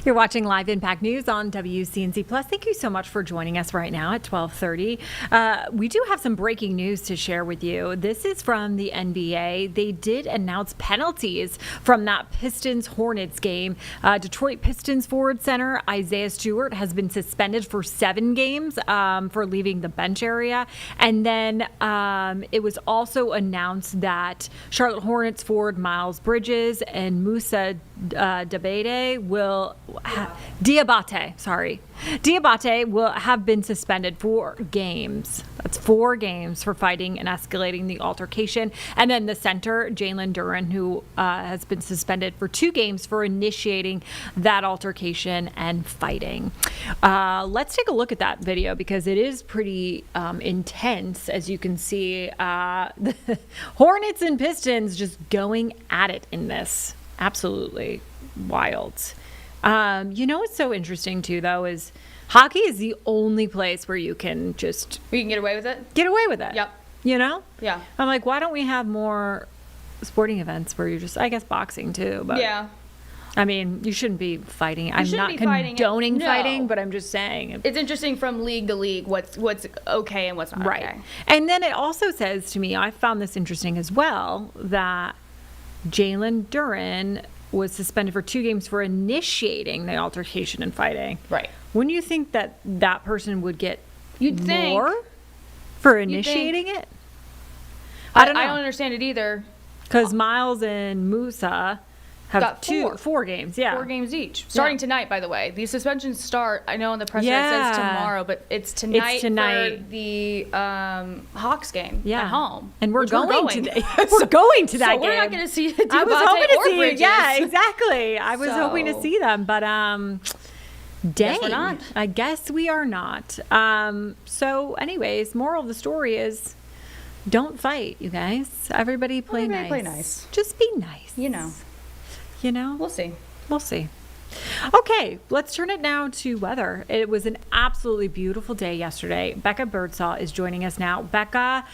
You're watching Live Impact News on WCNC Plus. Thank you so much for joining us right now at 12:30. We do have some breaking news to share with you. This is from the NBA. They did announce penalties from that Pistons-Hornets game. Detroit Pistons forward center Isaiah Stewart has been suspended for 7 games for leaving the bench area. And then it was also announced that Charlotte Hornets forward Miles Bridges and Musa Diabate will have been suspended for games. That's 4 games for fighting and escalating the altercation. And then the center, Jalen Duren, who has been suspended for 2 games for initiating that altercation and fighting. Let's take a look at that video because it is pretty intense. As you can see, the Hornets and Pistons just going at it in this. Absolutely wild. You know what's so interesting too, though, is hockey is the only place where you can just... We can get away with it? Get away with it. Yep. You know? Yeah. I'm like, why don't we have more sporting events where you're just... I guess boxing too, but... Yeah. I mean, you shouldn't be fighting. I'm not condoning fighting, but I'm just saying. It's interesting from league to league what's okay and what's not right. okay. And then it also says to me, I found this interesting as well, that Jalen Duren was suspended for 2 games for initiating the altercation and fighting. Right. Wouldn't you think that that person would get You'd think. more for initiating it? I don't know. I don't understand it either. Because Miles and Musa have Got four games. Yeah. 4 games each. Starting tonight, by the way. These suspensions start, I know in the press release it says tomorrow, but it's tonight, for the Hawks game at home. And we're going today. We're going to that game. So we're not going to see I was hoping to see Bridges. Yeah, exactly. I was hoping to see them, but dang. Guess we're not. I guess we are not. So anyways, moral of the story is don't fight, you guys. Everybody play nice. Just be nice. You know? We'll see. We'll see. Okay, let's turn it now to weather. It was an absolutely beautiful day yesterday. Becca Birdsall is joining us now. Becca,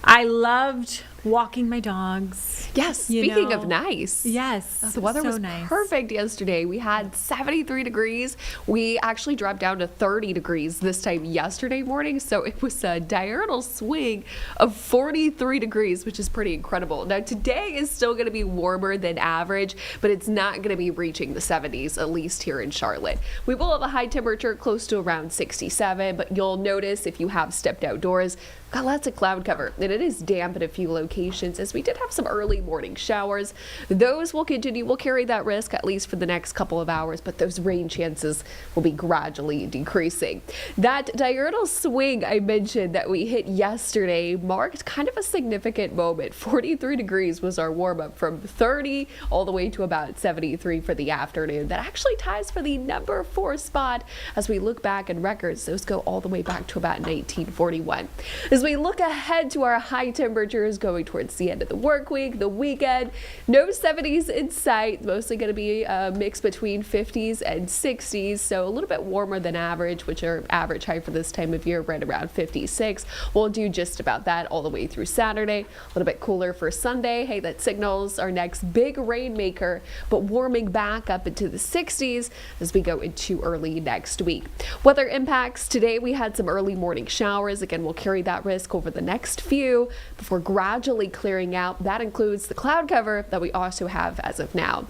I loved walking my dogs. Yes, speaking of nice. Yes. The weather was perfect yesterday. We had 73 degrees. We actually dropped down to 30 degrees this time yesterday morning. So it was a diurnal swing of 43 degrees, which is pretty incredible. Now today is still going to be warmer than average, but it's not going to be reaching the 70s, at least here in Charlotte. We will have a high temperature close to around 67, but you'll notice if you have stepped outdoors, got lots of cloud cover, and it is damp in a few locations as we did have some early morning showers. Those will continue. We'll carry that risk at least for the next couple of hours, but those rain chances will be gradually decreasing. That diurnal swing I mentioned that we hit yesterday marked kind of a significant moment. 43 degrees was our warm-up, from 30 all the way to about 73 for the afternoon. That actually ties for the number 4 spot as we look back in records. Those go all the way back to about 1941. As we look ahead to our high temperatures going towards the end of the work week, the weekend, no 70s in sight, mostly going to be a mix between 50s and 60s, so a little bit warmer than average, which are average high for this time of year, right around 56. We'll do just about that all the way through Saturday. A little bit cooler for Sunday. Hey, that signals our next big rainmaker, but warming back up into the 60s as we go into early next week. Weather impacts today, we had some early morning showers. Again, we'll carry that risk over the next few before gradually clearing out. That includes the cloud cover that we also have as of now.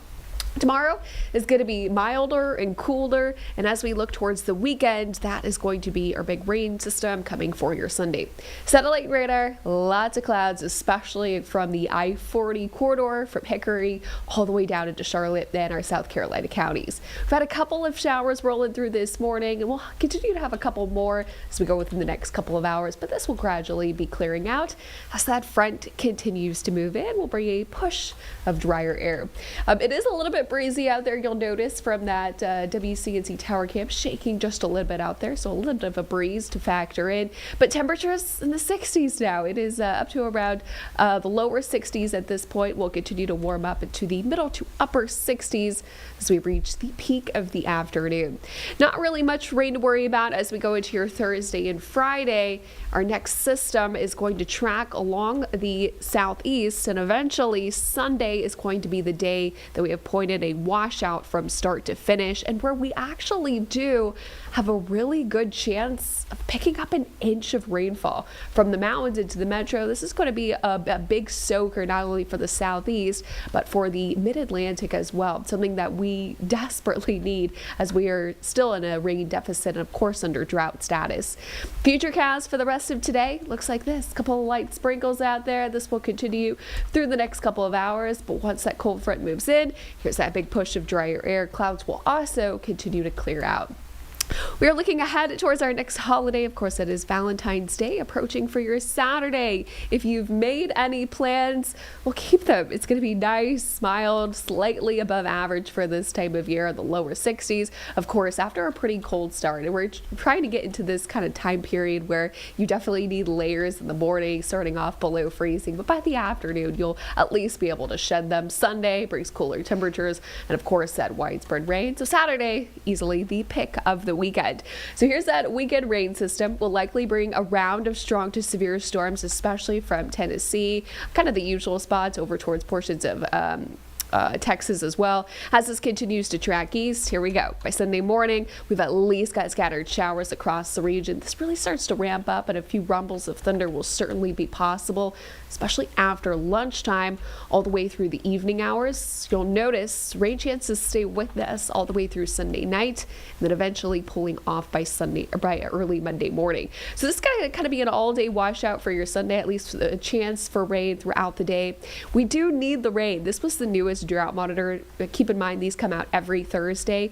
Tomorrow is going to be milder and cooler, and as we look towards the weekend, that is going to be our big rain system coming for your Sunday. Satellite radar, lots of clouds, especially from the I-40 corridor from Hickory all the way down into Charlotte and our South Carolina counties. We've had a couple of showers rolling through this morning, and we'll continue to have a couple more as we go within the next couple of hours, but this will gradually be clearing out as that front continues to move in. We'll bring a push of drier air. It is a little bit breezy out there. You'll notice from that WCNC tower cam shaking just a little bit out there, so a little bit of a breeze to factor in, but temperatures in the 60s now. It is up to around the lower 60s at this point. We'll continue to warm up into the middle to upper 60s as we reach the peak of the afternoon. Not really much rain to worry about as we go into your Thursday and Friday. Our next system is going to track along the southeast, and eventually Sunday is going to be the day that we have pointed a washout from start to finish, and where we actually do have a really good chance of picking up an inch of rainfall from the mountains into the metro. This is going to be a big soaker, not only for the southeast, but for the mid-Atlantic as well. Something that we desperately need as we are still in a rain deficit and, of course, under drought status. Futurecast for the rest of today looks like this. A couple of light sprinkles out there. This will continue through the next couple of hours, but once that cold front moves in, here's that big push of drier air. Clouds will also continue to clear out. We are looking ahead towards our next holiday. Of course, it is Valentine's Day approaching for your Saturday. If you've made any plans, well, keep them. It's going to be nice, mild, slightly above average for this time of year, the lower 60s. Of course, after a pretty cold start, and we're trying to get into this kind of time period where you definitely need layers in the morning, starting off below freezing, but by the afternoon, you'll at least be able to shed them. Sunday brings cooler temperatures, and of course, that widespread rain. So Saturday, easily the pick of the weekend. So here's that weekend rain system. Will likely bring a round of strong to severe storms, especially from Tennessee, kind of the usual spots over towards portions of Texas as well. As this continues to track east, here we go. By Sunday morning, we've at least got scattered showers across the region. This really starts to ramp up, and a few rumbles of thunder will certainly be possible, especially after lunchtime all the way through the evening hours. You'll notice rain chances stay with us all the way through Sunday night, and then eventually pulling off by early Monday morning. So this is going to kind of be an all-day washout for your Sunday, at least a chance for rain throughout the day. We do need the rain. This was the newest drought monitor. Keep in mind, these come out every Thursday.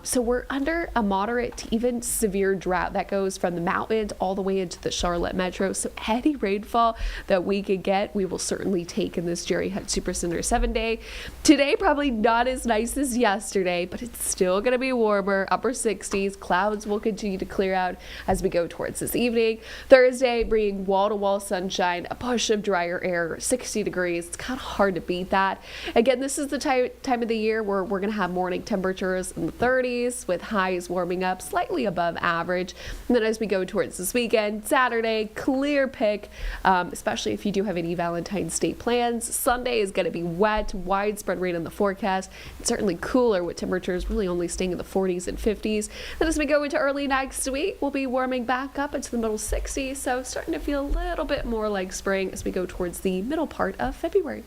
So we're under a moderate to even severe drought that goes from the mountains all the way into the Charlotte metro. So any rainfall that we can get, we will certainly take in this Jerry Hunt Supercenter 7-day. Today, probably not as nice as yesterday, but it's still going to be warmer, upper 60s. Clouds will continue to clear out as we go towards this evening. Thursday, bringing wall-to-wall sunshine, a push of drier air, 60 degrees. It's kind of hard to beat that. Again, this is the time of the year where we're going to have morning temperatures in the 30s with highs warming up slightly above average. And then as we go towards this weekend, Saturday, clear pick, especially if you do have any Valentine's Day plans. Sunday is going to be wet, widespread rain in the forecast. It's certainly cooler with temperatures really only staying in the 40s and 50s. Then as we go into early next week, we'll be warming back up into the middle 60s. So starting to feel a little bit more like spring as we go towards the middle part of February.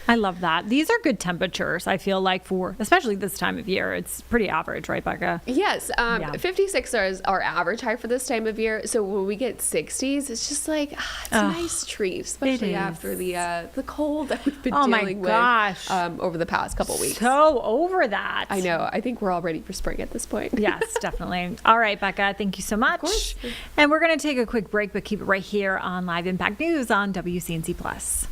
I love that. These are good temperatures, I feel like, for especially this time of year. It's pretty average, right, Becca? Yes. 56 is our average high for this time of year. So when we get 60s, it's just like, it's a nice treat, especially after the cold that we've been dealing with over the past couple weeks. So over that. I know. I think we're all ready for spring at this point. Yes, definitely. All right, Becca, thank you so much. Of course. And we're going to take a quick break, but keep it right here on Live Impact News on WCNC Plus.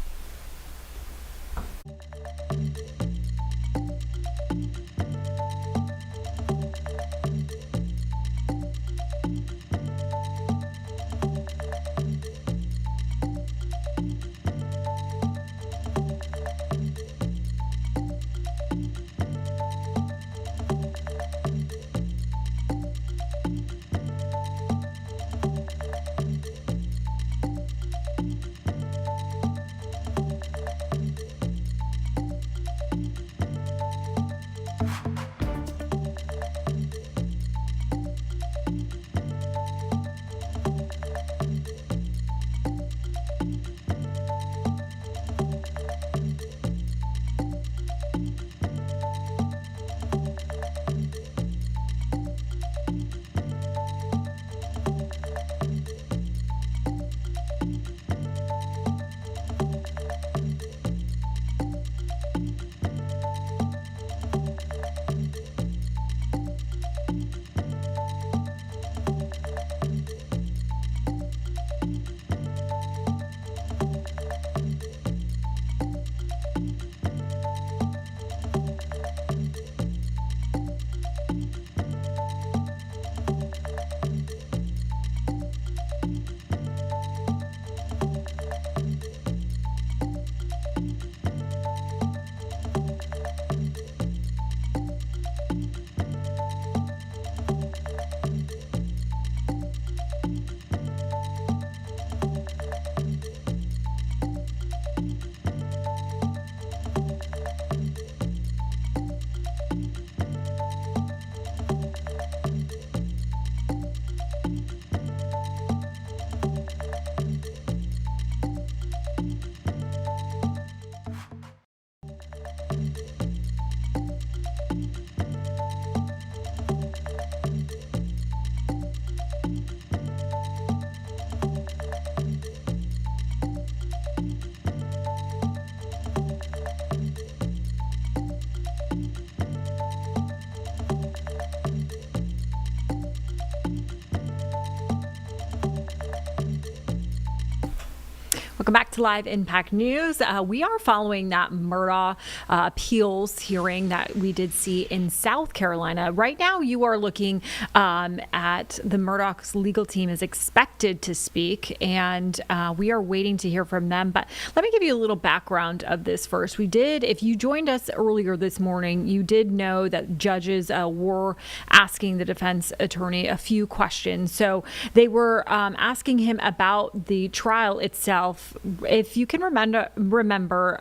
Welcome back to Live Impact News. We are following that Murdaugh appeals hearing that we did see in South Carolina. Right now, you are looking at the Murdaugh's legal team is expected to speak, and we are waiting to hear from them. But let me give you a little background of this first. If you joined us earlier this morning, you did know that judges were asking the defense attorney a few questions. So they were asking him about the trial itself if you can remember,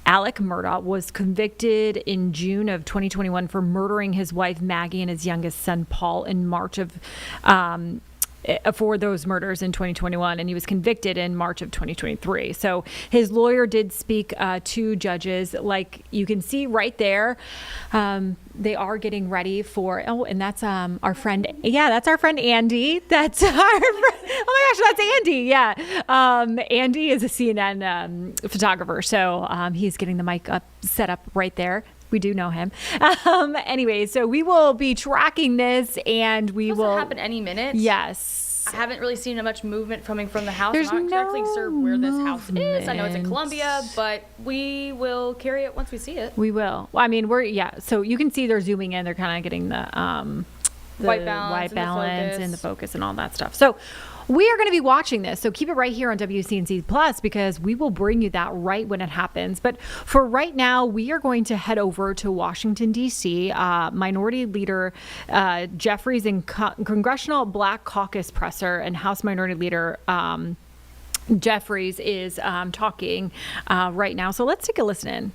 Alec Murdaugh was convicted in June of 2021 for murdering his wife Maggie and his youngest son Paul in March of for those murders in 2021, and he was convicted in March of 2023. So his lawyer did speak to judges, like you can see right there. They are getting ready for, and that's our friend. Yeah, that's our friend Andy. That's our, oh my gosh, that's Andy. Yeah. Andy is a CNN photographer. So he's getting the mic set up right there. We do know him. Anyway, so we will be tracking this, and we will happen any minute. Yes. I haven't really seen much movement coming from the house. There's I'm not exactly sure where this house is. I know it's in movement. Columbia, but we will carry it once we see it. We will. Well, I mean, so you can see they're zooming in. They're kind of getting the white balance and the focus and all that stuff. So we are going to be watching this. So keep it right here on WCNC Plus, because we will bring you that right when it happens. But for right now, we are going to head over to Washington, D.C. Minority Leader Jeffries and Congressional Black Caucus presser and House Minority Leader Jeffries is talking right now. So let's take a listen in.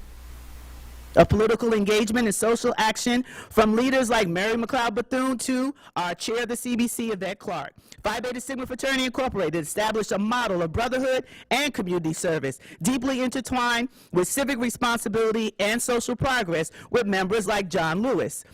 Of political engagement and social action from leaders like Mary McLeod Bethune to our chair of the CBC, Yvette Clarke. Phi Beta Sigma Fraternity Incorporated established a model of brotherhood and community service, deeply intertwined with civic responsibility and social progress with members like John Lewis.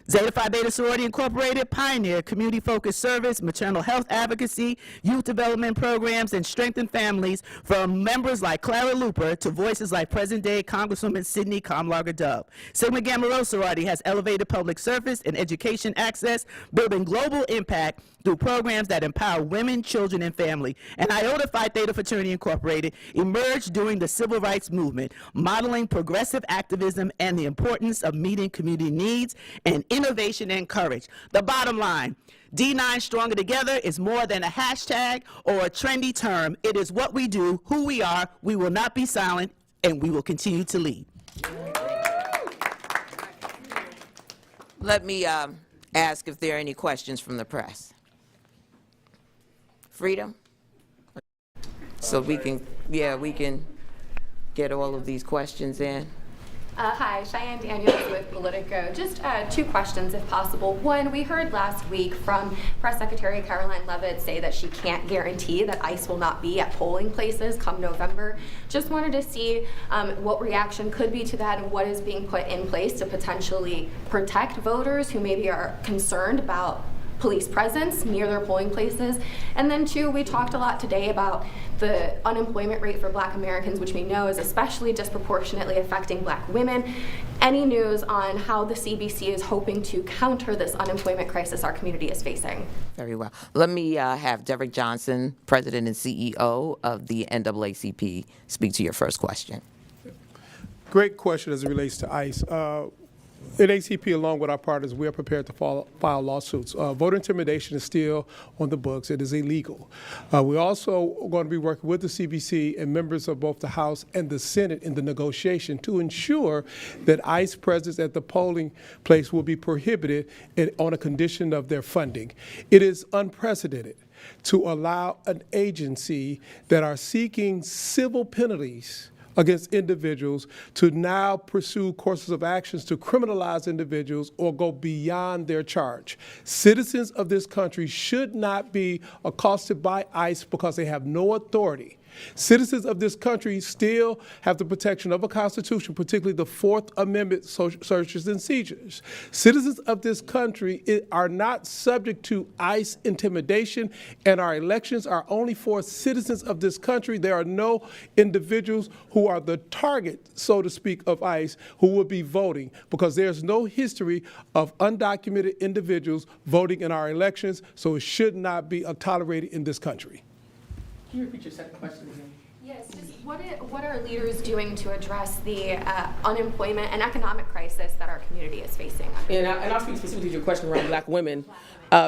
Zeta Phi Beta Sorority Incorporated pioneered community-focused service, maternal health advocacy, youth development programs, and strengthened families from members like Clara Luper to voices like present-day Congresswoman Sidney Kamlarga Dove. Sigma Gamma Rho Sorority has elevated public service and education access, building global impact through programs that empower women, children, and family. And Iota Phi Theta Fraternity Incorporated emerged during the civil rights movement, modeling progressive activism and the importance of meeting community needs and innovation and courage. The bottom line, D9 Stronger Together is more than a hashtag or a trendy term. It is what we do, who we are. We will not be silent, and we will continue to lead. Let me ask if there are any questions from the press. Freedom? So we can get all of these questions in. Hi, Cheyenne Daniels with Politico. Just two questions, if possible. One, we heard last week from Press Secretary Caroline Leavitt say that she can't guarantee that ICE will not be at polling places come November. Just wanted to see what reaction could be to that and what is being put in place to potentially protect voters who maybe are concerned about police presence near their polling places. And then two, we talked a lot today about the unemployment rate for Black Americans, which we know is especially disproportionately affecting Black women. Any news on how the CBC is hoping to counter this unemployment crisis our community is facing? Very well. Let me have Derek Johnson, President and CEO of the NAACP, speak to your first question. Great question as it relates to ICE. At ACP, along with our partners, we are prepared to file lawsuits. Voter intimidation is still on the books. It is illegal. We're also going to be working with the CBC and members of both the House and the Senate in the negotiation to ensure that ICE presence at the polling place will be prohibited on a condition of their funding. It is unprecedented to allow an agency that are seeking civil penalties against individuals to now pursue courses of actions to criminalize individuals or go beyond their charge. Citizens of this country should not be accosted by ICE because they have no authority. Citizens of this country still have the protection of a Constitution, particularly the Fourth Amendment searches and seizures. Citizens of this country are not subject to ICE intimidation, and our elections are only for citizens of this country. There are no individuals who are the target, so to speak, of ICE who will be voting, because there's no history of undocumented individuals voting in our elections, so it should not be tolerated in this country. Can you repeat your second question again? Yes, just what are leaders doing to address the unemployment and economic crisis that our community is facing? And I'll speak specifically to your question around Black women,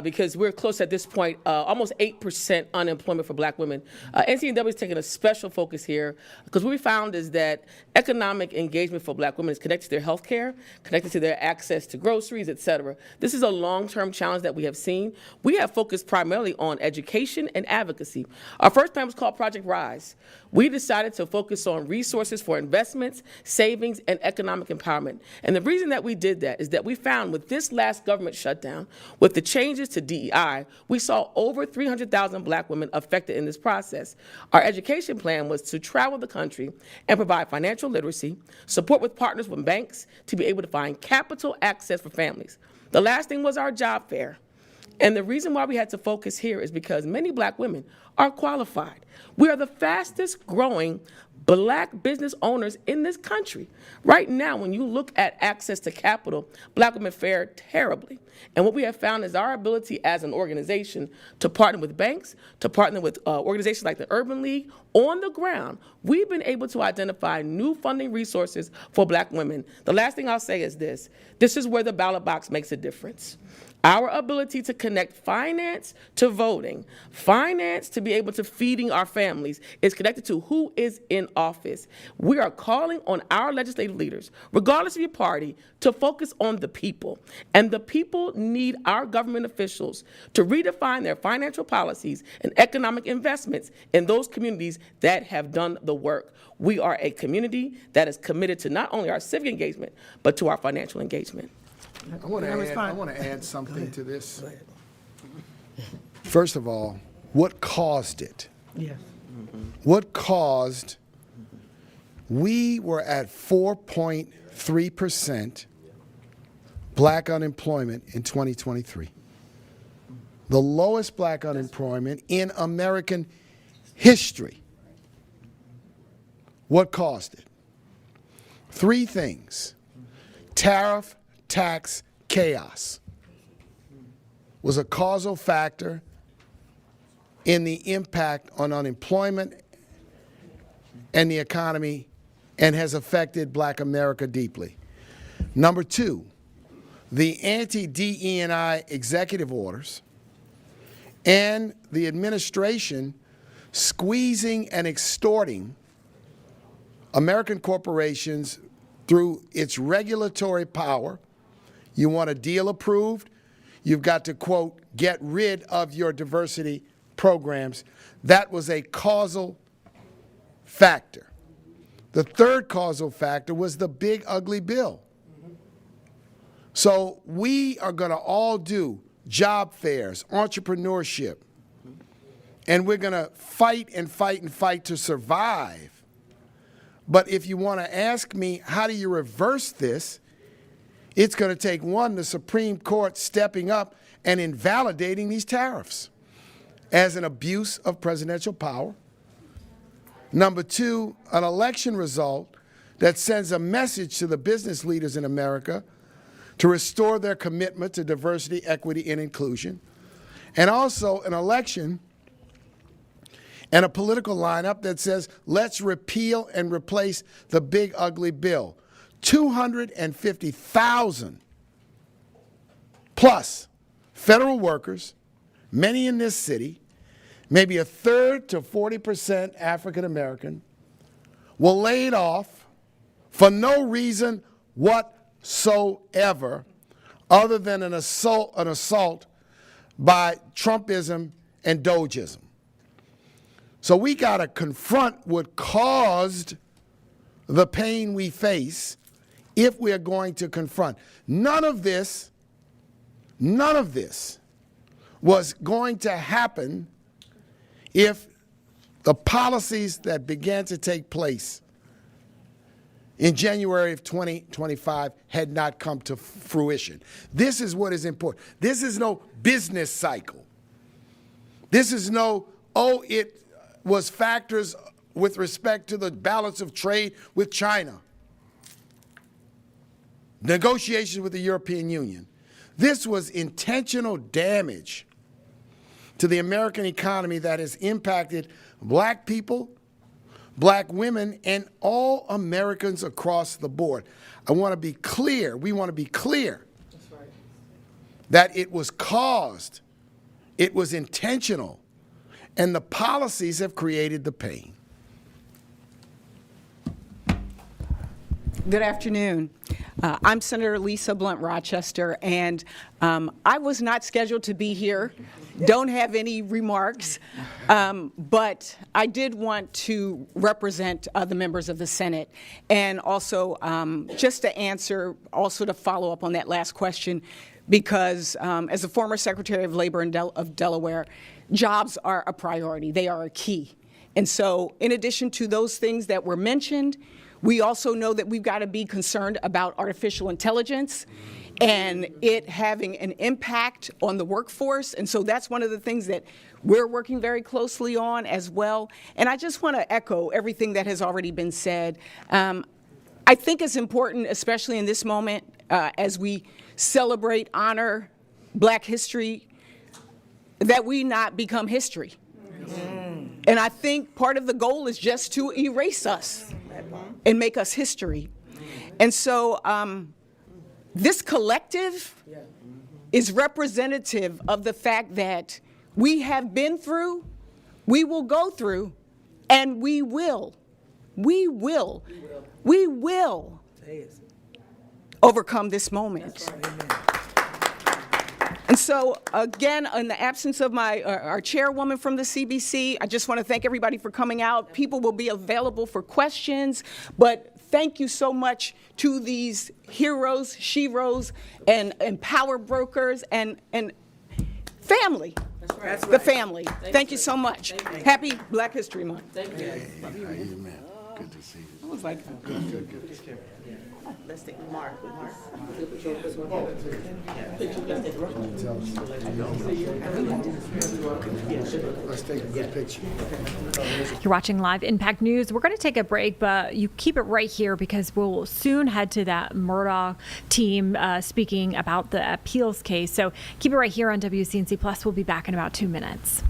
because we're close at this point, almost 8% unemployment for Black women. NCNW is taking a special focus here, because what we found is that economic engagement for Black women is connected to their health care, connected to their access to groceries, et cetera. This is a long-term challenge that we have seen. We have focused primarily on education and advocacy. Our first plan was called Project Rise, we decided to focus on resources for investments, savings, and economic empowerment. And the reason that we did that is that we found with this last government shutdown, with the changes to DEI, we saw over 300,000 black women affected in this process. Our education plan was to travel the country and provide financial literacy, support with partners with banks to be able to find capital access for families. The last thing was our job fair. And the reason why we had to focus here is because many black women are qualified. We are the fastest growing black business owners in this country. Right now, when you look at access to capital, black women fare terribly. And what we have found is our ability as an organization to partner with banks, to partner with organizations like the Urban League, on the ground, we've been able to identify new funding resources for black women. The last thing I'll say is this. This is where the ballot box makes a difference. Our ability to connect finance to voting, finance to be able to feeding our families is connected to who is in office. We are calling on our legislative leaders, regardless of your party, to focus on the people. And the people need our government officials to redefine their financial policies and economic investments in those communities that have done the work. We are a community that is committed to not only our civic engagement, but to our financial engagement. I want to add something to this. First of all, what caused it? Yes. What caused, we were at 4.3% black unemployment in 2023. The lowest black unemployment in American history. What caused it? Three things. Tariff, tax, chaos was a causal factor in the impact on unemployment and the economy and has affected black America deeply. Number two, the anti-DE&I executive orders and the administration squeezing and extorting American corporations through its regulatory power. You want a deal approved, you've got to, quote, get rid of your diversity programs. That was a causal factor. The third causal factor was the big, ugly bill. So we are going to all do job fairs, entrepreneurship, and we're going to fight and fight and fight to survive. But if you want to ask me, how do you reverse this? It's going to take, one, the Supreme Court stepping up and invalidating these tariffs as an abuse of presidential power. Number two, an election result that sends a message to the business leaders in America to restore their commitment to diversity, equity, and inclusion. And also an election and a political lineup that says, let's repeal and replace the big, ugly bill. 250,000 plus federal workers, many in this city, maybe a third to 40% African American, were laid off for no reason whatsoever other than an assault by Trumpism and Dogeism. So we got to confront what caused the pain we face if we are going to confront. None of this was going to happen if the policies that began to take place in January of 2025 had not come to fruition. This is what is important. This is no business cycle. This is no, it was factors with respect to the balance of trade with China, negotiations with the European Union. This was intentional damage to the American economy that has impacted black people, black women, and all Americans across the board. I want to be clear, we want to be clear that it was caused, it was intentional, and the policies have created the pain. Good afternoon. I'm Senator Lisa Blunt Rochester, and I was not scheduled to be here. Don't have any remarks, but I did want to represent the members of the Senate, and also just to answer, also to follow up on that last question, because as a former Secretary of Labor of Delaware, jobs are a priority. They are a key. And so in addition to those things that were mentioned, we also know that we've got to be concerned about artificial intelligence and it having an impact on the workforce. And so that's one of the things that we're working very closely on as well. And I just want to echo everything that has already been said. I think it's important, especially in this moment, as we celebrate, honor Black history, that we not become history. And I think part of the goal is just to erase us and make us history. And so this collective is representative of the fact that we have been through, we will go through, and we will overcome this moment. And so, again, in the absence of our chairwoman from the CBC, I just want to thank everybody for coming out. People will be available for questions, but thank you so much to these heroes, sheroes, and power brokers, and family. That's right. The family. Thank you so much. Happy Black History Month. Thank you. Amen. Good to see you. I was like, Good. Let's take Mark. Let's take a good picture. You're watching Live Impact News. We're going to take a break, but you keep it right here because we'll soon head to that Murdaugh team speaking about the appeals case. So keep it right here on WCNC Plus. We'll be back in about 2 minutes.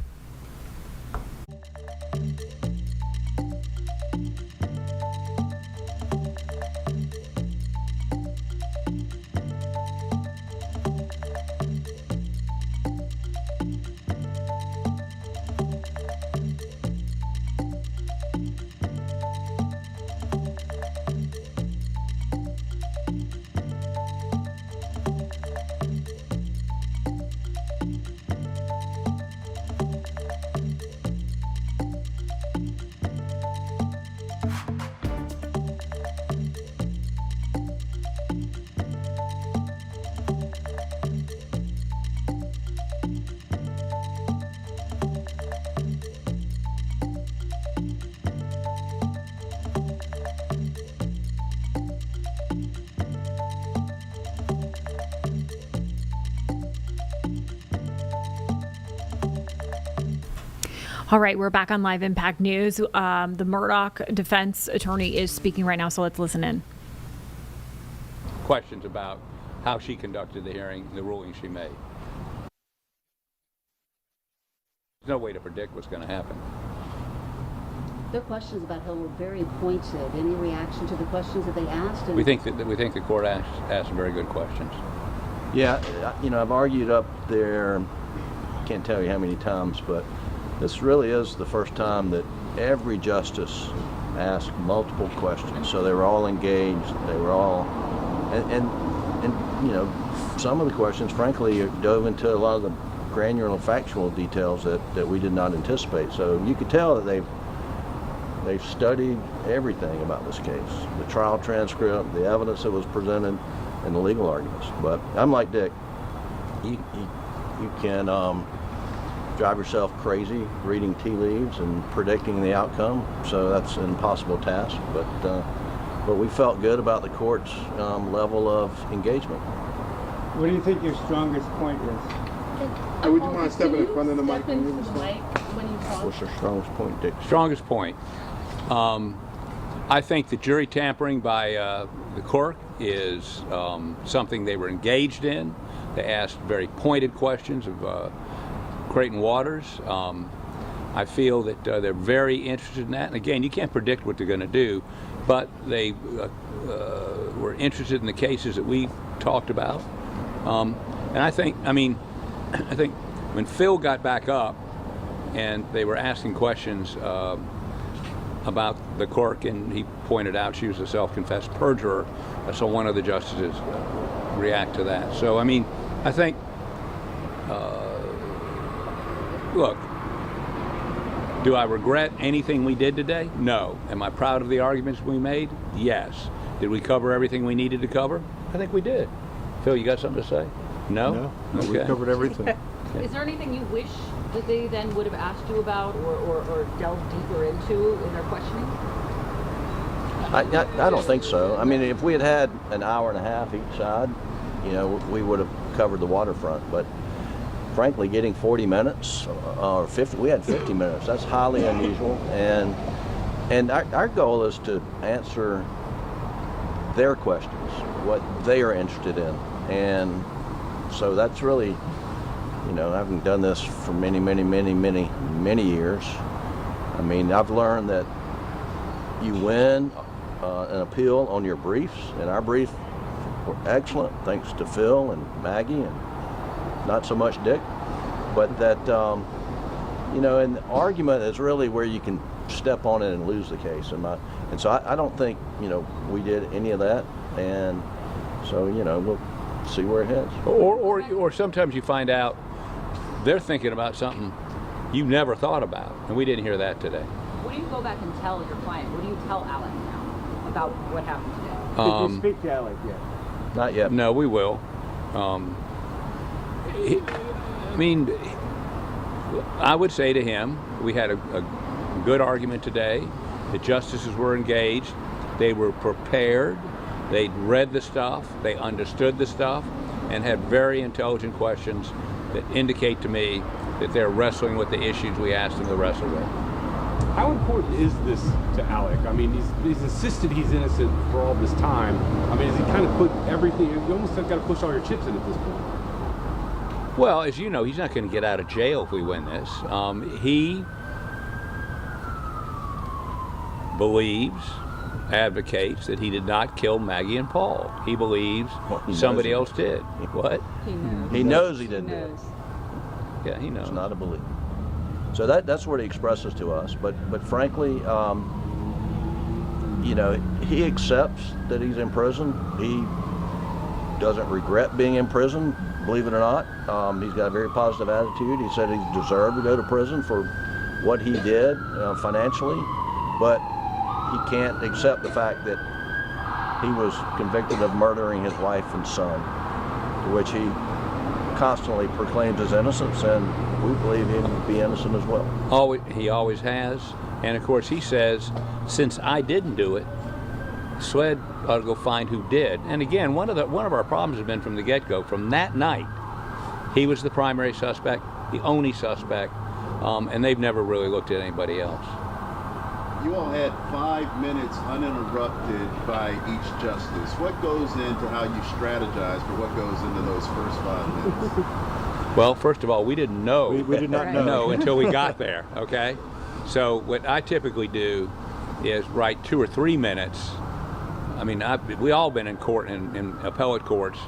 All right, we're back on Live Impact News. The Murdaugh defense attorney is speaking right now, so let's listen in. Questions about how she conducted the hearing, the ruling she made. There's no way to predict what's going to happen. Their questions about her were very pointed. Any reaction to the questions that they asked? We think the court asked very good questions. Yeah, I've argued up there, can't tell you how many times, but this really is the first time that every justice asked multiple questions. So they were all engaged. They were all, and some of the questions, frankly, dove into a lot of the granular factual details that we did not anticipate. So you could tell that they've studied everything about this case, the trial transcript, the evidence that was presented, and the legal arguments. But I'm like Dick. You can drive yourself crazy reading tea leaves and predicting the outcome. So that's an impossible task. But we felt good about the court's level of engagement. What do you think your strongest point is? Would you mind stepping in front of the mic? What's your strongest point, Dick? Strongest point. I think the jury tampering by the court is something they were engaged in. They asked very pointed questions of Creighton Waters. I feel that they're very interested in that. And again, you can't predict what they're going to do, but they were interested in the cases that we talked about. And I think when Phil got back up and they were asking questions about the clerk, and he pointed out she was a self-confessed perjurer, so one of the justices react to that. So, I mean, I think, look, do I regret anything we did today? No. Am I proud of the arguments we made? Yes. Did we cover everything we needed to cover? I think we did. Phil, you got something to say? No? No, Okay. we covered everything. Is there anything you wish that they then would have asked you about or delved deeper into in their questioning? I don't think so. I mean, if we had had an hour and a half each side, you know, we would have covered the waterfront. But frankly, getting 40 minutes or 50, we had 50 minutes. That's highly unusual. And our goal is to answer their questions, what they are interested in. And so that's really, you know, having done this for many years, I mean, I've learned that you win an appeal on your briefs, and our briefs were excellent, thanks to Phil and Maggie, and not so much Dick. But that, you know, an argument is really where you can step on it and lose the case. And so I don't think, you know, we did any of that. And so, you know, we'll see where it heads. Or sometimes you find out they're thinking about something you never thought about, and we didn't hear that today. What do you go back and tell your client? What do you tell Alec now about what happened today? Did you speak to Alec yet? Not yet. No, we will. I mean, I would say to him, we had a good argument today. The justices were engaged. They were prepared. They'd read the stuff. They understood the stuff and had very intelligent questions that indicate to me that they're wrestling with the issues we asked them to wrestle with. How important is this to Alec? I mean, he's insisted he's innocent for all this time. I mean, has he kind of put everything, you almost got to push all your chips in at this point? Well, as you know, he's not going to get out of jail if we win this. He believes, advocates that he did not kill Maggie and Paul. He believes somebody else did. What? He knows he didn't do it. Yeah, he knows. It's not a belief. So that's what he expresses to us. But frankly, you know, he accepts that he's in prison. He doesn't regret being in prison, believe it or not. He's got a very positive attitude. He said he deserved to go to prison for what he did financially, but he can't accept the fact that he was convicted of murdering his wife and son, to which he constantly proclaims his innocence, and we believe him to be innocent as well. He always has. And of course he says, since I didn't do it, SLED ought to go find who did. And again, one of our problems has been from the get-go. From that night, he was the primary suspect, the only suspect, and they've never really looked at anybody else. You all had 5 minutes uninterrupted by each justice. What goes into how you strategize for what goes into those first 5 minutes? Well, first of all, we didn't know. We did not know until we got there, okay? So what I typically do is write 2 or 3 minutes. I mean, we all been in court, in appellate courts,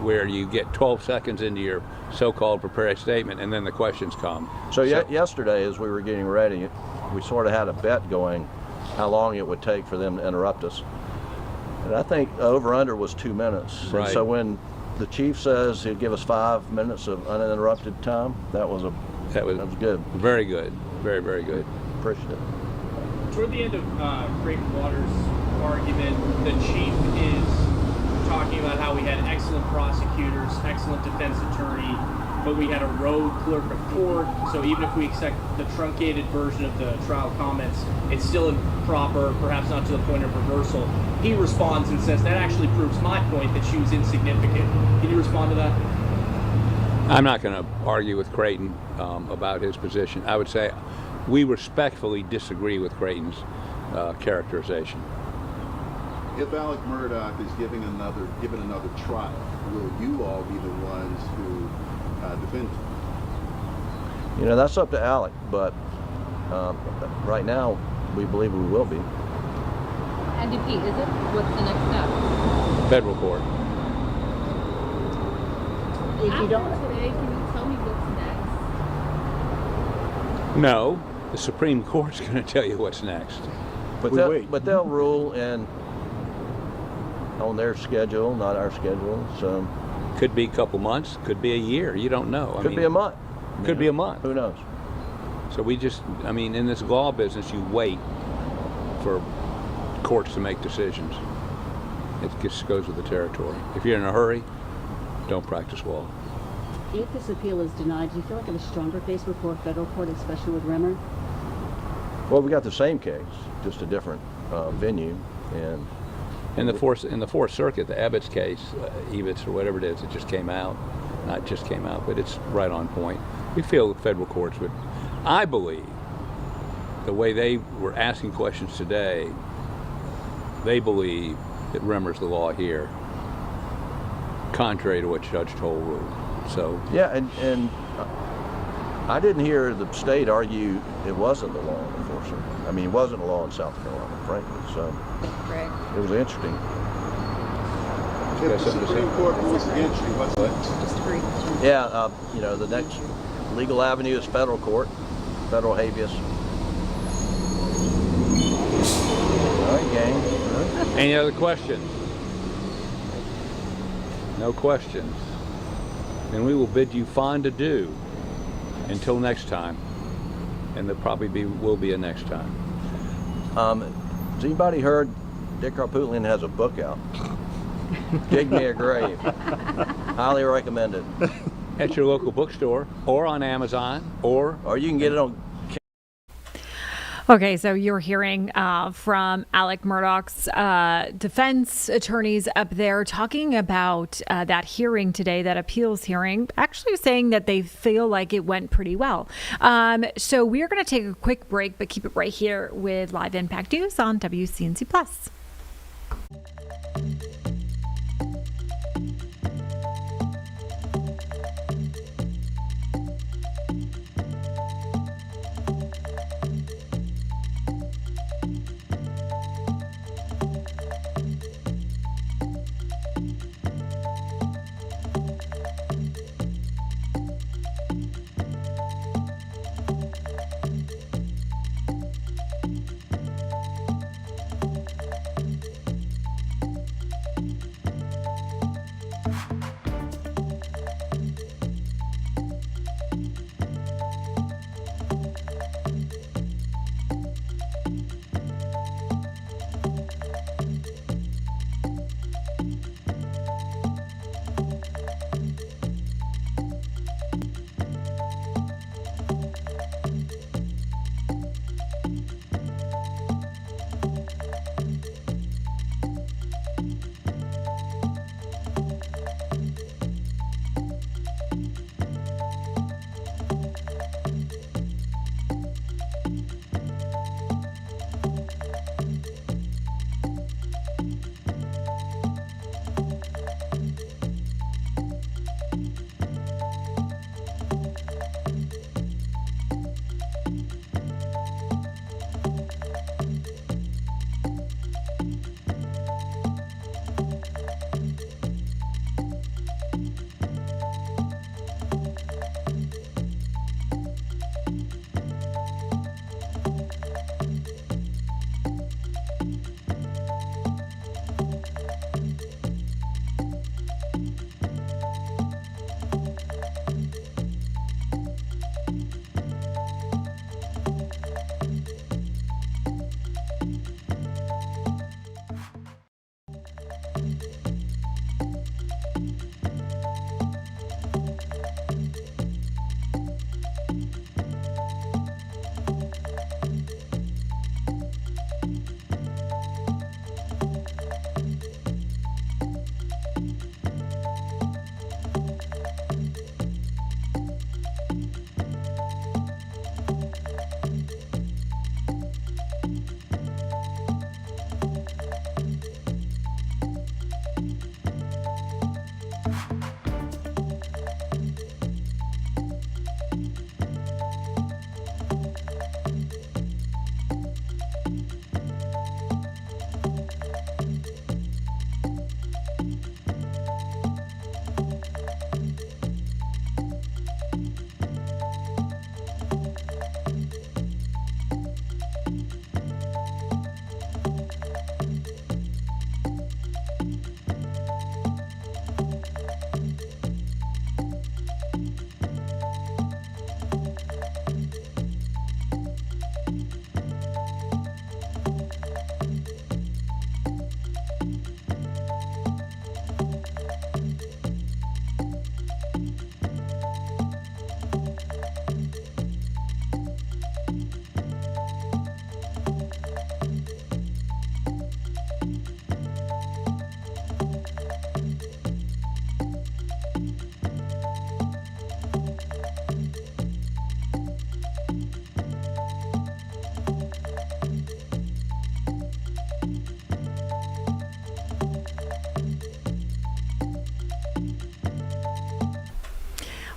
where you get 12 seconds into your so-called prepared statement, and then the questions come. So yesterday, as we were getting ready, we sort of had a bet going how long it would take for them to interrupt us. And I think over-under was 2 minutes. Right. And so when the chief says he'd give us 5 minutes of uninterrupted time, that was good. Very good. Very, very good. Appreciate it. Toward the end of Creighton Waters' argument, the chief is talking about how we had excellent prosecutors, excellent defense attorney, but we had a rogue clerk of court, so even if we accept the truncated version of the trial comments, it's still improper, perhaps not to the point of reversal. He responds and says, that actually proves my point that she was insignificant. Can you respond to that? I'm not going to argue with Creighton about his position. I would say we respectfully disagree with Creighton's characterization. If Alec Murdaugh is given another trial, will you all be the ones who defend him? You know, that's up to Alec, but right now we believe we will be. And Pete, is it? What's the next step? Federal court. If you don't today, can you tell me what's next? No, the Supreme Court's going to tell you what's next. But they'll rule on their schedule, not our schedule. So could be a couple months, could be a year. You don't know. Could be a month. Could be a month. Who knows? So we just, I mean, in this law business, you wait for courts to make decisions. It just goes with the territory. If you're in a hurry, don't practice law. If this appeal is denied, do you feel like you have a stronger case before a federal court, especially with Rimmer? Well, we got the same case, just a different venue, and in the Fourth Circuit, the Abbott's case, Evitz or whatever it is, it just came out. Not just came out, but it's right on point. We feel the federal courts would. I believe the way they were asking questions today, they believe that Rimmer's the law here, contrary to what Judge Toll ruled. So yeah, and I didn't hear the state argue it wasn't the law in the Fourth Circuit. I mean, it wasn't a law in South Carolina, frankly. So it was interesting. If the Supreme Court rules against you, what's next? Just agree. Yeah, you know, the next legal avenue is federal court, federal habeas. All right, gang. Any other questions? No questions. Then we will bid you fond adieu until next time, and there probably will be a next time. Has anybody heard Dick Carpootlian has a book out? Dig Me a Grave. Highly recommended. At your local bookstore, or on Amazon, or you can get it on. Okay, so you're hearing from Alec Murdaugh's defense attorneys up there talking about that hearing today, that appeals hearing, actually saying that they feel like it went pretty well. So we're going to take a quick break, but keep it right here with Live Impact News on WCNC Plus.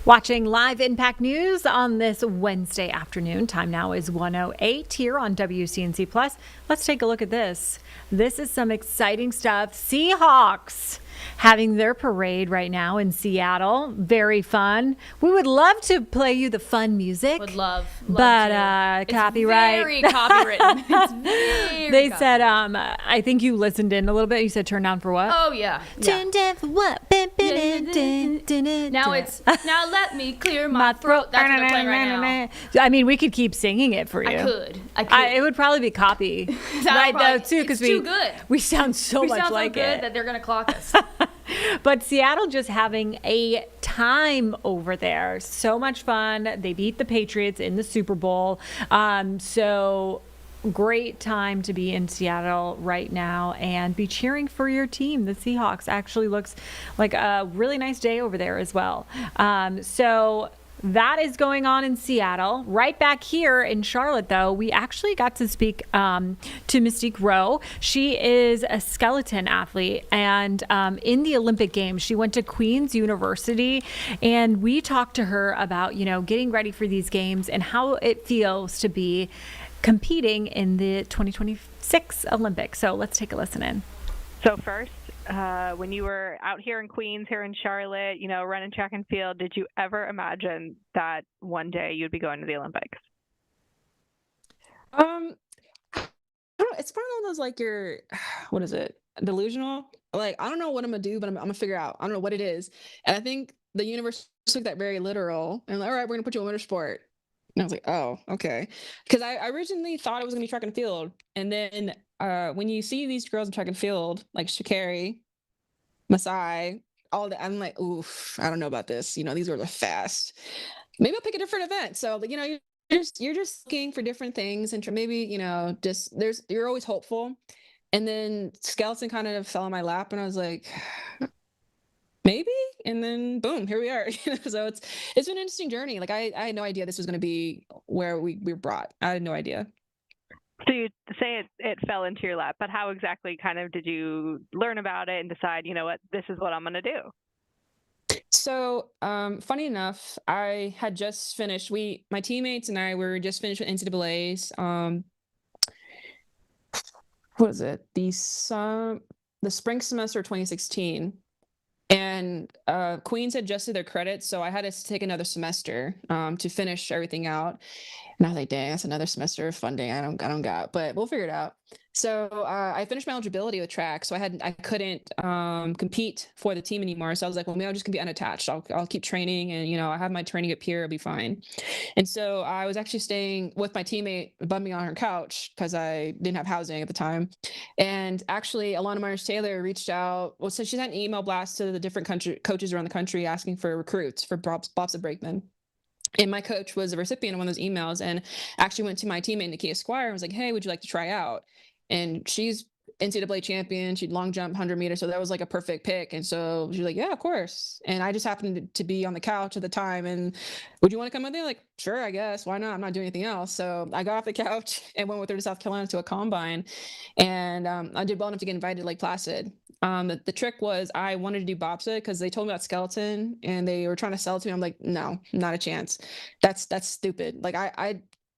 Watching live Impact News on this Wednesday afternoon. Time now is 1:08 here on WCNC Plus. Let's take a look at this. This is some exciting stuff. Seahawks having their parade right now in Seattle. Very fun. We would love to play you the fun music. Would love but to. Copyright. It's very copywritten. It's very They said, I think you listened in a little bit. You said turn down for what? Oh yeah. Turn down for what? Now now let me clear my throat. That's what they're playing right now. I mean, we could keep singing it for you. I could. It would probably be copy, right? Though too, because too good. We sound so much like good it that they're gonna clock us. But Seattle just having a time over there. So much fun. They beat the Patriots in the Super Bowl. So great time to be in Seattle right now and be cheering for your team. The Seahawks actually looks like a really nice day over there as well. So that is going on in Seattle. Right back here in Charlotte, though, we actually got to speak to Mystique Rowe. She is a skeleton athlete, and in the Olympic Games, she went to Queen's University, and we talked to her about, getting ready for these games and how it feels to be competing in the 2026 Olympics. So let's take a listen in. So first, when you were out here in Queens, here in Charlotte, running track and field, did you ever imagine that one day you'd be going to the Olympics? It's probably one of those like what is it? Delusional? Like, I don't know what I'm gonna do, but I'm gonna figure out. I don't know what it is. And I think the universe took that very literal and like, all right, we're gonna put you in winter sport. And I was like, oh, okay. Because I originally thought it was gonna be track and field. And then when you see these girls in track and field, like Sha'Carri, Masai, all that, I'm like, oof, I don't know about this. These girls are fast. Maybe I'll pick a different event. So, you're just looking for different things, and maybe you're always hopeful. And then skeleton kind of fell on my lap, and I was like, maybe. And then boom, here we are. So it's been an interesting journey. Like I had no idea this was going to be where we were brought. I had no idea. So you say it fell into your lap, but how exactly kind of did you learn about it and decide, this is what I'm going to do? So, funny enough, I had just finished, my teammates and I were just finished with NCAA's, what is it? The spring semester of 2016. And Queens had adjusted their credits, so I had to take another semester to finish everything out. And I was like, dang, that's another semester of funding I don't got, but we'll figure it out. So I finished my eligibility with track, so I couldn't compete for the team anymore. So I was like, well, maybe I'll just be unattached. I'll keep training, and I have my training up here, it'll be fine. And so I was actually staying with my teammate, bumming on her couch because I didn't have housing at the time. And actually, Alana Myers-Taylor reached out. Well, so she sent an email blast to the different coaches around the country asking for recruits for bobsled brakemen. And my coach was a recipient of one of those emails and actually went to my teammate, Nakia Squire, and was like, hey, would you like to try out? And she's NCAA champion. She'd long jump 100 meters. So that was like a perfect pick. And so she's like, yeah, of course. And I just happened to be on the couch at the time. And would you want to come with me? Like, sure, I guess. Why not? I'm not doing anything else. So I got off the couch and went with her to South Carolina to a combine. And I did well enough to get invited to Lake Placid. The trick was I wanted to do bobsled because they told me about skeleton and they were trying to sell it to me. I'm like, no, not a chance. That's stupid. Like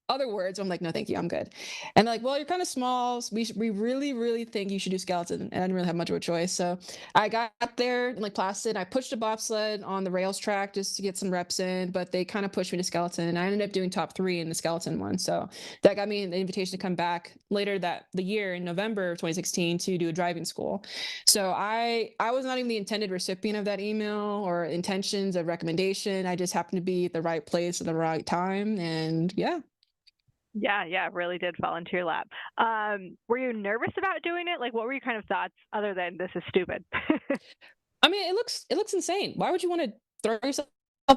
other words, I'm like, no, thank you, I'm good. And they're like, well, you're kind of small. So we really, really think you should do skeleton. And I didn't really have much of a choice. So I got there in Lake Placid. I pushed a bobsled on the rails track just to get some reps in, but they kind of pushed me to skeleton. And I ended up doing top 3 in the skeleton one. So that got me an invitation to come back later the year in November of 2016 to do a driving school. So I was not even the intended recipient of that email or intentions of recommendation. I just happened to be at the right place at the right time. And yeah. Yeah, really did fall into your lap. Were you nervous about doing it? Like, what were your kind of thoughts other than this is stupid? I mean, it looks insane. Why would you want to throw yourself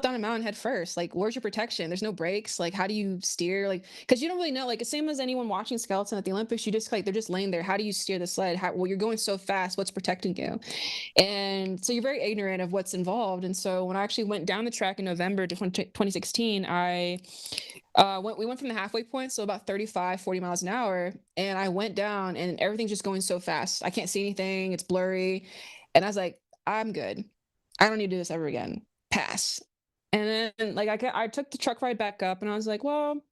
down a mountain head first? Like, where's your protection? There's no brakes. Like, how do you steer? Like, because you don't really know. Like, same as anyone watching skeleton at the Olympics, you just they're just laying there. How do you steer the sled? Well, you're going so fast. What's protecting you? And so you're very ignorant of what's involved. And so when I actually went down the track in November 2016, we went from the halfway point, so about 35, 40 miles an hour. And I went down and everything's just going so fast. I can't see anything. It's blurry. And I was like, I'm good. I don't need to do this ever again. Pass. And then like I took the truck ride back up, and I was like, well,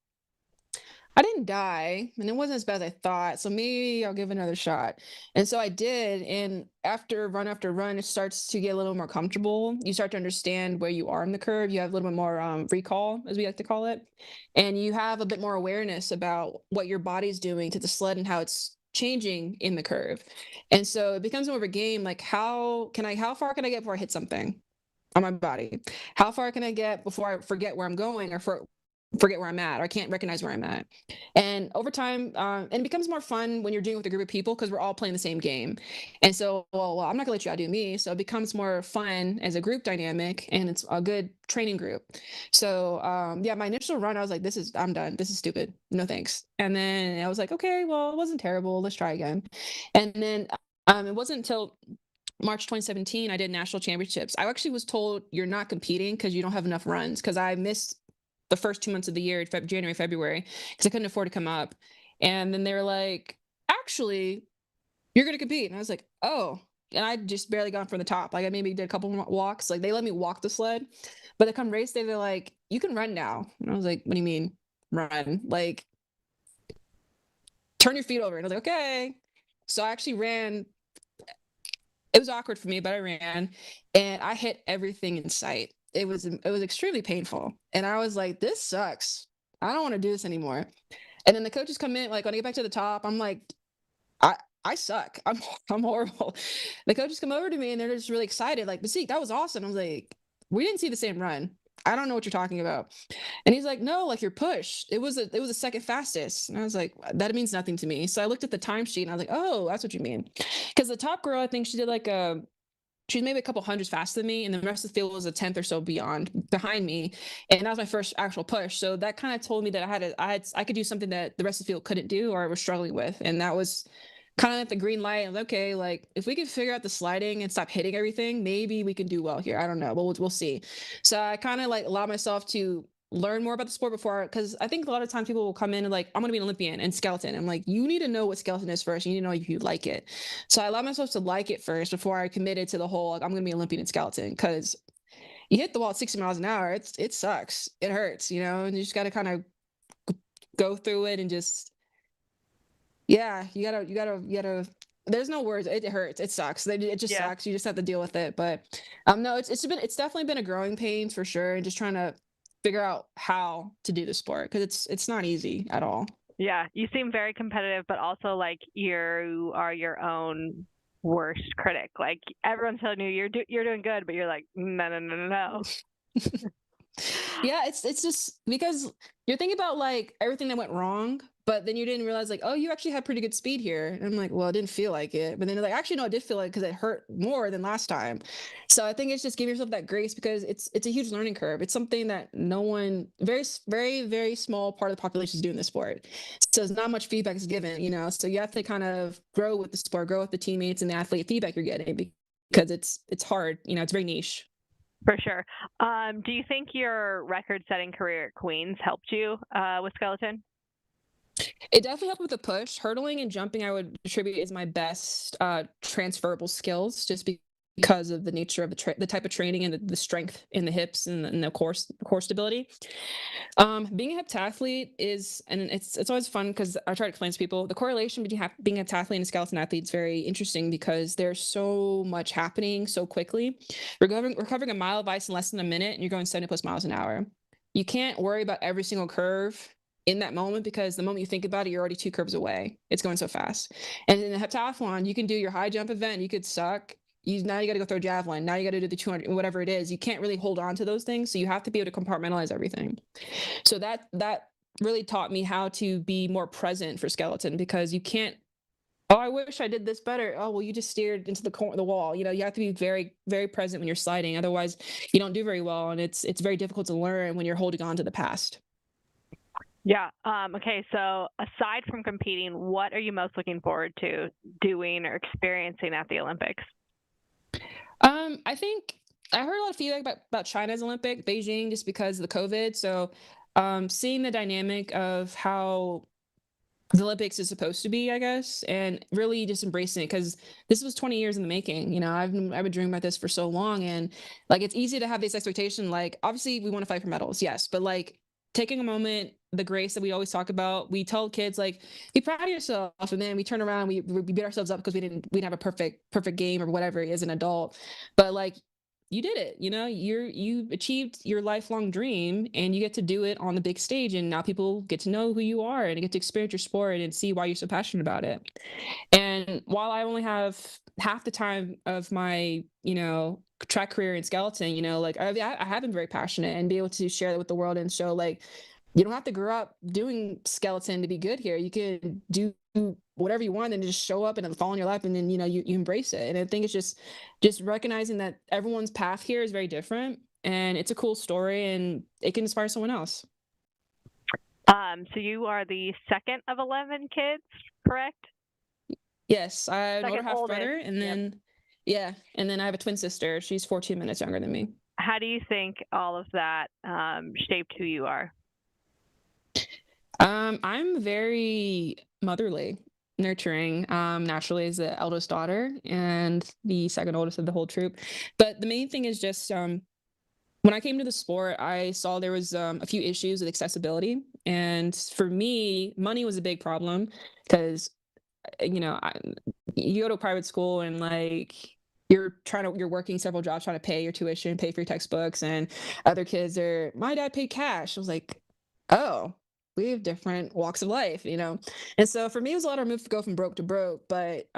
I didn't die, and it wasn't as bad as I thought, so maybe I'll give it another shot. And so I did, and after run, it starts to get a little more comfortable. You start to understand where you are in the curve. You have a little bit more recall, as we like to call it, and you have a bit more awareness about what your body's doing to the sled and how it's changing in the curve. And so it becomes more of a game, like how far can I get before I hit something on my body? How far can I get before I forget where I'm going or forget where I'm at, or I can't recognize where I'm at? And over time, and it becomes more fun when you're doing it with a group of people because we're all playing the same game. And so, well, I'm not gonna let you outdo me. So it becomes more fun as a group dynamic, and it's a good training group. So yeah, my initial run, I was like, I'm done. This is stupid. No thanks. And then I was like, okay, well, it wasn't terrible. Let's try again. And then it wasn't until March 2017, I did national championships. I actually was told you're not competing because you don't have enough runs, because I missed the first 2 months of the year, January, February, because I couldn't afford to come up. And then they were like, actually, you're going to compete. And I was like, oh, and I just barely gone from the top. Like I maybe did a couple walks. Like they let me walk the sled, but they come race day, they're like, you can run now. And I was like, what do you mean run? Like turn your feet over. And I was like, okay. So I actually ran. It was awkward for me, but I ran and I hit everything in sight. It was extremely painful. And I was like, this sucks. I don't want to do this anymore. And then the coaches come in, like when I get back to the top, I'm like, I suck. I'm horrible. The coaches come over to me and they're just really excited. Like, Basik, that was awesome. I was like, we didn't see the same run. I don't know what you're talking about. And he's like, no, like your push. It was the second fastest. And I was like, that means nothing to me. So I looked at the timesheet and I was like, oh, that's what you mean. Because the top girl, I think she did like she's maybe a couple hundreds faster than me, and the rest of the field was a tenth or so behind me, and that was my first actual push. So that kind of told me that I could do something that the rest of the field couldn't do or was struggling with, and that was kind of at the green light. I was okay, like if we could figure out the sliding and stop hitting everything, maybe we can do well here. I don't know, but we'll see. So I kind of like allow myself to learn more about the sport before, because I think a lot of times people will come in and like, I'm gonna be an Olympian and skeleton. I'm like, you need to know what skeleton is first. You need to know if you like it. So I allow myself to like it first before I committed to the whole like I'm gonna be Olympian in skeleton, because you hit the wall at 60 miles an hour, it sucks. It hurts, and you just gotta kind of go through it and just you gotta there's no words. It hurts. It sucks. It just sucks. You just have to deal with it. But no, it's definitely been a growing pains for sure, and just trying to figure out how to do the sport, because it's not easy at all. Yeah, you seem very competitive, but also like you are your own worst critic. Like everyone's telling you you're doing good, but you're like no. Yeah, it's just because you're thinking about like everything that went wrong, but then you didn't realize like, oh, you actually had pretty good speed here. And I'm like, well, it didn't feel like it. But then they're like, actually, no, it did feel like, because it hurt more than last time. So I think it's just give yourself that grace, because it's a huge learning curve. It's something that no one, very, very, very small part of the population is doing this sport. So there's not much feedback is given, so you have to kind of grow with the sport, grow with the teammates and the athlete feedback you're getting, because it's hard, it's very niche. For sure. Do you think your record-setting career at Queens helped you with skeleton? It definitely helped with the push. Hurdling and jumping, I would attribute as my best transferable skills, just because of the nature of the type of training and the strength in the hips and the core stability. Being a heptathlete it's always fun, because I try to explain to people the correlation between being a heptathlete and a skeleton athlete is very interesting, because there's so much happening so quickly. We're covering a mile of ice in less than a minute, and you're going 70+ miles an hour. You can't worry about every single curve in that moment, because the moment you think about it, you're already 2 curves away. It's going so fast. And in the heptathlon, you can do your high jump event, you could suck. Now you got to go throw javelin. Now you got to do the 200, whatever it is. You can't really hold on to those things. So you have to be able to compartmentalize everything. So that really taught me how to be more present for skeleton, because you can't, oh, I wish I did this better. Oh, well, you just steered into the wall. You have to be very, very present when you're sliding. Otherwise, you don't do very well. And it's very difficult to learn when you're holding on to the past. Yeah. Okay. So aside from competing, what are you most looking forward to doing or experiencing at the Olympics? I think I heard a lot of feedback about China's Olympic, Beijing, just because of the COVID. So seeing the dynamic of how the Olympics is supposed to be, I guess, and really just embracing it, because this was 20 years in the making. I've been dreaming about this for so long, and like it's easy to have this expectation. Like obviously we want to fight for medals, yes, but like taking a moment, the grace that we always talk about, we tell kids like be proud of yourself, and then we turn around, we beat ourselves up because we didn't have a perfect game or whatever as an adult, but like you did it. You achieved your lifelong dream, and you get to do it on the big stage, and now people get to know who you are and get to experience your sport and see why you're so passionate about it. And while I only have half the time of my track career in skeleton, like I have been very passionate and be able to share that with the world and show like you don't have to grow up doing skeleton to be good here. You can do whatever you want and just show up and fall in your lap, and then you embrace it. And I think it's just recognizing that everyone's path here is very different, and it's a cool story, and it can inspire someone else. So you are the second of 11 kids, correct? Yes, I have an older half oldest. brother, and then and then I have a twin sister. She's 14 minutes younger than me. How do you think all of that shaped who you are? I'm very motherly, nurturing, naturally as the eldest daughter and the second oldest of the whole troop. But the main thing is just when I came to the sport, I saw there was a few issues with accessibility. And for me, money was a big problem because, you go to a private school and like you're working several jobs trying to pay your tuition, pay for your textbooks, and other kids my dad paid cash. I was like, oh, we have different walks of life, And so for me, it was a lot of move to go from broke to broke, but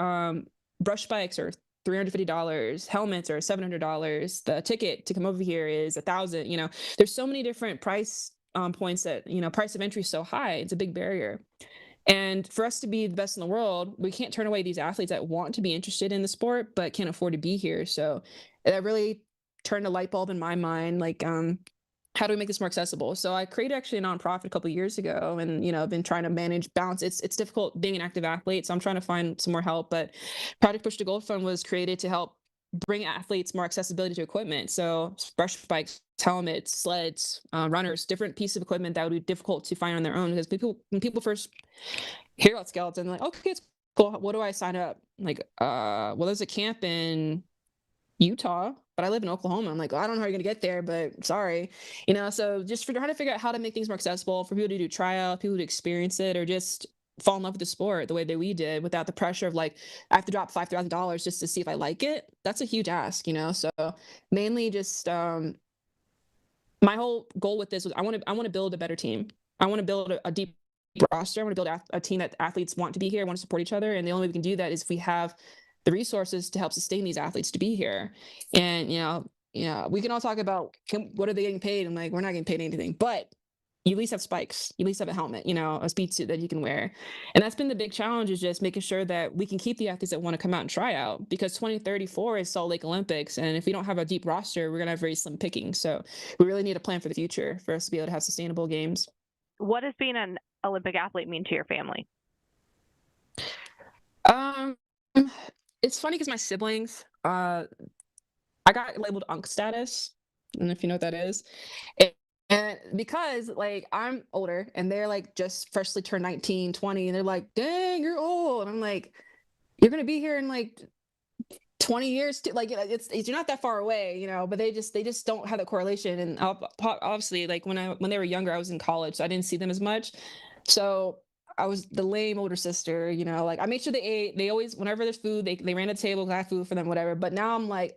brush bikes are $350, helmets are $700, the ticket to come over here is $1,000. There's so many different price points that, price of entry is so high, it's a big barrier. And for us to be the best in the world, we can't turn away these athletes that want to be interested in the sport, but can't afford to be here. So that really turned a light bulb in my mind, like, how do we make this more accessible? So I created actually a nonprofit a couple of years ago, and I've been trying to balance. It's difficult being an active athlete, so I'm trying to find some more help. But Project Push to Gold Fund was created to help bring athletes more accessibility to equipment. So brush bikes, helmets, sleds, runners, different pieces of equipment that would be difficult to find on their own. Because when people first hear about skeleton, they're like, okay, it's cool. What do I sign up? Like, well, there's a camp in Utah, but I live in Oklahoma. I'm like, well, I don't know how you're gonna get there, but sorry, so just trying to figure out how to make things more accessible for people to do tryouts, people to experience it, or just fall in love with the sport the way that we did without the pressure of like, I have to drop $5,000 just to see if I like it. That's a huge ask, So mainly just my whole goal with this was I want to build a better team. I want to build a deep roster. I want to build a team that athletes want to be here, want to support each other, and the only way we can do that is if we have the resources to help sustain these athletes to be here. And we can all talk about what are they getting paid. I'm like, we're not getting paid anything, but you at least have spikes, you at least have a helmet, a speed suit that you can wear. And that's been the big challenge, is just making sure that we can keep the athletes that want to come out and try out, because 2034 is Salt Lake Olympics, and if we don't have a deep roster, we're gonna have very slim picking. So we really need a plan for the future for us to be able to have sustainable games. What does being an Olympic athlete mean to your family? It's funny because my siblings, I got labeled UNC status, and if you know what that is, and because like I'm older and they're like just freshly turned 19, 20, and they're like, dang, you're old. And I'm like, you're gonna be here in like 20 years too. Like, it's you're not that far away, but they just don't have that correlation. And obviously, like when they were younger, I was in college, so I didn't see them as much. So I was the lame older sister, like I made sure they ate. They always, whenever there's food, they ran to the table, got food for them, whatever. But now I'm like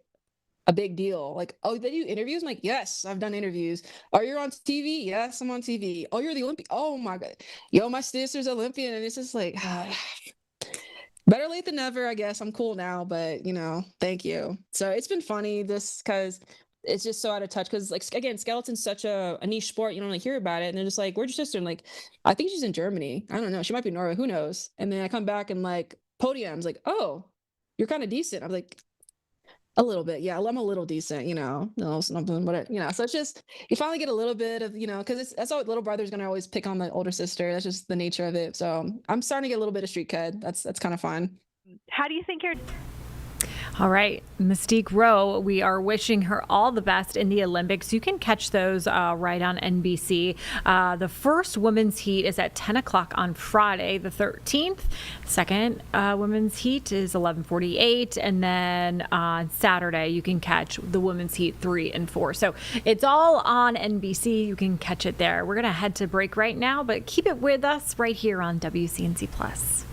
a big deal. Like, oh, they do interviews? I'm like, yes, I've done interviews. Oh, you're on TV? Yes, I'm on TV. Oh, you're the Olympian? Oh my God. Yo, my sister's Olympian. And it's just like, better late than never, I guess. I'm cool now, but thank you. So it's been funny just because it's just so out of touch, because like, again, skeleton's such a niche sport, you don't really hear about it, and they're just like, where's your sister? And like, I think she's in Germany, I don't know, she might be in Norway, who knows. And then I come back and like podiums, like, oh, you're kind of decent. I'm like, a little bit, yeah, I'm a little decent, no, something, but so it's just, you finally get a little bit of, because that's all, little brother's gonna always pick on the older sister, that's just the nature of it. So I'm starting to get a little bit of street cred. That's kind of fun. How do you think you're All right, Mystique Rowe, we are wishing her all the best in the Olympics. You can catch those right on NBC. The first women's heat is at 10 o'clock on Friday, the 13th. Second women's heat is 11:48. And then on Saturday, you can catch the women's heat 3 and 4. So it's all on NBC. You can catch it there. We're going to head to break right now, but keep it with us right here on WCNC Plus.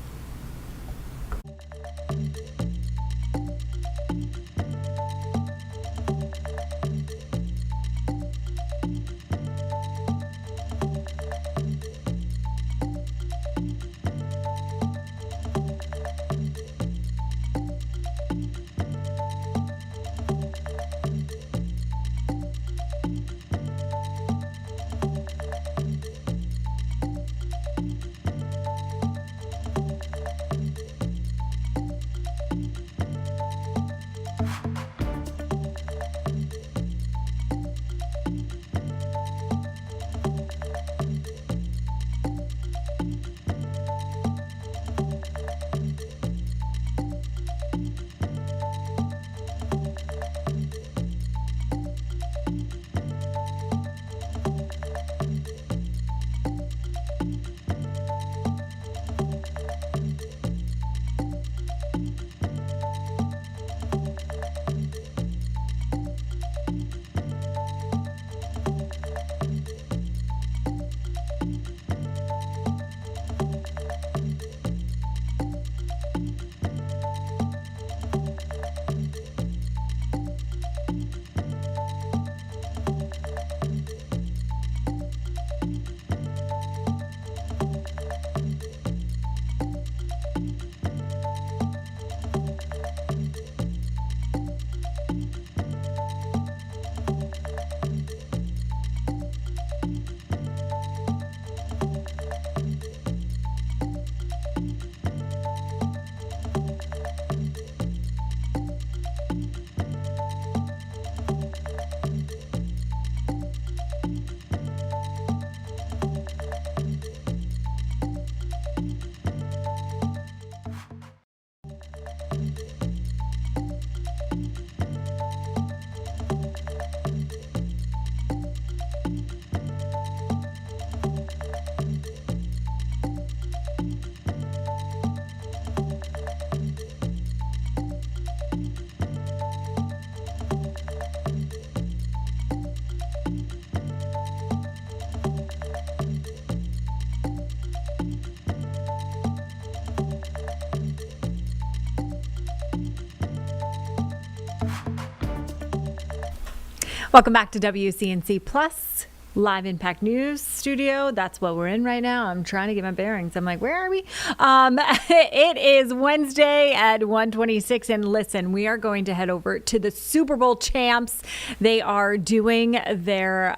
Welcome back to WCNC Plus, Live Impact News Studio. That's what we're in right now. I'm trying to get my bearings. I'm like, where are we? It is Wednesday at 1:26, and listen, we are going to head over to the Super Bowl champs. They are doing their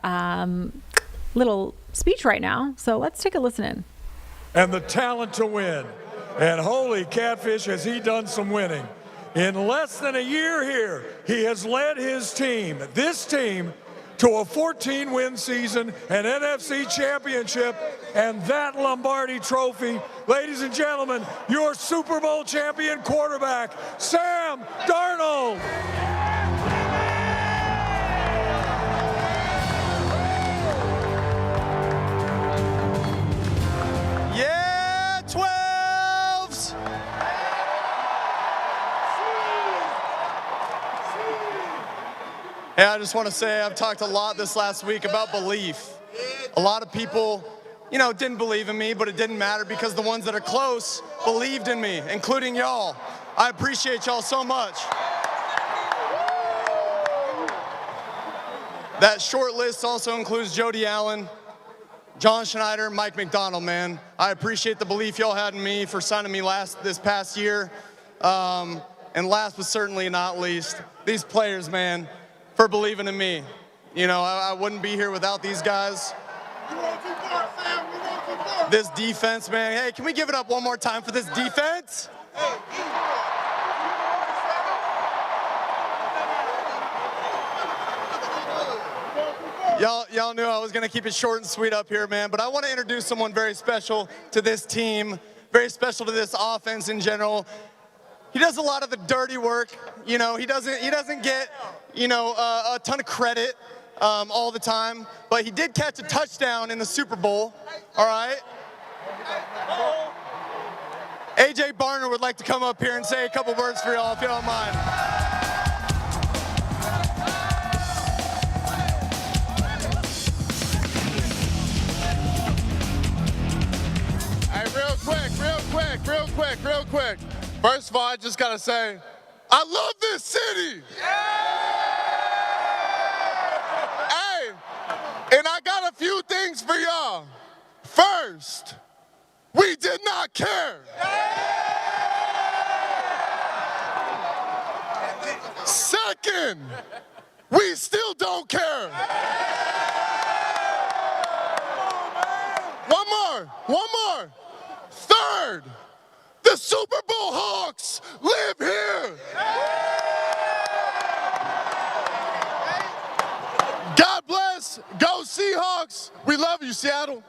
little speech right now, so let's take a listen in. And the talent to win. And holy catfish, has he done some winning. In less than a year here, he has led his team, this team, to a 14-win season, an NFC championship, and that Lombardi trophy. Ladies and gentlemen, your Super Bowl champion quarterback, Sam Darnold. Yeah, 12s! Hey, I just want to say I've talked a lot this last week about belief. A lot of people, didn't believe in me, but it didn't matter because the ones that are close believed in me, including y'all. I appreciate y'all so much. That short list also includes Jody Allen, John Schneider, Mike McDonald, man. I appreciate the belief y'all had in me for signing me this past year. And last but certainly not least, these players, man, for believing in me. I wouldn't be here without these guys. This defense, man. Hey, can we give it up one more time for this defense? Y'all knew I was going to keep it short and sweet up here, man, but I want to introduce someone very special to this team, very special to this offense in general. he does a lot of the dirty work. You know, he doesn't get, you know, a ton of credit all the time, but he did catch a touchdown in the Super Bowl. All right. AJ Barner would like to come up here and say a couple words for y'all, if you don't mind. Hey, real quick. First of all, I just gotta say, I love this city. Hey, and I got a few things for y'all. First, we did not care. Second, we still don't care. One more. Third, the Super Bowl Hawks live here. God bless. Go Seahawks. We love you, Seattle.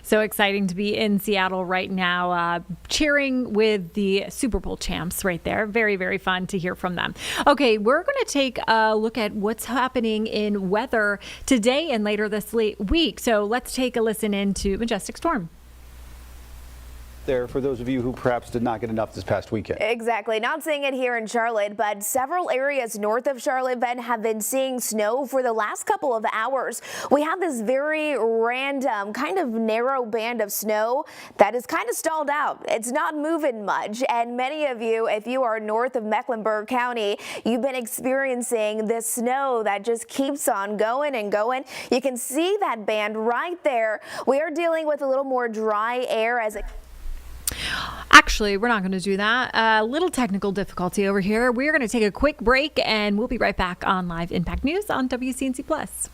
So exciting to be in Seattle right now, cheering with the Super Bowl champs right there. Very, very fun to hear from them. Okay, we're going to take a look at what's happening in weather today and later this week. So let's take a listen into Majestic Storm. There for those of you who perhaps did not get enough this past weekend. Exactly. Not seeing it here in Charlotte, but several areas north of Charlotte, Ben, have been seeing snow for the last couple of hours. We have this very random, kind of narrow band of snow that is kind of stalled out. It's not moving much. And many of you, if you are north of Mecklenburg County, you've been experiencing this snow that just keeps on going and going. You can see that band right there. We are dealing with a little more dry air as it... Actually, we're not going to do that. A little technical difficulty over here. We're going to take a quick break and we'll be right back on Live Impact News on WCNC Plus.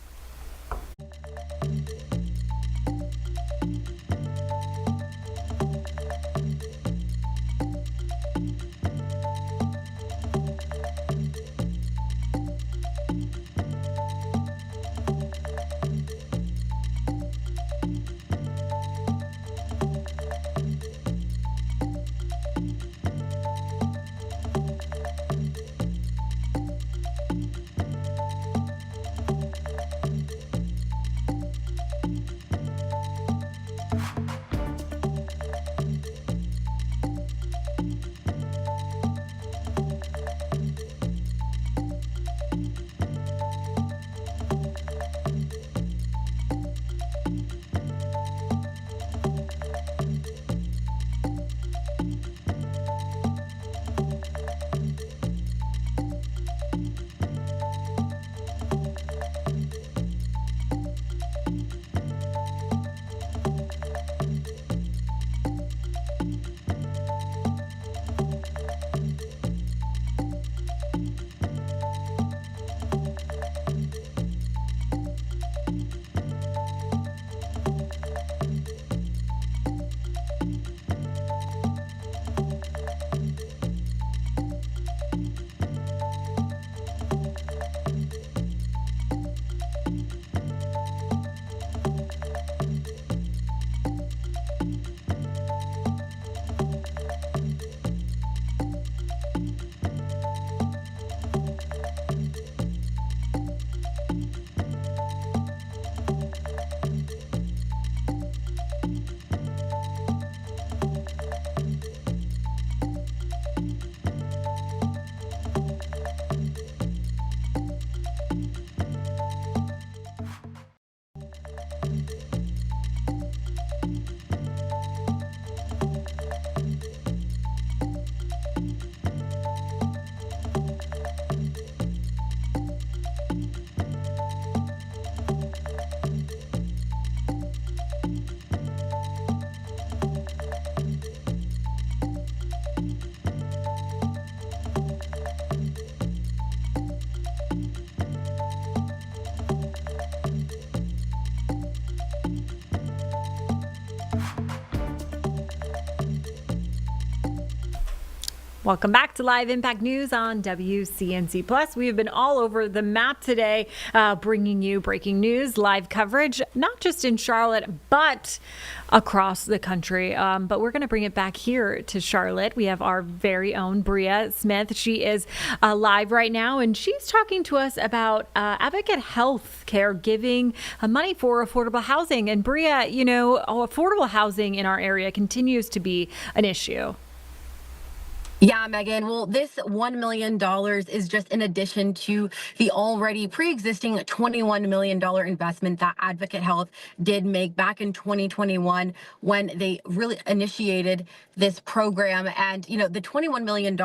Welcome back to Live Impact News on WCNC Plus. We have been all over the map today, bringing you breaking news, live coverage, not just in Charlotte, but across the country. But we're going to bring it back here to Charlotte. We have our very own Bria Smith. She is live right now, and she's talking to us about Advocate Health Care giving money for affordable housing. And Bria, you know, affordable housing in our area continues to be an issue. Yeah, Megan. Well, this $1 million is just in addition to the already pre-existing $21 million investment that Advocate Health did make back in 2021 when they really initiated this program. And, you know, the $21 million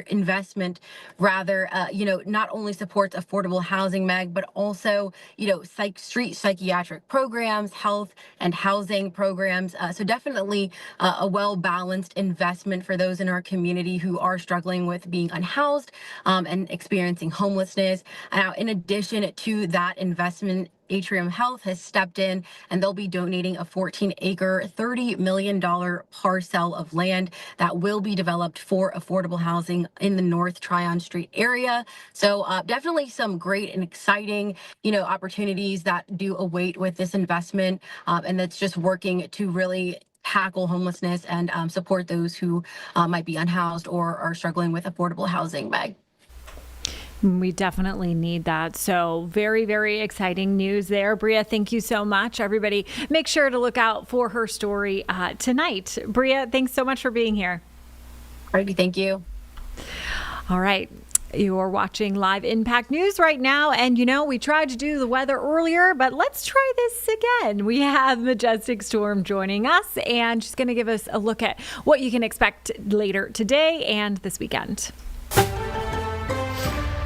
investment, rather, you know, not only supports affordable housing, Meg, but also, you know, street psychiatric programs, health and housing programs. So definitely a well-balanced investment for those in our community who are struggling with being unhoused and experiencing homelessness. Now, in addition to that investment, Atrium Health has stepped in and they'll be donating a 14-acre, $30 million parcel of land that will be developed for affordable housing in the North Tryon Street area. So definitely some great and exciting, you know, opportunities that do await with this investment, and that's just working to really tackle homelessness and support those who might be unhoused or are struggling with affordable housing, Meg. We definitely need that. So very, very exciting news there. Bria, thank you so much. Everybody, make sure to look out for her story tonight. Bria, thanks so much for being here. Alrighty, thank you. All right. You're watching Live Impact News right now. And, you know, we tried to do the weather earlier, but let's try this again. We have Majestic Storm joining us, and she's going to give us a look at what you can expect later today and this weekend.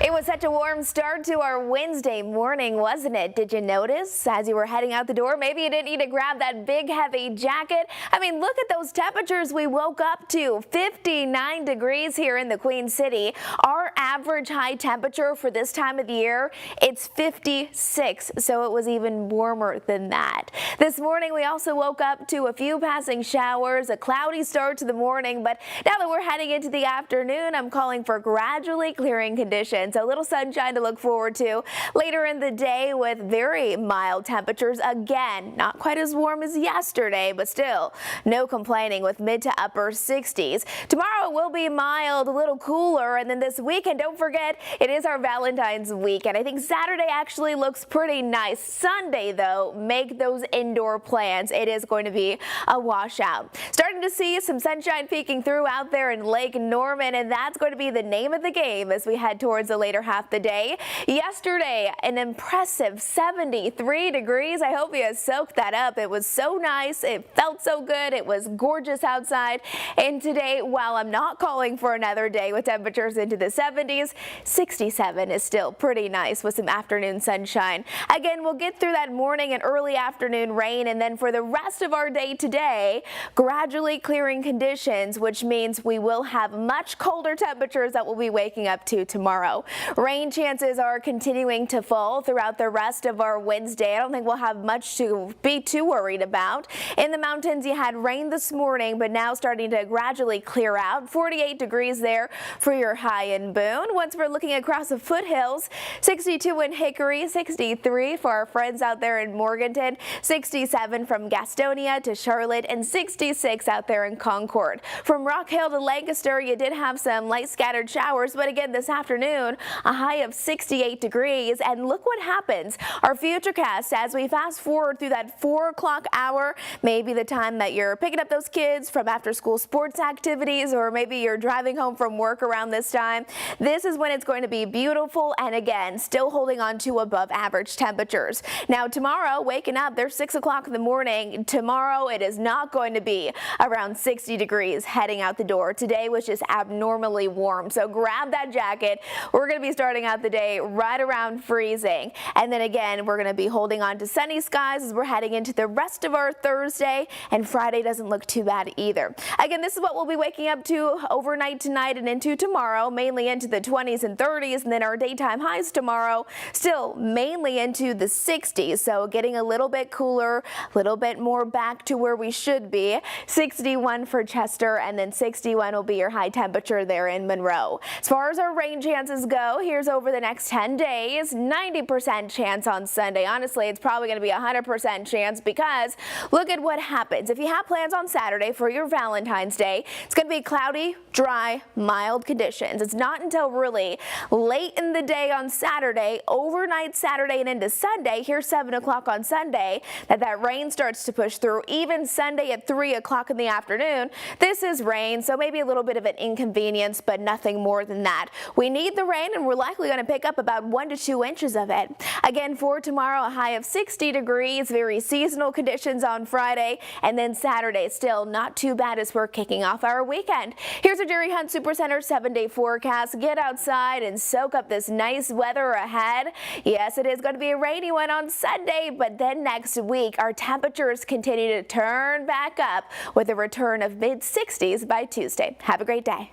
It was such a warm start to our Wednesday morning, wasn't it? Did you notice as you were heading out the door? Maybe you didn't need to grab that big, heavy jacket. I mean, look at those temperatures we woke up to. 59 degrees here in the Queen City. Our average high temperature for this time of the year, it's 56, so it was even warmer than that. This morning, we also woke up to a few passing showers, a cloudy start to the morning, but now that we're heading into the afternoon, I'm calling for gradually clearing conditions. A little sunshine to look forward to later in the day with very mild temperatures. Again, not quite as warm as yesterday, but still no complaining with mid to upper 60s. Tomorrow will be mild, a little cooler, and then this weekend, don't forget, it is our Valentine's weekend. I think Saturday actually looks pretty nice. Sunday, though, make those indoor plans. It is going to be a washout. Starting to see some sunshine peeking through out there in Lake Norman, and that's going to be the name of the game as we head towards the later half of the day. Yesterday, an impressive 73 degrees. I hope you soaked that up. It was so nice. It felt so good. It was gorgeous outside. And today, while I'm not calling for another day with temperatures into the 70s, 67 is still pretty nice with some afternoon sunshine. Again, we'll get through that morning and early afternoon rain, and then for the rest of our day today, gradually clearing conditions, which means we will have much colder temperatures that we'll be waking up to tomorrow. Rain chances are continuing to fall throughout the rest of our Wednesday. I don't think we'll have much to be too worried about. In the mountains, you had rain this morning, but now starting to gradually clear out. 48 degrees there for your high in Boone. Once we're looking across the foothills, 62 in Hickory, 63 for our friends out there in Morganton, 67 from Gastonia to Charlotte, and 66 out there in Concord. From Rock Hill to Lancaster, you did have some light scattered showers, but again this afternoon, a high of 68 degrees. And look what happens. Our futurecast, as we fast forward through that 4 o'clock hour, maybe the time that you're picking up those kids from after school sports activities, or maybe you're driving home from work around this time, this is when it's going to be beautiful and again, still holding on to above average temperatures. Now tomorrow, waking up, there's 6 o'clock in the morning. Tomorrow, it is not going to be around 60 degrees heading out the door. Today was just abnormally warm. So grab that jacket. We're going to be starting out the day right around freezing. And then again, we're going to be holding on to sunny skies as we're heading into the rest of our Thursday, and Friday doesn't look too bad either. Again, this is what we'll be waking up to overnight tonight and into tomorrow, mainly into the 20s and 30s, and then our daytime highs tomorrow still mainly into the 60s. So getting a little bit cooler, a little bit more back to where we should be. 61 for Chester, and then 61 will be your high temperature there in Monroe. As far as our rain chances go, here's over the next 10 days, 90% chance on Sunday. Honestly, it's probably going to be a 100% chance because look at what happens. If you have plans on Saturday for your Valentine's Day, it's going to be cloudy, dry, mild conditions. It's not until really late in the day on Saturday, overnight Saturday and into Sunday, here's 7 o'clock on Sunday, that rain starts to push through. Even Sunday at 3 o'clock in the afternoon, this is rain, so maybe a little bit of an inconvenience, but nothing more than that. We need the rain, and we're likely going to pick up about 1 to 2 inches of it. Again, for tomorrow, a high of 60 degrees, very seasonal conditions on Friday, and then Saturday still not too bad as we're kicking off our weekend. Here's a Jerry Hunt Supercenter 7-day forecast. Get outside and soak up this nice weather ahead. Yes, it is going to be a rainy one on Sunday, but then next week our temperatures continue to turn back up with a return of mid-60s by Tuesday. Have a great day.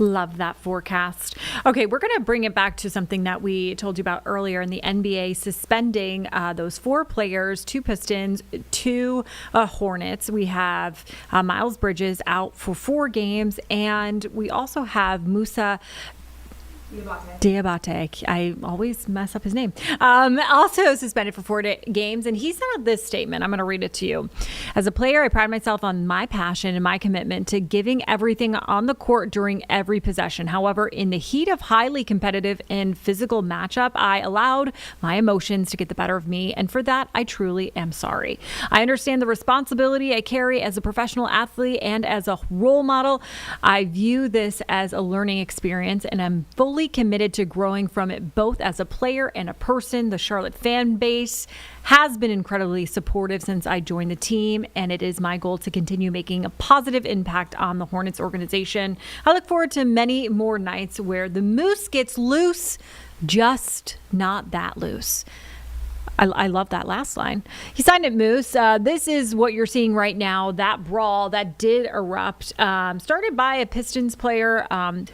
Love that forecast. Okay, we're going to bring it back to something that we told you about earlier in the NBA, suspending those 4 players, 2 Pistons, 2 Hornets. We have Miles Bridges out for 4 games, and we also have Musa Diabate. I always mess up his name. Also suspended for 4 games, and he sent out this statement. I'm going to read it to you. As a player, I pride myself on my passion and my commitment to giving everything on the court during every possession. However, in the heat of highly competitive and physical matchup, I allowed my emotions to get the better of me, and for that, I truly am sorry. I understand the responsibility I carry as a professional athlete and as a role model. I view this as a learning experience, and I'm fully committed to growing from it both as a player and a person. The Charlotte fan base has been incredibly supportive since I joined the team, and it is my goal to continue making a positive impact on the Hornets organization. I look forward to many more nights where the moose gets loose, just not that loose. I love that last line. He signed it, Moose. This is what you're seeing right now. That brawl that did erupt started by a Pistons player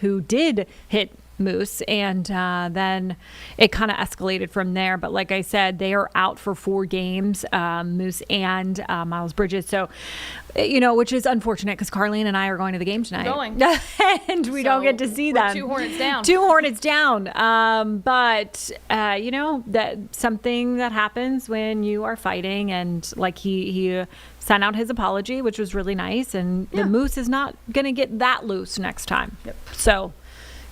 who did hit Moose, and then it kind of escalated from there. But like I said, they are out for 4 games, Moose and Miles Bridges. So, which is unfortunate because Carlene and I are going to the game tonight. And we don't get to see them. 2 Hornets down. 2 Hornets down. But that something that happens when you are fighting, and like he sent out his apology, which was really nice. And the Moose is not going to get that loose next time. Yep. So.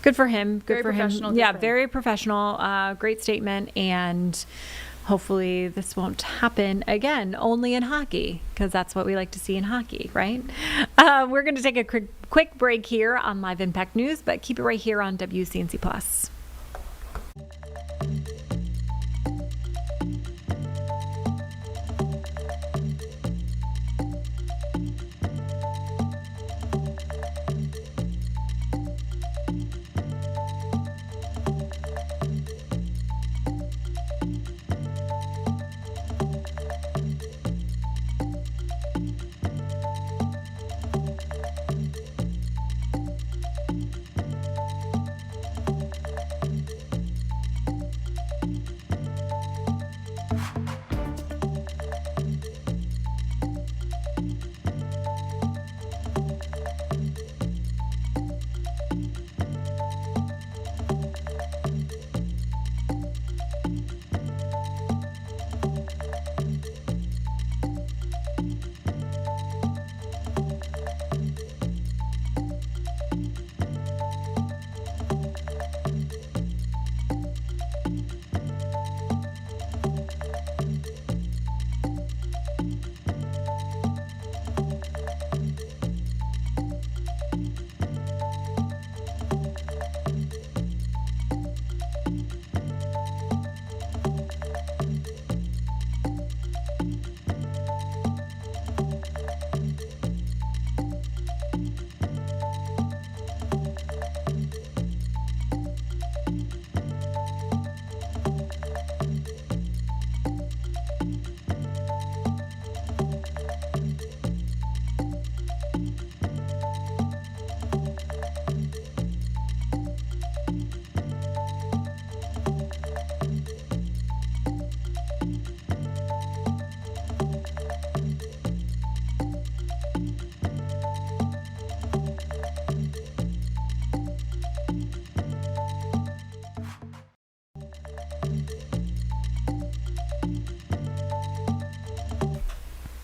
Good for him. Good for him. Yeah, very him. Professional. Great statement. And hopefully this won't happen again, only in hockey, because that's what we like to see in hockey, right? We're going to take a quick break here on Live Impact News, but keep it right here on WCNC Plus.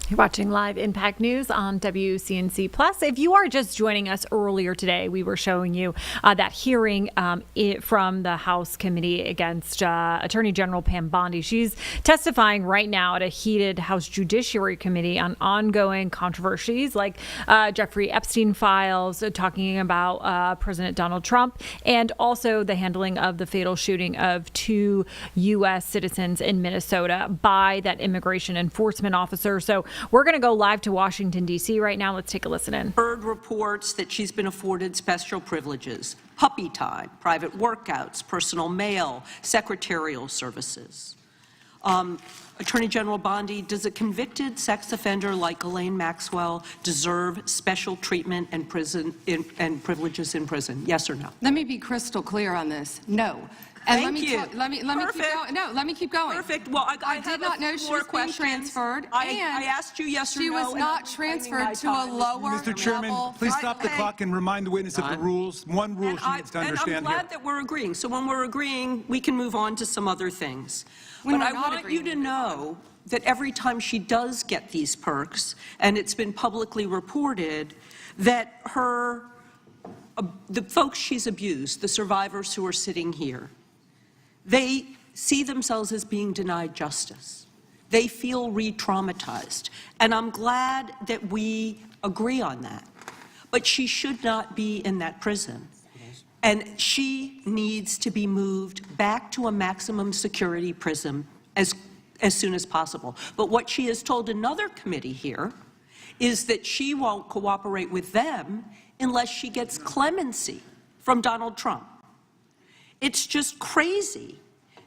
You're watching Live Impact News on WCNC Plus. If you are just joining us earlier today, we were showing you that hearing from the House Committee against Attorney General Pam Bondi. She's testifying right now at a heated House Judiciary Committee on ongoing controversies like Jeffrey Epstein files, talking about President Donald Trump, and also the handling of the fatal shooting of 2 U.S. citizens in Minnesota by that immigration enforcement officer. So we're going to go live to Washington, D.C. right now. Let's take a listen in. Heard reports that she's been afforded special privileges, puppy time, private workouts, personal mail, secretarial services. Attorney General Bondi, does a convicted sex offender like Ghislaine Maxwell deserve special treatment and privileges in prison? Yes or no? Let me be crystal clear on this. No. And Thank you. Let me keep going. No, let me keep going. Perfect. Well, I did not know she was being transferred. I asked you yes or no. She was not transferred to a lower Mr. Chairman, level. please stop the clock and remind the witness of the rules. One rule she needs to understand and I'm glad that we're agreeing. So when we're agreeing, we can move on to some other things. But I want you to know that every time she does get these perks, and it's been publicly reported, that the folks she's abused, the survivors who are sitting here, they see themselves as being denied justice. They feel re-traumatized. And I'm glad that we agree on that. But she should not be in that prison. And she needs to be moved back to a maximum security prison as soon as possible. But what she has told another committee here is that she won't cooperate with them unless she gets clemency from Donald Trump. It's just crazy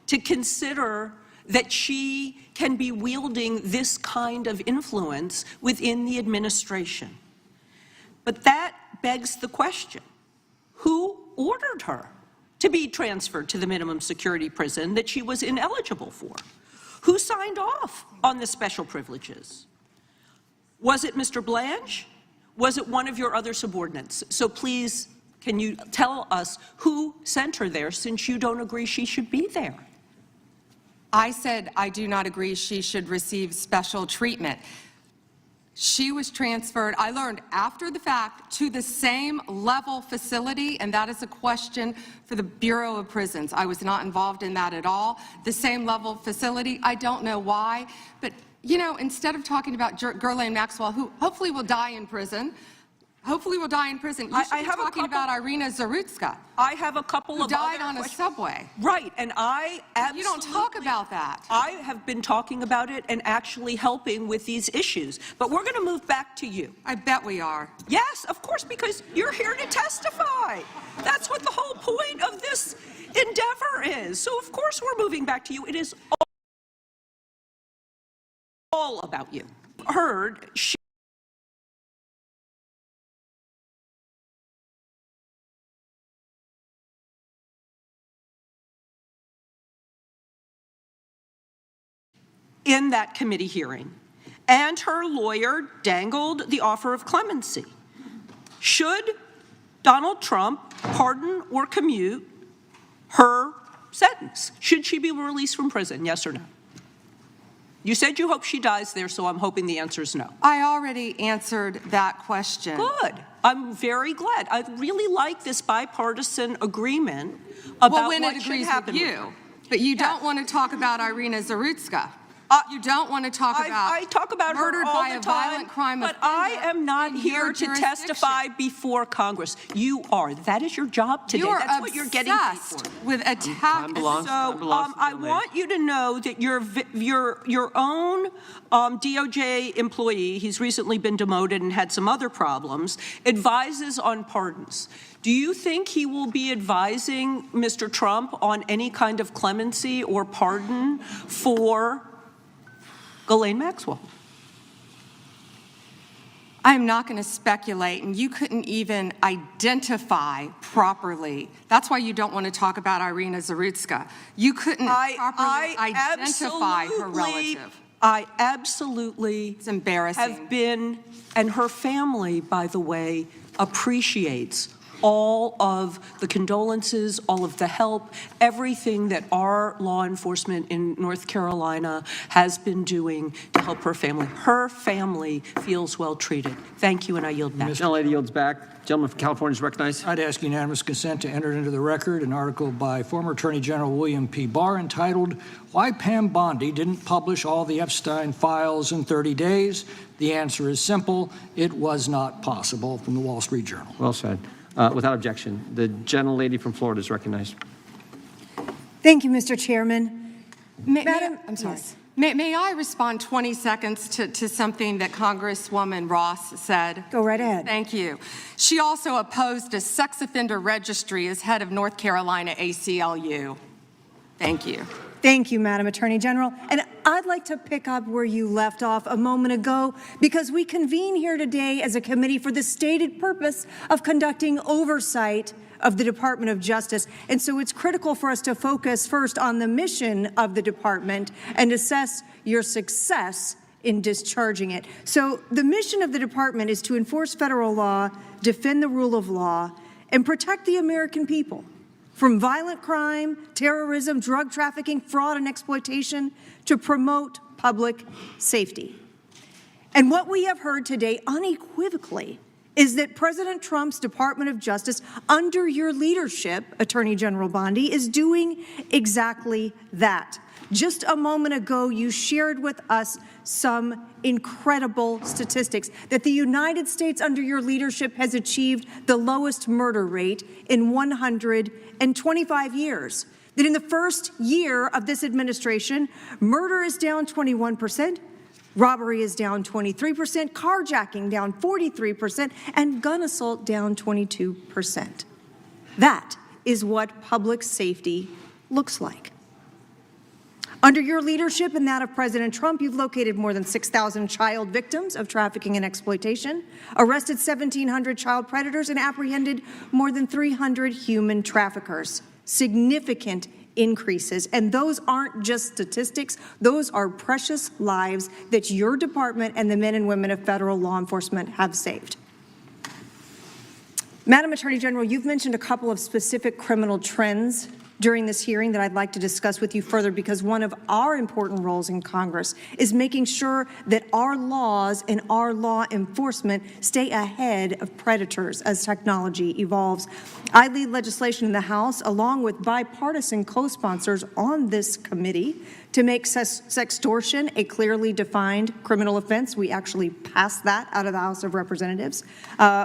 to consider that she can be wielding this kind of influence within the administration. But that begs the question, who ordered her to be transferred to the minimum security prison that she was ineligible for? Who signed off on the special privileges? Was it Mr. Blanche? Was it one of your other subordinates? So please, can you tell us who sent her there, since you don't agree she should be there? I said I do not agree she should receive special treatment. She was transferred, I learned after the fact, to the same level facility, and that is a question for the Bureau of Prisons. I was not involved in that at all. The same level facility, I don't know why, but you know, instead of talking about Ghislaine Maxwell, who hopefully will die in prison, you should be talking about Irina Zarutska. I have a couple who of died other on a subway. Right, and I absolutely... You don't talk about that. I have been talking about it and actually helping with these issues. But we're going to move back to you. I bet we are. Yes, of course, because you're here to testify. That's what the whole point of this endeavor is. So, of course, we're moving back to you. It is all about you. Heard... in that committee hearing, and her lawyer dangled the offer of clemency. Should Donald Trump pardon or commute her sentence? Should she be released from prison, yes or no? You said you hope she dies there, so I'm hoping the answer is no. I already answered that question. Good. I'm very glad. I really like this bipartisan agreement about what should happen. With you, but you don't want to talk about Irina Zarutska. You don't want to talk about I talk about murdered her all by the a time, violent crime but I am not here to testify before Congress. You are. That is your job today. That's what you're getting paid for. With attack. So I want you to know that your own DOJ employee, he's recently been demoted and had some other problems, advises on pardons. Do you think he will be advising Mr. Trump on any kind of clemency or pardon for Ghislaine Maxwell? I'm not going to speculate, and you couldn't even identify properly. That's why you don't want to talk about Irina Zarutska. You couldn't properly identify her relative. I absolutely it's embarrassing. Have been, and her family, by the way, appreciates all of the condolences, all of the help, everything that our law enforcement in North Carolina has been doing to help her family. Her family feels well treated. Thank you, and I yield back. The lady yields back. Gentleman from California is recognized. I'd ask unanimous consent to enter into the record an article by former Attorney General William P. Barr entitled, "Why Pam Bondi Didn't Publish All the Epstein Files in 30 Days. The answer is simple. It was not possible," from the Wall Street Journal. Well said. Without objection, the gentlelady from Florida is recognized. Thank you, Mr. Chairman. Madam, I'm sorry. Yes. May I respond 20 seconds to something that Congresswoman Ross said? Go right ahead. Thank you. She also opposed a sex offender registry as head of North Carolina ACLU. Thank you. Thank you, Madam Attorney General. And I'd like to pick up where you left off a moment ago, because we convene here today as a committee for the stated purpose of conducting oversight of the Department of Justice. And so it's critical for us to focus first on the mission of the department and assess your success in discharging it. So the mission of the department is to enforce federal law, defend the rule of law, and protect the American people from violent crime, terrorism, drug trafficking, fraud, and exploitation, to promote public safety. And what we have heard today unequivocally is that President Trump's Department of Justice, under your leadership, Attorney General Bondi, is doing exactly that. Just a moment ago, you shared with us some incredible statistics that the United States, under your leadership, has achieved the lowest murder rate in 125 years. That in the first year of this administration, murder is down 21%, robbery is down 23%, carjacking down 43%, and gun assault down 22%. That is what public safety looks like. Under your leadership and that of President Trump, you've located more than 6,000 child victims of trafficking and exploitation, arrested 1,700 child predators, and apprehended more than 300 human traffickers. Significant increases. And those aren't just statistics. Those are precious lives that your department and the men and women of federal law enforcement have saved. Madam Attorney General, you've mentioned a couple of specific criminal trends during this hearing that I'd like to discuss with you further, because one of our important roles in Congress is making sure that our laws and our law enforcement stay ahead of predators as technology evolves. I lead legislation in the House along with bipartisan co-sponsors on this committee to make sextortion a clearly defined criminal offense. We actually passed that out of the House of Representatives.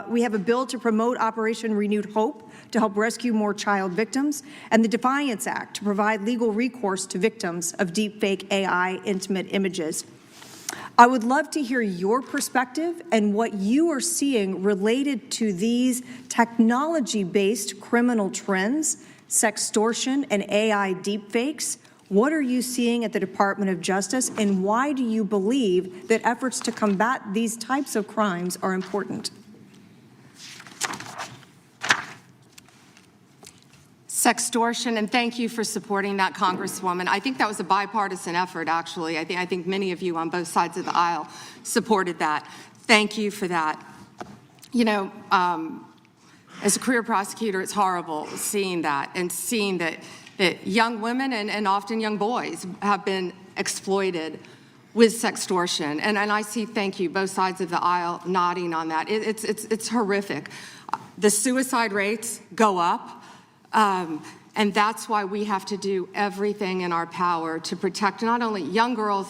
We have a bill to promote Operation Renewed Hope to help rescue more child victims, and the Defiance Act to provide legal recourse to victims of deepfake AI intimate images. I would love to hear your perspective and what you are seeing related to these technology-based criminal trends, sextortion and AI deepfakes. What are you seeing at the Department of Justice, and why do you believe that efforts to combat these types of crimes are important? Sextortion, and thank you for supporting that, Congresswoman. I think that was a bipartisan effort, actually. I think many of you on both sides of the aisle supported that. Thank you for that. You know, as a career prosecutor, it's horrible seeing that, and seeing that young women and often young boys have been exploited with sextortion. And I see, thank you, both sides of the aisle nodding on that. It's horrific. The suicide rates go up. And that's why we have to do everything in our power to protect not only young girls,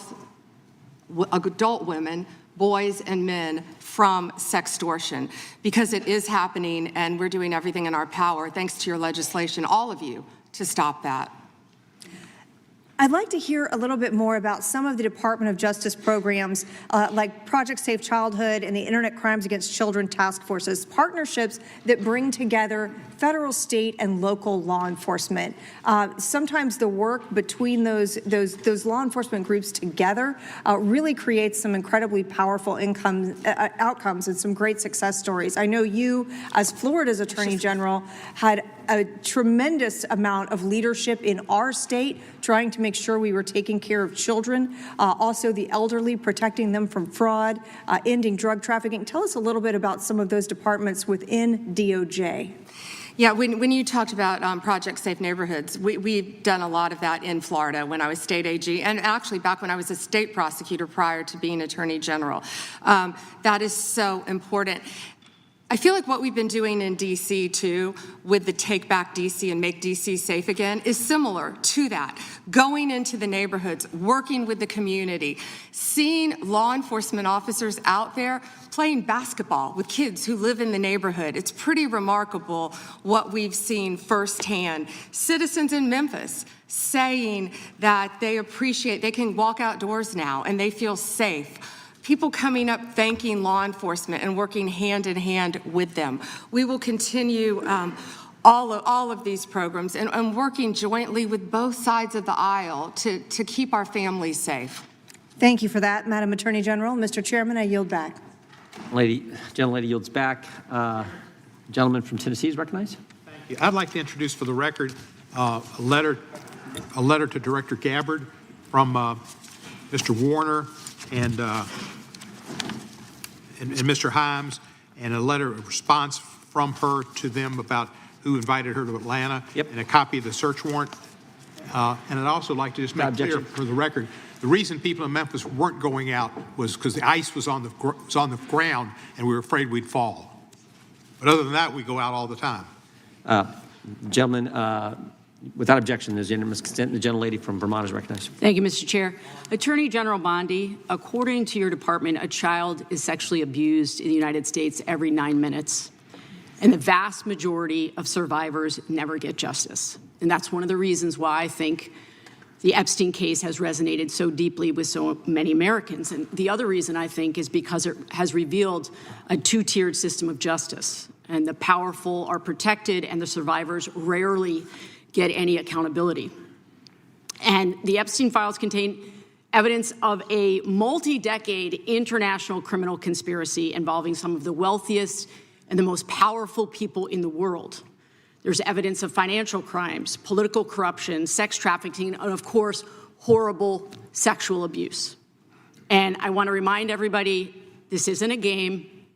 adult women, boys and men from sextortion, because it is happening, and we're doing everything in our power, thanks to your legislation, all of you, to stop that. I'd like to hear a little bit more about some of the Department of Justice programs like Project Safe Childhood and the Internet Crimes Against Children Task Forces, partnerships that bring together federal, state, and local law enforcement. Sometimes the work between those law enforcement groups together really creates some incredibly powerful outcomes and some great success stories. I know you, as Florida's Attorney General, had a tremendous amount of leadership in our state, trying to make sure we were taking care of children, also the elderly, protecting them from fraud, ending drug trafficking. Tell us a little bit about some of those departments within DOJ. Yeah, when you talked about Project Safe Neighborhoods, we've done a lot of that in Florida when I was state AG, and actually back when I was a state prosecutor prior to being Attorney General. That is so important. I feel like what we've been doing in D.C. too, with the Take Back D.C. and Make D.C. Safe Again, is similar to that. Going into the neighborhoods, working with the community, seeing law enforcement officers out there playing basketball with kids who live in the neighborhood. It's pretty remarkable what we've seen firsthand. Citizens in Memphis saying that they appreciate, they can walk outdoors now and they feel safe. People coming up thanking law enforcement and working hand in hand with them. We will continue all of these programs and working jointly with both sides of the aisle to keep our families safe. Thank you for that, Madam Attorney General. Mr. Chairman, I yield back. Gentlelady yields back. Gentleman from Tennessee is recognized. Thank you. I'd like to introduce for the record a letter to Director Gabbard from Mr. Warner and Mr. Himes, and a letter of response from her to them about who invited her to Atlanta, and a copy of the search warrant. And I'd also like to just make clear for the record, the reason people in Memphis weren't going out was because the ice was on the ground and we were afraid we'd fall. But other than that, we go out all the time. Gentlemen, without objection, there's unanimous consent. The gentlelady from Vermont is recognized. Thank you, Mr. Chair. Attorney General Bondi, according to your department, a child is sexually abused in the United States every 9 minutes, and the vast majority of survivors never get justice. And that's one of the reasons why I think the Epstein case has resonated so deeply with so many Americans. And the other reason, I think, is because it has revealed a two-tiered system of justice, and the powerful are protected and the survivors rarely get any accountability. And the Epstein files contain evidence of a multi-decade international criminal conspiracy involving some of the wealthiest and the most powerful people in the world. There's evidence of financial crimes, political corruption, sex trafficking, and of course, horrible sexual abuse. And I want to remind everybody, this isn't a game.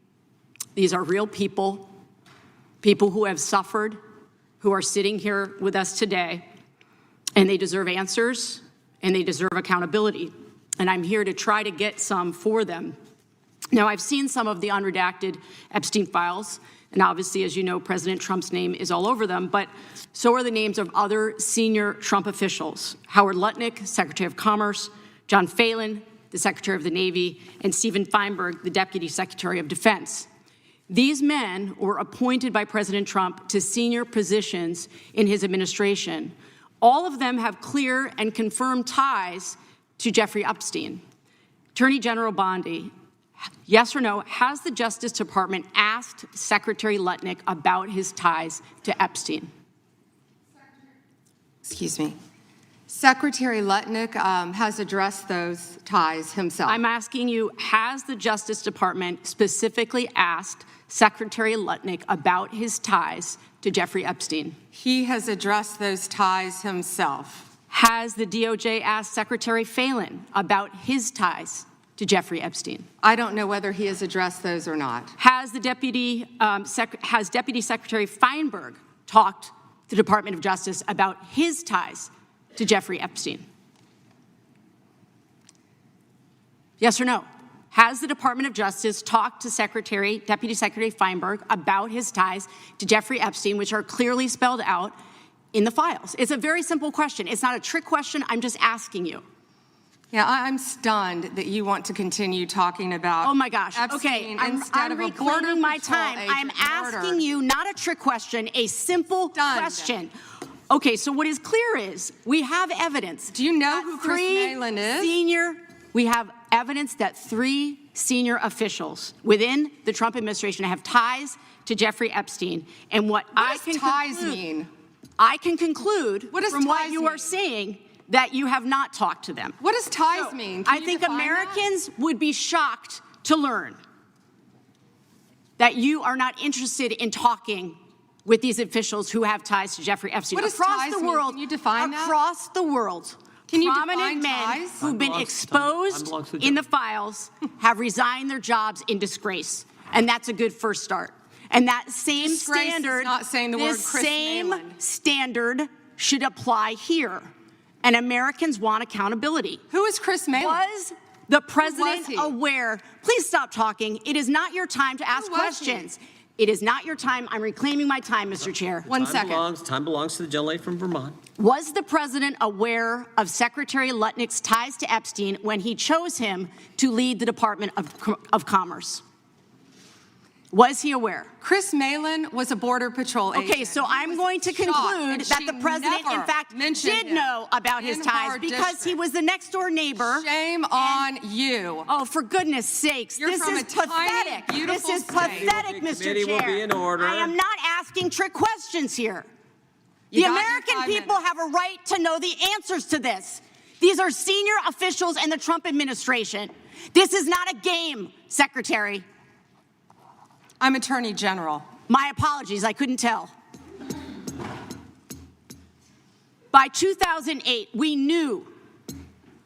These are real people, people who have suffered, who are sitting here with us today, and they deserve answers and they deserve accountability. And I'm here to try to get some for them. Now, I've seen some of the unredacted Epstein files, and obviously, as you know, President Trump's name is all over them, but so are the names of other senior Trump officials: Howard Lutnick, Secretary of Commerce; John Phelan, the Secretary of the Navy; and Stephen Feinberg, the Deputy Secretary of Defense. These men were appointed by President Trump to senior positions in his administration. All of them have clear and confirmed ties to Jeffrey Epstein. Attorney General Bondi, yes or no, has the Justice Department asked Secretary Lutnick about his ties to Epstein? Excuse me. Secretary Lutnick has addressed those ties himself. I'm asking you, has the Justice Department specifically asked Secretary Lutnick about his ties to Jeffrey Epstein? He has addressed those ties himself. Has the DOJ asked Secretary Phelan about his ties to Jeffrey Epstein? I don't know whether he has addressed those or not. Has the Deputy Secretary Feinberg talked to the Department of Justice about his ties to Jeffrey Epstein? Yes or no? Has the Department of Justice talked to Deputy Secretary Feinberg about his ties to Jeffrey Epstein, which are clearly spelled out in the files? It's a very simple question. It's not a trick question. I'm just asking you. Yeah, I'm stunned that you want to continue talking about. Oh my gosh. Epstein Okay, I'm reclaiming my time. I'm asking you not a trick question, a simple question. Okay, so what is clear is we have evidence. Do you know who Chris Malin is? We have evidence that 3 senior officials within the Trump administration have ties to Jeffrey Epstein. And what I can conclude, I can conclude from what you are saying that you have not talked to them. What does ties mean? I think Americans would be shocked to learn that you are not interested in talking with these officials who have ties to Jeffrey Epstein. What does across ties the mean? world, Can you define that? across the world, Can you prominent define men ties? who've been exposed in the files have resigned their jobs in disgrace, and that's a good first start. And that same Disgrace is standard, not saying the word this Chris same Malin. standard should apply here. And Americans want accountability. Who is Chris Malin? Was the president he? aware? Please stop talking. It is not your time to ask was questions. It is not your time. I'm reclaiming my time, Mr. Chair. One second. Time belongs to the gentlelady from Vermont. Was the president aware of Secretary Lutnick's ties to Epstein when he chose him to lead the Department of Commerce? Was he aware? Chris Malin was a Border Patrol agent. Okay, so I'm going to conclude that the president, in fact, did know about his ties because he was the next door neighbor. Shame on you. Oh, for goodness sakes. You're this from is a tiny, pathetic. This beautiful is state. pathetic, Mr. Committee Chair. will be in order. I am not asking trick questions here. You The got your American 5 people minutes. have a right to know the answers to this. These are senior officials in the Trump administration. This is not a game, Secretary. I'm Attorney General. My apologies, I couldn't tell. By 2008, we knew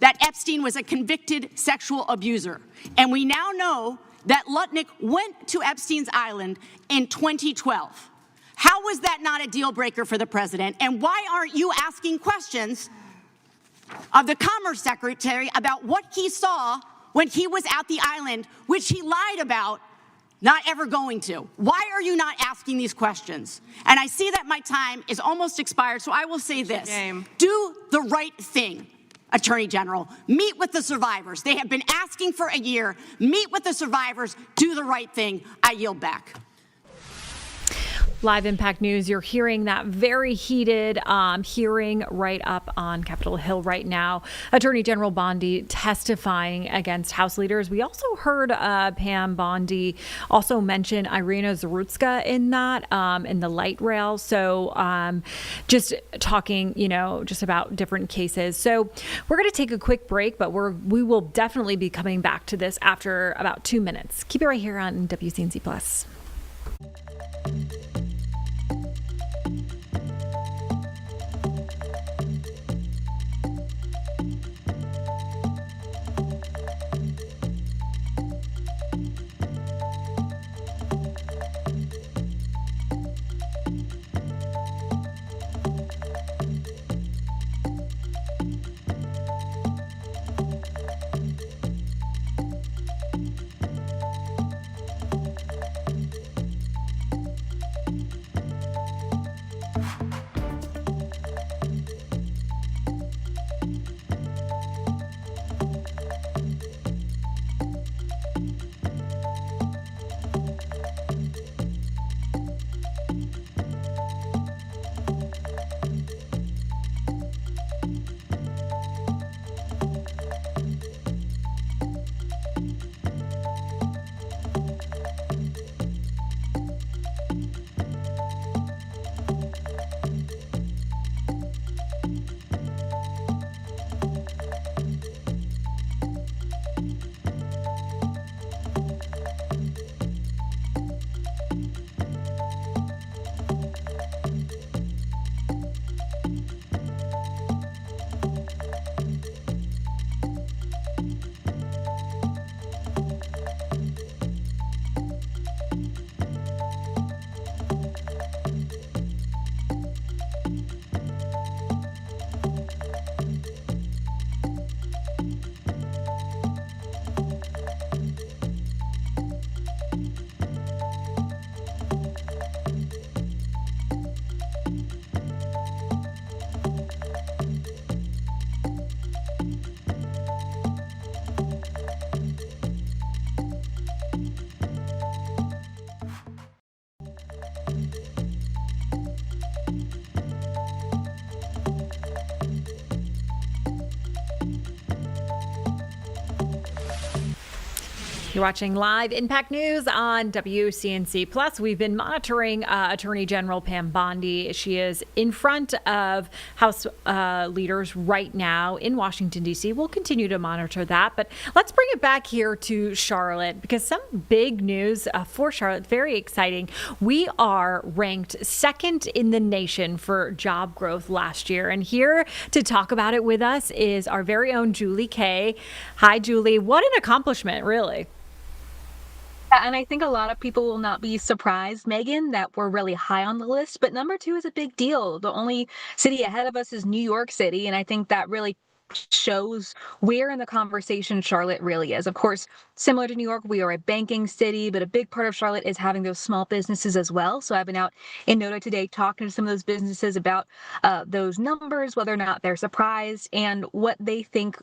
that Epstein was a convicted sexual abuser. And we now know that Lutnick went to Epstein's Island in 2012. How was that not a deal breaker for the president? And why aren't you asking questions of the Commerce Secretary about what he saw when he was at the island, which he lied about not ever going to? Why are you not asking these questions? And I see that my time is almost expired, so I will say this. Do the right thing, Attorney General. Meet with the survivors. They have been asking for a year. Meet with the survivors. Do the right thing. I yield back. Live Impact News, you're hearing that very heated hearing right up on Capitol Hill right now. Attorney General Bondi testifying against House leaders. We also heard Pam Bondi also mention Irina Zarutska in that, in the light rail. So just talking, just about different cases. So we're going to take a quick break, but we will definitely be coming back to this after about 2 minutes. Keep it right here on WCNC Plus. You're watching live Impact News on WCNC Plus. We've been monitoring Attorney General Pam Bondi. She is in front of House leaders right now in Washington, D.C. We'll continue to monitor that. But let's bring it back here to Charlotte, because some big news for Charlotte, very exciting. We are ranked second in the nation for job growth last year. And here to talk about it with us is our very own Julie Kay. Hi, Julie. What an accomplishment, really. And I think a lot of people will not be surprised, Megan, that we're really high on the list. But number 2 is a big deal. The only city ahead of us is New York City. And I think that really shows where in the conversation Charlotte really is. Of course, similar to New York, we are a banking city, but a big part of Charlotte is having those small businesses as well. So I've been out in NOTA today talking to some of those businesses about those numbers, whether or not they're surprised, and what they think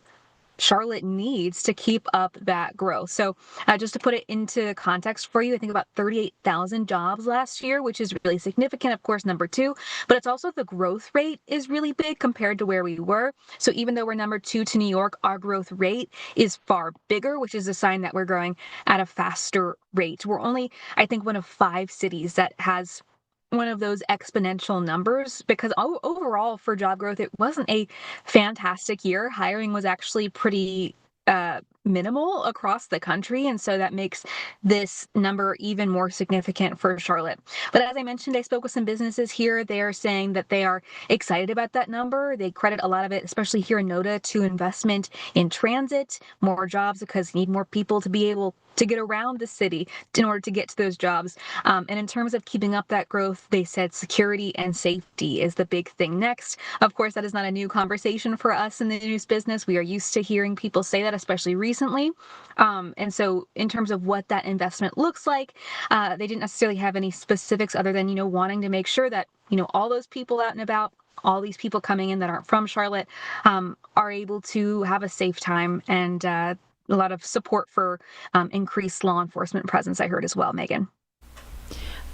Charlotte needs to keep up that growth. So just to put it into context for you, I think about 38,000 jobs last year, which is really significant, of course, number 2, but it's also the growth rate is really big compared to where we were. So even though we're number 2 to New York, our growth rate is far bigger, which is a sign that we're growing at a faster rate. We're only, I think, one of 5 cities that has one of those exponential numbers, because overall for job growth, it wasn't a fantastic year. Hiring was actually pretty minimal across the country. And so that makes this number even more significant for Charlotte. But as I mentioned, I spoke with some businesses here. They are saying that they are excited about that number. They credit a lot of it, especially here in NOTA, to investment in transit, more jobs, because you need more people to be able to get around the city in order to get to those jobs. And in terms of keeping up that growth, they said security and safety is the big thing next. Of course, that is not a new conversation for us in the news business. We are used to hearing people say that, especially recently. And so in terms of what that investment looks like, they didn't necessarily have any specifics other than, wanting to make sure that, all those people out and about, all these people coming in that aren't from Charlotte, are able to have a safe time, and a lot of support for increased law enforcement presence, I heard as well, Megan.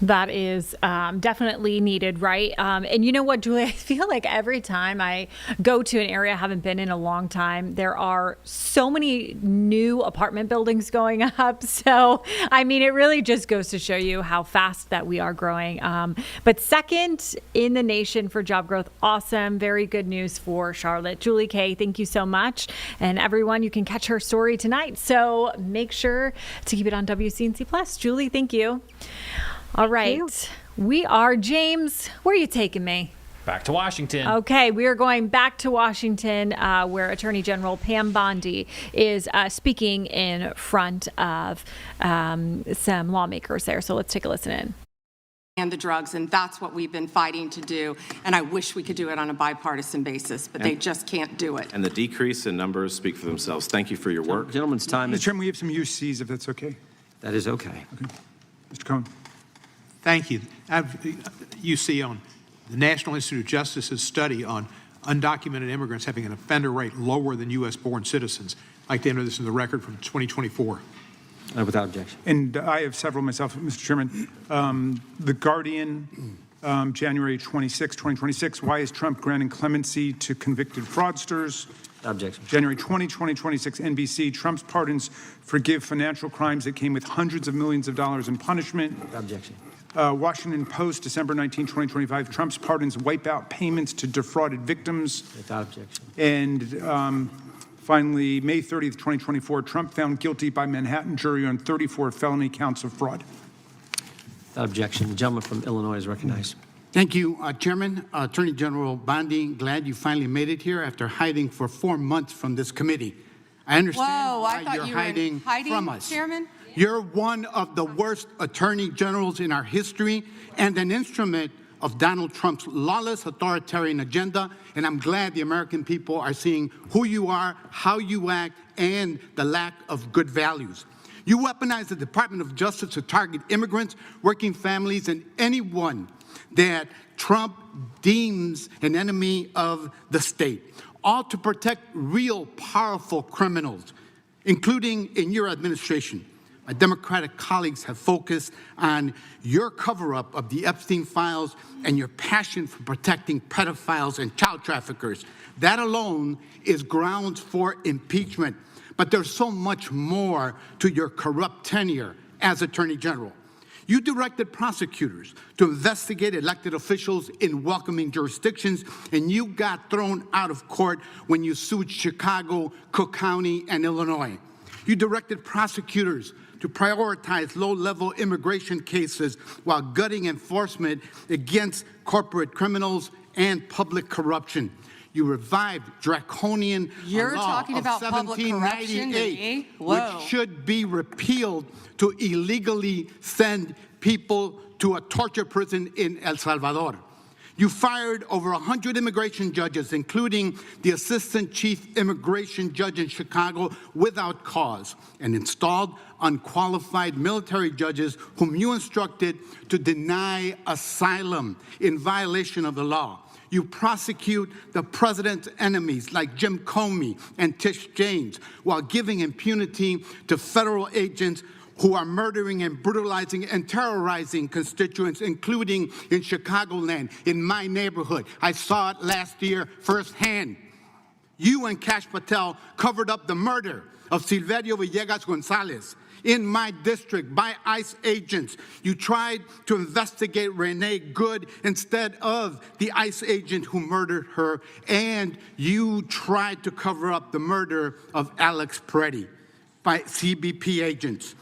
That is definitely needed, right? And you know what, Julie, I feel like every time I go to an area I haven't been in a long time, there are so many new apartment buildings going up. So, I mean, it really just goes to show you how fast that we are growing. But second in the nation for job growth, awesome. Very good news for Charlotte. Julie Kay, thank you so much. And everyone, you can catch her story tonight. So make sure to keep it on WCNC Plus. Julie, thank you. All right. We are, James, where are you taking me? Back to Washington. Okay, we are going back to Washington, where Attorney General Pam Bondi is speaking in front of some lawmakers there. So let's take a listen in. And the drugs, and that's what we've been fighting to do. And I wish we could do it on a bipartisan basis, but they just can't do it. And the decrease in numbers speak for themselves. Thank you for your work. Gentleman's time. Mr. Chairman, we have some UCs, if that's okay. That is okay. Mr. Cohen. Thank you. You see on the National Institute of Justice's study on undocumented immigrants having an offender rate lower than U.S.-born citizens. I'd like to enter this in the record from 2024. Without objection. And I have several myself, Mr. Chairman. The Guardian, January 26, 2026, why is Trump granting clemency to convicted fraudsters? Objection. January 20, 2026, NBC, Trump's pardons forgive financial crimes that came with hundreds of millions of dollars in punishment. Objection. Washington Post, December 19, 2025, Trump's pardons wipe out payments to defrauded victims. Without objection. And finally, May 30th, 2024, Trump found guilty by Manhattan jury on 34 felony counts of fraud. Without objection. The gentleman from Illinois is recognized. Thank you, Chairman. Attorney General Bondi, glad you finally made it here after hiding for 4 months from this committee. I understand why you're hiding from us. Chairman? You're one of the worst attorney generals in our history and an instrument of Donald Trump's lawless authoritarian agenda, and I'm glad the American people are seeing who you are, how you act, and the lack of good values. You weaponize the Department of Justice to target immigrants, working families, and anyone that Trump deems an enemy of the state, all to protect real powerful criminals, including in your administration. My Democratic colleagues have focused on your cover-up of the Epstein files and your passion for protecting pedophiles and child traffickers. That alone is grounds for impeachment. but there's so much more to your corrupt tenure as Attorney General. You directed prosecutors to investigate elected officials in welcoming jurisdictions, and you got thrown out of court when you sued Chicago, Cook County, and Illinois. You directed prosecutors to prioritize low-level immigration cases while gutting enforcement against corporate criminals and public corruption. You revived draconian You're law talking of about public corruption to me? Whoa. which should be repealed to illegally send people to a torture prison in El Salvador. You fired over 100 immigration judges, including the assistant chief immigration judge in Chicago, without cause, and installed unqualified military judges whom you instructed to deny asylum in violation of the law. You prosecute the president's enemies like Jim Comey and Tish James while giving impunity to federal agents who are murdering and brutalizing and terrorizing constituents, including in Chicagoland, in my neighborhood. I saw it last year firsthand. You and Kash Patel covered up the murder of Silverio Villegas Gonzalez in my district by ICE agents. You tried to investigate Renee Good instead of the ICE agent who murdered her, and you tried to cover up the murder of Alex Peretti by CBP agents.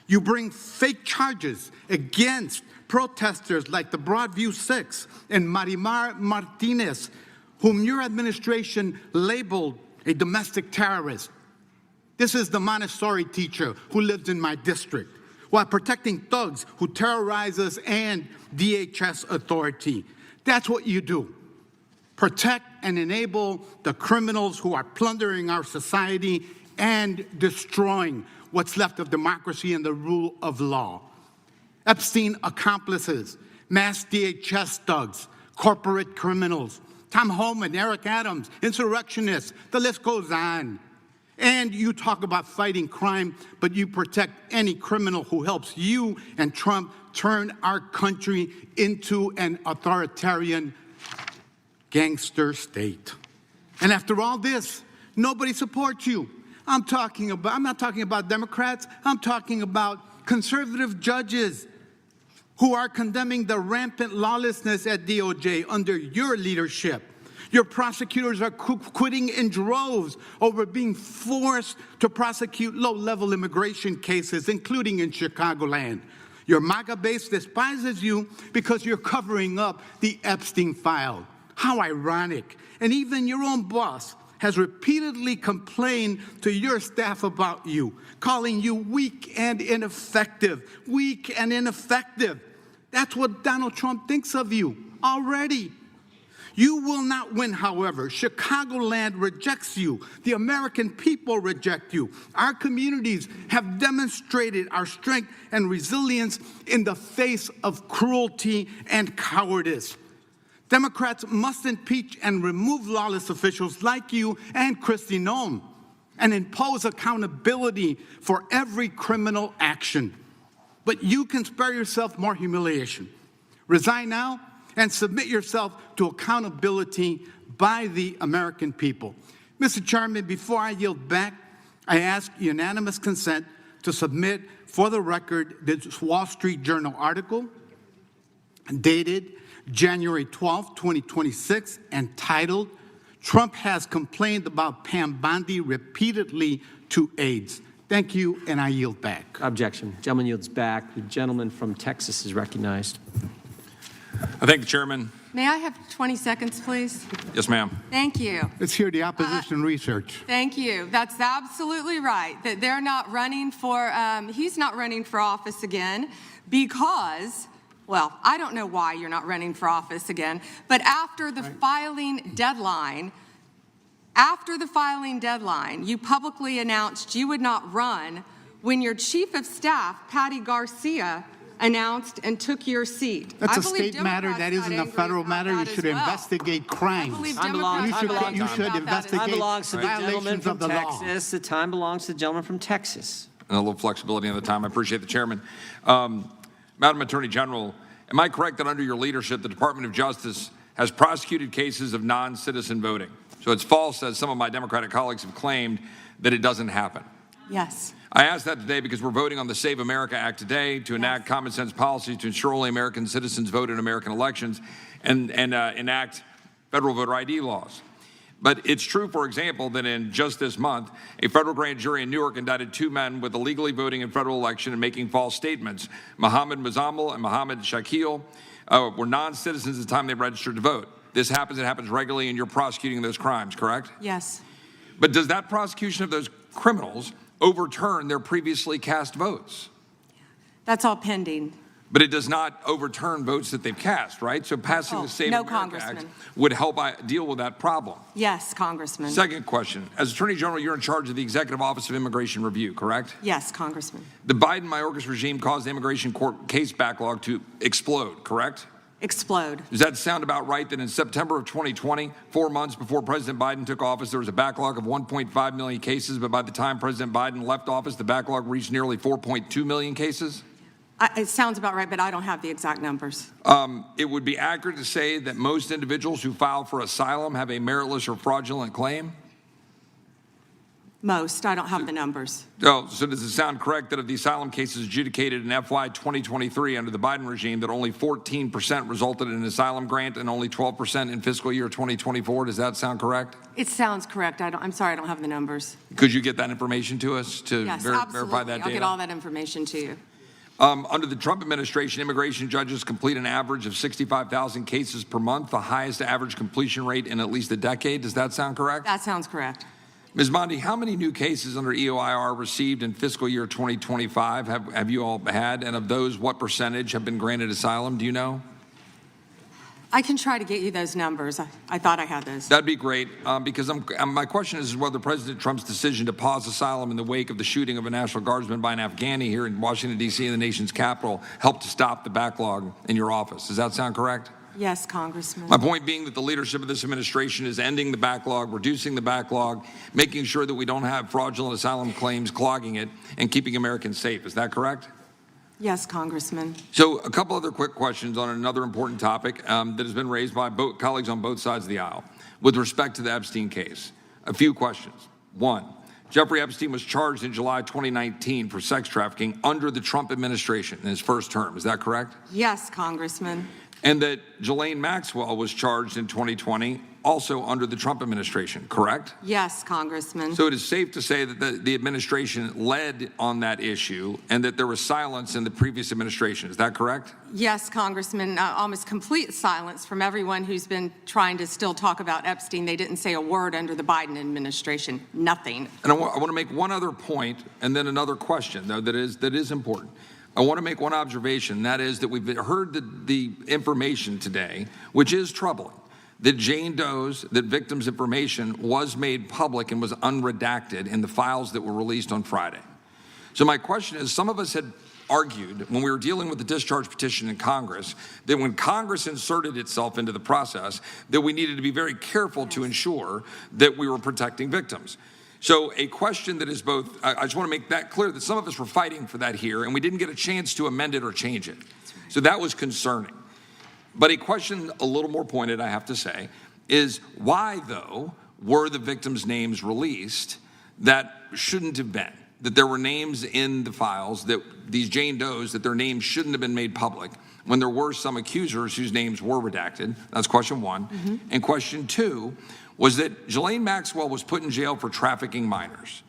You bring fake charges against protesters like the Broadview Six and Marimar Martinez, whom your administration labeled a domestic terrorist. This is the Montessori teacher who lives in my district, while protecting thugs who terrorize us and DHS authority. That's what you do. Protect and enable the criminals who are plundering our society and destroying what's left of democracy and the rule of law. Epstein accomplices, mass DHS thugs, corporate criminals, Tom Homan, Eric Adams, insurrectionists, the list goes on. And you talk about fighting crime, but you protect any criminal who helps you and Trump turn our country into an authoritarian gangster state. And after all this, nobody supports you. I'm not talking about Democrats. I'm talking about conservative judges who are condemning the rampant lawlessness at DOJ under your leadership. Your prosecutors are quitting in droves over being forced to prosecute low-level immigration cases, including in Chicagoland. Your MAGA base despises you because you're covering up the Epstein file. How ironic. And even your own boss has repeatedly complained to your staff about you, calling you weak and ineffective. Weak and ineffective. That's what Donald Trump thinks of you already. You will not win, however. Chicagoland rejects you. The American people reject you. Our communities have demonstrated our strength and resilience in the face of cruelty and cowardice. Democrats must impeach and remove lawless officials like you and Kristi Noem and impose accountability for every criminal action. But you can spare yourself more humiliation. Resign now and submit yourself to accountability by the American people. Mr. Chairman, before I yield back, I ask unanimous consent to submit for the record this Wall Street Journal article dated January 12, 2026, entitled, "Trump has complained about Pam Bondi repeatedly to aides." Thank you, and I yield back. Objection. Gentleman yields back. The gentleman from Texas is recognized. I thank the chairman. May I have 20 seconds, please? Yes, ma'am. Thank you. Let's hear the opposition research. Thank you. That's absolutely right, that they're not running for, he's not running for office again because, well, I don't know why you're not running for office again, but after the filing deadline, you publicly announced you would not run when your chief of staff, Patty Garcia, announced and took your seat. That's a state matter. That isn't a federal matter. You should investigate crimes. You should investigate violations of the law. The time belongs to the gentleman from Texas. And a little flexibility on the time. I appreciate the chairman. Madam Attorney General, am I correct that under your leadership, the Department of Justice has prosecuted cases of non-citizen voting? So it's false, as some of my Democratic colleagues have claimed, that it doesn't happen? Yes. I ask that today because we're voting on the Save America Act today to enact common sense policies to ensure only American citizens vote in American elections and enact federal voter ID laws. But it's true, for example, that in just this month, a federal grand jury in Newark indicted 2 men with illegally voting in federal election and making false statements. Mohammed Mazammel and Mohammed Shakil were non-citizens at the time they registered to vote. It happens regularly, and you're prosecuting those crimes, correct? Yes. But does that prosecution of those criminals overturn their previously cast votes? That's all pending. But it does not overturn votes that they've cast, right? So passing the Save America Act would help deal with that problem. Yes, Congressman. Second question. As Attorney General, you're in charge of the Executive Office of Immigration Review, correct? Yes, Congressman. The Biden-Mayorkas regime caused the immigration court case backlog to explode, correct? Explode. Does that sound about right that in September of 2020, 4 months before President Biden took office, there was a backlog of 1.5 million cases, but by the time President Biden left office, the backlog reached nearly 4.2 million cases? It sounds about right, but I don't have the exact numbers. It would be accurate to say that most individuals who file for asylum have a meritless or fraudulent claim? Most. I don't have the numbers. So does it sound correct that of the asylum cases adjudicated in FY 2023 under the Biden regime, that only 14% resulted in an asylum grant and only 12% in fiscal year 2024? Does that sound correct? It sounds correct. I'm sorry, I don't have the numbers. Could you get that information to us to Yes, verify that data? I'll get all that information to you. Under the Trump administration, immigration judges complete an average of 65,000 cases per month, the highest average completion rate in at least a decade. Does that sound correct? That sounds correct. Ms. Bondi, how many new cases under EOIR received in fiscal year 2025 have you all had? And of those, what percentage have been granted asylum? Do you know? I can try to get you those numbers. I thought I had those. That'd be great, because my question is whether President Trump's decision to pause asylum in the wake of the shooting of a National Guardsman by an Afghani here in Washington, D.C., in the nation's capital, helped to stop the backlog in your office. Does that sound correct? Yes, Congressman. My point being that the leadership of this administration is ending the backlog, reducing the backlog, making sure that we don't have fraudulent asylum claims clogging it, and keeping Americans safe. Is that correct? Yes, Congressman. So a couple other quick questions on another important topic that has been raised by colleagues on both sides of the aisle with respect to the Epstein case. A few questions. One, Jeffrey Epstein was charged in July 2019 for sex trafficking under the Trump administration in his first term. Is that correct? Yes, Congressman. And that Ghislaine Maxwell was charged in 2020 also under the Trump administration, correct? Yes, Congressman. So it is safe to say that the administration led on that issue and that there was silence in the previous administration. Is that correct? Yes, Congressman. Almost complete silence from everyone who's been trying to still talk about Epstein. They didn't say a word under the Biden administration. Nothing. And I want to make one other point and then another question, though, that is important. I want to make one observation, that is that we've heard the information today, which is troubling, that Jane Doe's, that victims' information was made public and was unredacted in the files that were released on Friday. So my question is, some of us had argued when we were dealing with the discharge petition in Congress that when Congress inserted itself into the process, that we needed to be very careful to ensure that we were protecting victims. So a question that is both, I just want to make that clear that some of us were fighting for that here and we didn't get a chance to amend it or change it. So that was concerning. But a question a little more pointed, I have to say, is why, though, were the victims' names released that shouldn't have been? That there were names in the files, that these Jane Does, that their names shouldn't have been made public when there were some accusers whose names were redacted. That's question one. Mm-hmm. And question two was that Ghislaine Maxwell was put in jail for trafficking minors.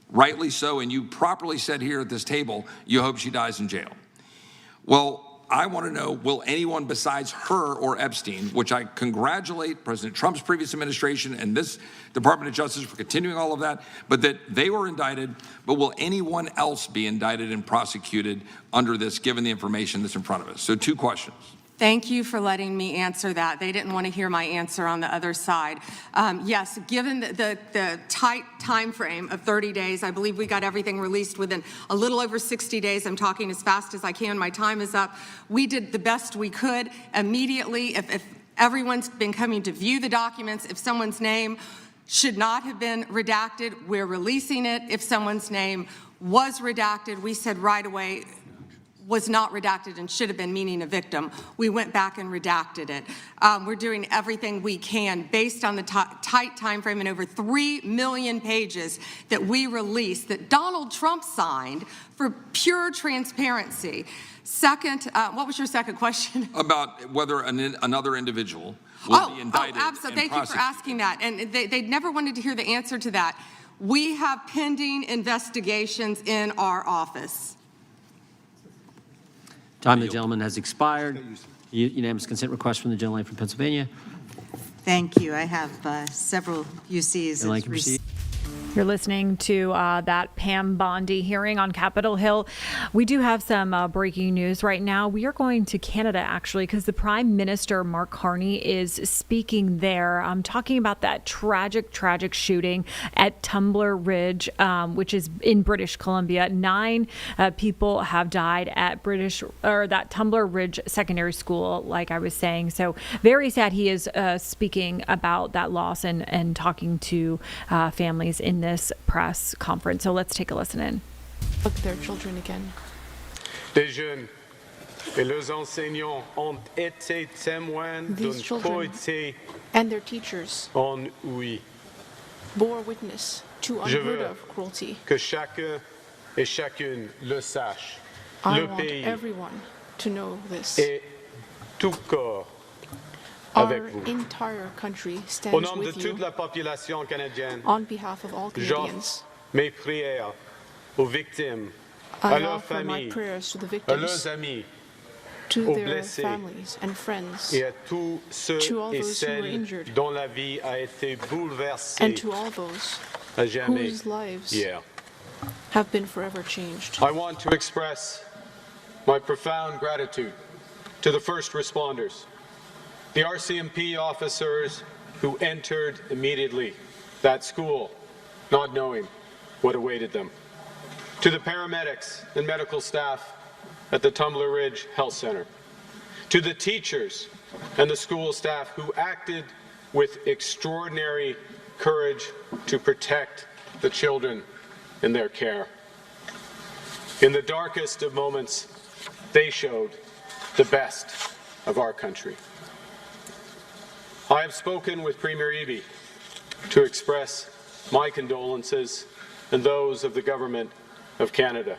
Rightly so, and you properly said here at this table, you hope she dies in jail. Well, I want to know, will anyone besides her or Epstein, which I congratulate President Trump's previous administration and this Department of Justice for continuing all of that, but that they were indicted, but will anyone else be indicted and prosecuted under this, given the information that's in front of us? So 2 questions. Thank you for letting me answer that. They didn't want to hear my answer on the other side. Yes, given the tight time frame of 30 days, I believe we got everything released within a little over 60 days. I'm talking as fast as I can. My time is up. We did the best we could immediately. If everyone's been coming to view the documents, if someone's name should not have been redacted, we're releasing it. If someone's name was redacted, we said right away, was not redacted and should have been, meaning a victim. We went back and redacted it. We're doing everything we can based on the tight time frame and over 3 million pages that we released that Donald Trump signed for pure transparency. Second, what was your second question? About whether another individual will be indicted. Oh, absolutely. Thank you for asking that. And they never wanted to hear the answer to that. We have pending investigations in our office. Time of the gentleman has expired. Unanimous consent request from the gentleman from Pennsylvania. Thank you. I have several UCs. You're listening to that Pam Bondi hearing on Capitol Hill. We do have some breaking news right now. We are going to Canada, actually, because the Prime Minister, Mark Carney, is speaking there. I'm talking about that tragic shooting at Tumbler Ridge, which is in British Columbia. 9 people have died at that Tumbler Ridge Secondary School, like I was saying. So very sad. He is speaking about that loss and talking to families in this press conference. So let's take a listen in. Look at their children again. Les jeunes et leurs enseignants ont été témoins These d'une children cruauté and their teachers inouïe. bore witness to unheard of cruelty. Que chacun et chacune le sache. I Le want pays everyone to know this. est tout corps Our avec vous. entire country Au stands nom de with toute you la population canadienne, on behalf of all Canadians. j'offre mes prières aux victimes, I à leurs offer my familles, prayers to the à leurs victims, amis, to aux their blessés families and friends, et à tous ceux to all et those who were celles injured, dont la vie a été bouleversée and to all those à jamais whose lives hier. have been forever changed. I want to express my profound gratitude to the first responders, the RCMP officers who entered immediately that school, not knowing what awaited them, to the paramedics and medical staff at the Tumbler Ridge Health Center, to the teachers and the school staff who acted with extraordinary courage to protect the children in their care. In the darkest of moments, they showed the best of our country. I have spoken with Premier Eby to express my condolences and those of the Government of Canada.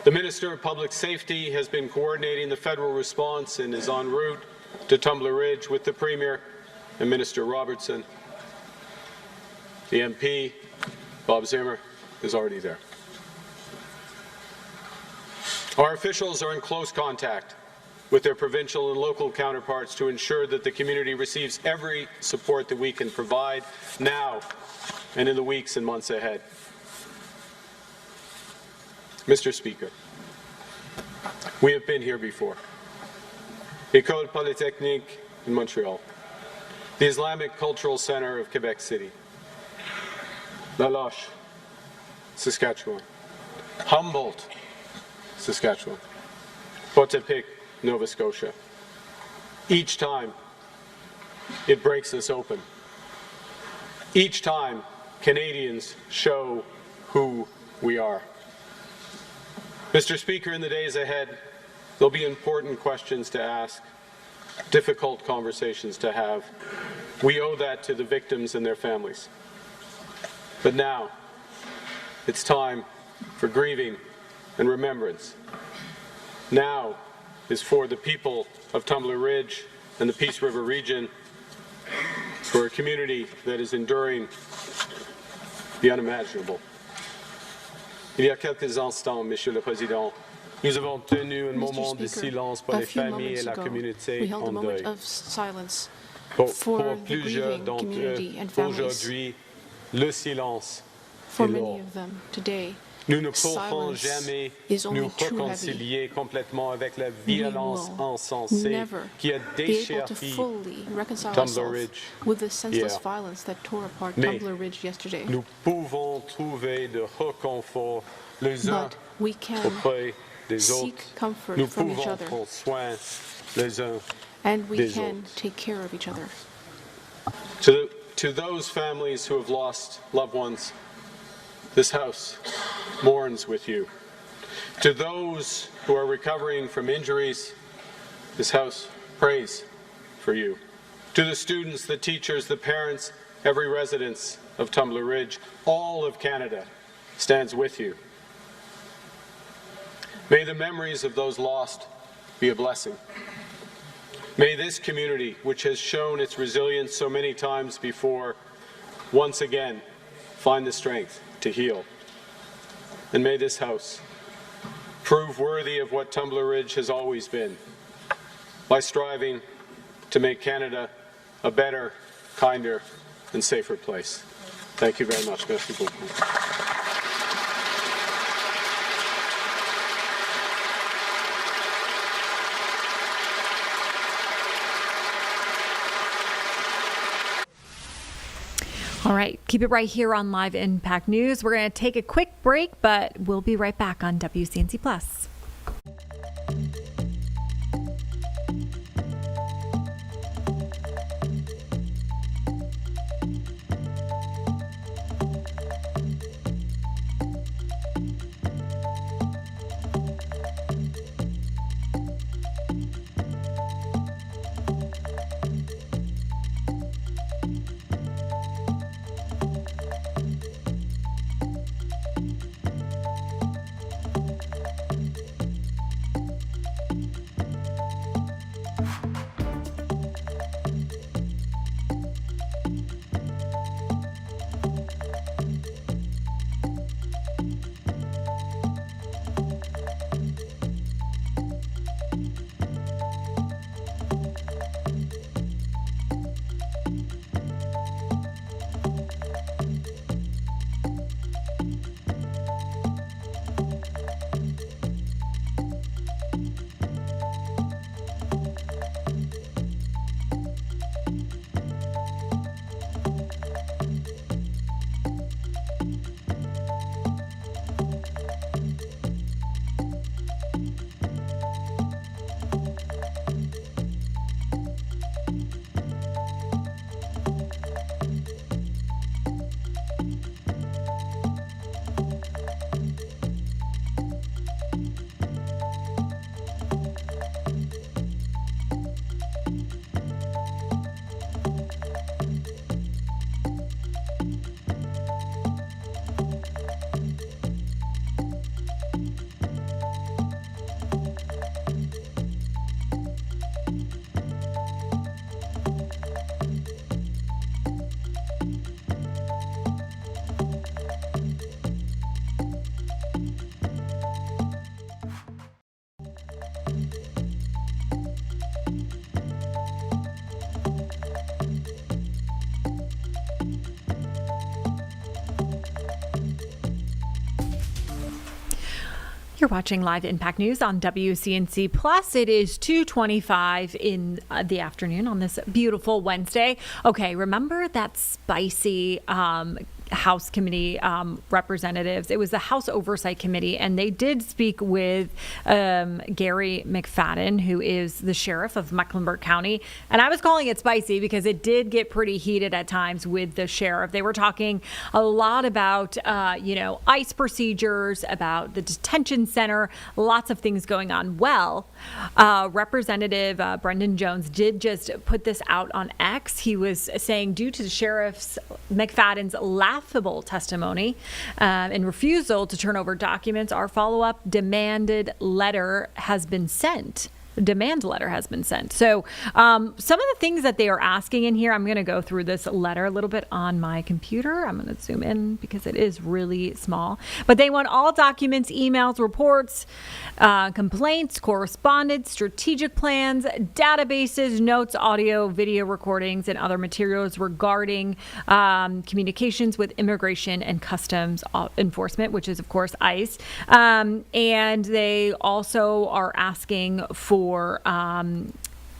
The Minister of Public Safety has been coordinating the federal response and is en route to Tumbler Ridge with the Premier and Minister Robertson. The MP, Bob Zimmer, is already there. Our officials are in close contact with their provincial and local counterparts to ensure that the community receives every support that we can provide now and in the weeks and months ahead. Mr. Speaker, we have been here before. École Polytechnique in Montreal, the Islamic Cultural Center of Quebec City, La Loche, Saskatchewan, Humboldt, Saskatchewan, Potepic, Nova Scotia. Each time, it breaks us open. Each time, Canadians show who we are. Mr. Speaker, in the days ahead, there'll be important questions to ask, difficult conversations to have. We owe that to the victims and their families. But now, it's time for grieving and remembrance. Now is for the people of Tumbler Ridge and the Peace River region, for a community that is enduring the unimaginable. Il y a quelques instants, Monsieur le Président, nous avons tenu un moment de silence pour les familles et la communauté en deuil. Pour plusieurs d'entre eux, aujourd'hui, le silence est lourd. Nous ne pourrons jamais nous réconcilier complètement avec la violence insensée qui a déchiré Tumbler Ridge hier. Mais nous pouvons trouver de réconfort les uns auprès des autres. Nous pouvons prendre soin les uns des autres. To those families who have lost loved ones, this House mourns with you. To those who are recovering from injuries, this House prays for you. To the students, the teachers, the parents, every resident of Tumbler Ridge, all of Canada stands with you. May the memories of those lost be a blessing. May this community, which has shown its resilience so many times before, once again find the strength to heal. And may this House prove worthy of what Tumbler Ridge has always been, by striving to make Canada a better, kinder, and safer place. Thank you very much. Merci beaucoup. All right, keep it right here on Live Impact News. We're going to take a quick break, but we'll be right back on WCNC Plus. You're watching Live Impact News on WCNC Plus. It is 2:25 in the afternoon on this beautiful Wednesday. Okay, remember that spicy House Committee representatives? It was the House Oversight Committee, and they did speak with Gary McFadden, who is the sheriff of Mecklenburg County. And I was calling it spicy because it did get pretty heated at times with the sheriff. They were talking a lot about, ICE procedures, about the detention center, lots of things going on. Well, Representative Brendan Jones did just put this out on X. He was saying, due to the sheriff's McFadden's laughable testimony and refusal to turn over documents, our follow-up demand letter has been sent. So some of the things that they are asking in here, I'm going to go through this letter a little bit on my computer. I'm going to zoom in because it is really small. But they want all documents, emails, reports, complaints, correspondence, strategic plans, databases, notes, audio, video recordings, and other materials regarding communications with Immigration and Customs Enforcement, which is, of course, ICE. And they also are asking for,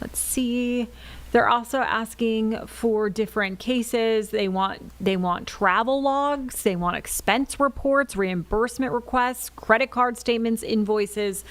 let's see, They're also asking for different cases. They want travel logs. They want expense reports, reimbursement requests, credit card statements, invoices.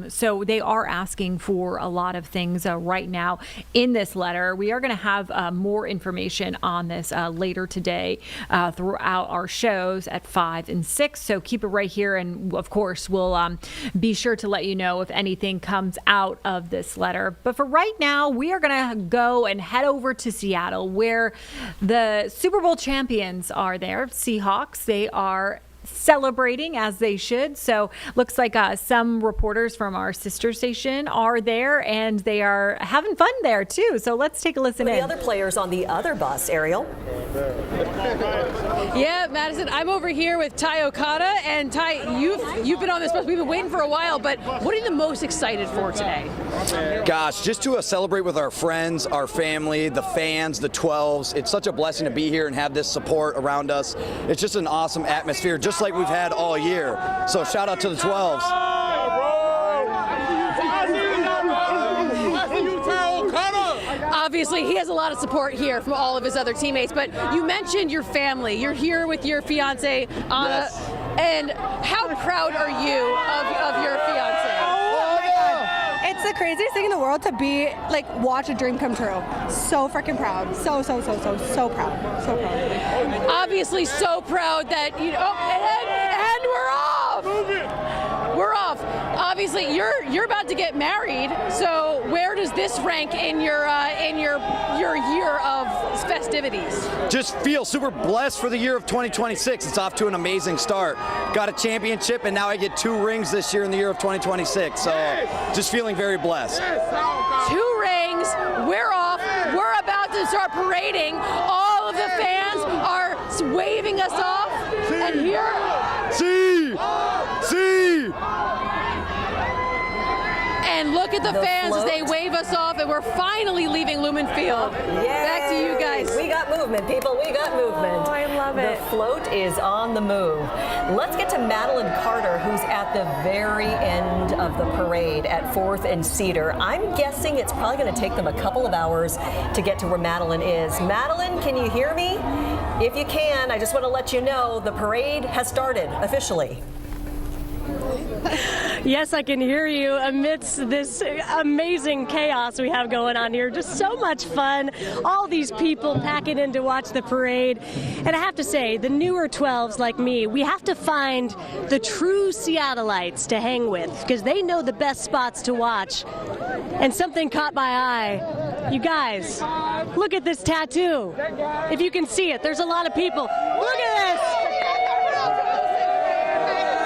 So they are asking for a lot of things right now in this letter. We are going to have more information on this later today throughout our shows at 5 and 6. So keep it right here. And of course, we'll be sure to let you know if anything comes out of this letter. But for right now, we are going to go and head over to Seattle, where the Super Bowl champions are there, Seahawks. They are celebrating as they should. So looks like some reporters from our sister station are there, and they are having fun there too. So let's take a listen in. The other players on the other bus, Ariel. Yeah, Madison, I'm over here with Ty Okada, and Ty, you've been on this bus. We've been waiting for a while, but what are you the most excited for today? Gosh, just to celebrate with our friends, our family, the fans, the 12s. It's such a blessing to be here and have this support around us. It's just an awesome atmosphere, just like we've had all year. So shout out to the 12s. Obviously, he has a lot of support here from all of his other teammates, but you mentioned your family. You're here with your fiance, Anna, yes. And how proud are you of your fiance? It's the craziest thing in the world to be, watch a dream come true. So freaking proud. So proud. So proud. Obviously so proud that, and we're off! Move it! We're off. Obviously, you're about to get married, so where does this rank in your year of festivities? Just feel super blessed for the year of 2026. It's off to an amazing start. Got a championship, and now I get 2 rings this year in the year of 2026. So just feeling very blessed. 2 rings. We're off. We're about to start parading. All of the fans are waving us off, and here. See. And look at the fans as they wave us off, and we're finally leaving Lumen Field. Yay. Back to you guys. We got movement, people. We got movement. Oh, I love it. The float is on the move. Let's get to Madeline Carter, who's at the very end of the parade at 4th and Cedar. I'm guessing it's probably going to take them a couple of hours to get to where Madeline is. Madeline, can you hear me? If you can, I just want to let you know the parade has started officially. Yes, I can hear you amidst this amazing chaos we have going on here. Just so much fun. All these people packing in to watch the parade. And I have to say, the newer 12s like me, we have to find the true Seattleites to hang with, because they know the best spots to watch. And something caught my eye. You guys, look at this tattoo. If you can see it, there's a lot of people. Look at this!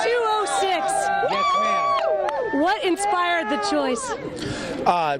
206. Yes, ma'am. What inspired the choice?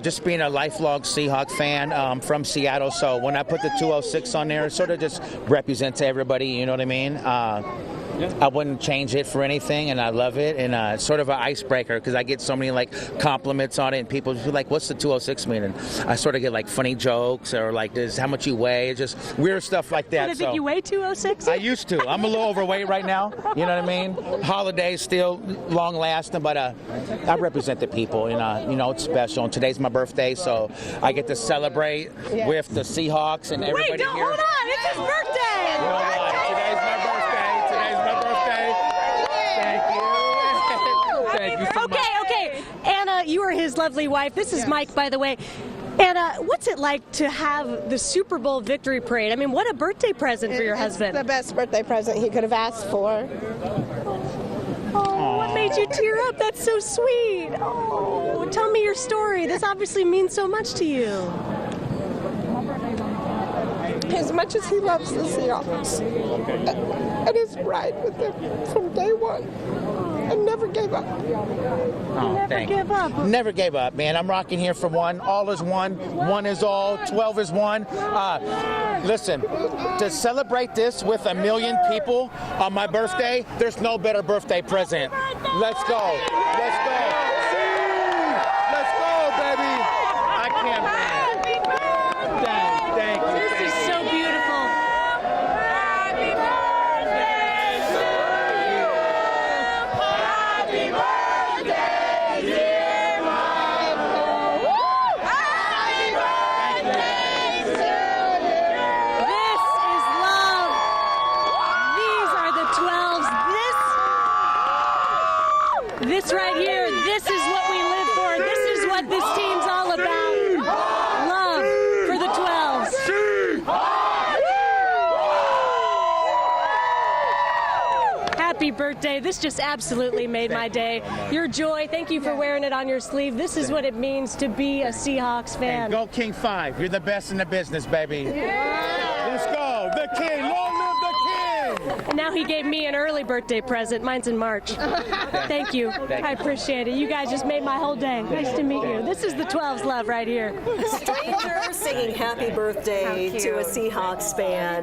Just being a lifelong Seahawk fan from Seattle, so when I put the 206 on there, it sort of just represents everybody, you know what I mean? I wouldn't change it for anything, and I love it, and it's sort of an icebreaker because I get so many compliments on it, and people be like, "What's the 206 mean?" And I sort of get funny jokes or this, how much you weigh, just weird stuff like that. I think you weigh 206. I used to. I'm a little overweight right now. You know what I mean? Holidays still long lasting, but I represent the people, and it's special. And today's my birthday, so I get to celebrate with the Seahawks and everybody Wait, here. Hold on! It's his birthday. Today's my birthday. Thank you so much. Okay. Anna, you are his lovely wife. This is Mike, by the way. Anna, what's it like to have the Super Bowl victory parade? I mean, what a birthday present for your husband. It's the best birthday present he could have asked for. Oh, what made you tear up? That's so sweet. Oh, tell me your story. This obviously means so much to you. As much as he loves the Seahawks, and his ride with them from day one, and never gave up. Never give up. Never gave up, man. I'm rocking here for one. All is one. One is all. 12 is one. Listen, to celebrate this with 1 million people on my birthday, there's no better birthday present. Let's go. Let's go. Let's go, baby. I can't wait. Thank you. This is so beautiful. Happy birthday to you. Happy birthday, dear Mom. Happy birthday This right here, this is what we live for. This is what this team's all about. Love for the 12s. Happy birthday. This just absolutely made my day. Your joy, thank you for wearing it on your sleeve. This is what it means to be a Seahawks fan. Go King 5. You're the best in the business, baby. Let's go. The King. Long live the King. And now he gave me an early birthday present. Mine's in March. Thank you. I appreciate it. You guys just made my whole day. Nice to meet you. This is the 12's love right here. Stranger singing happy birthday to a Seahawks fan.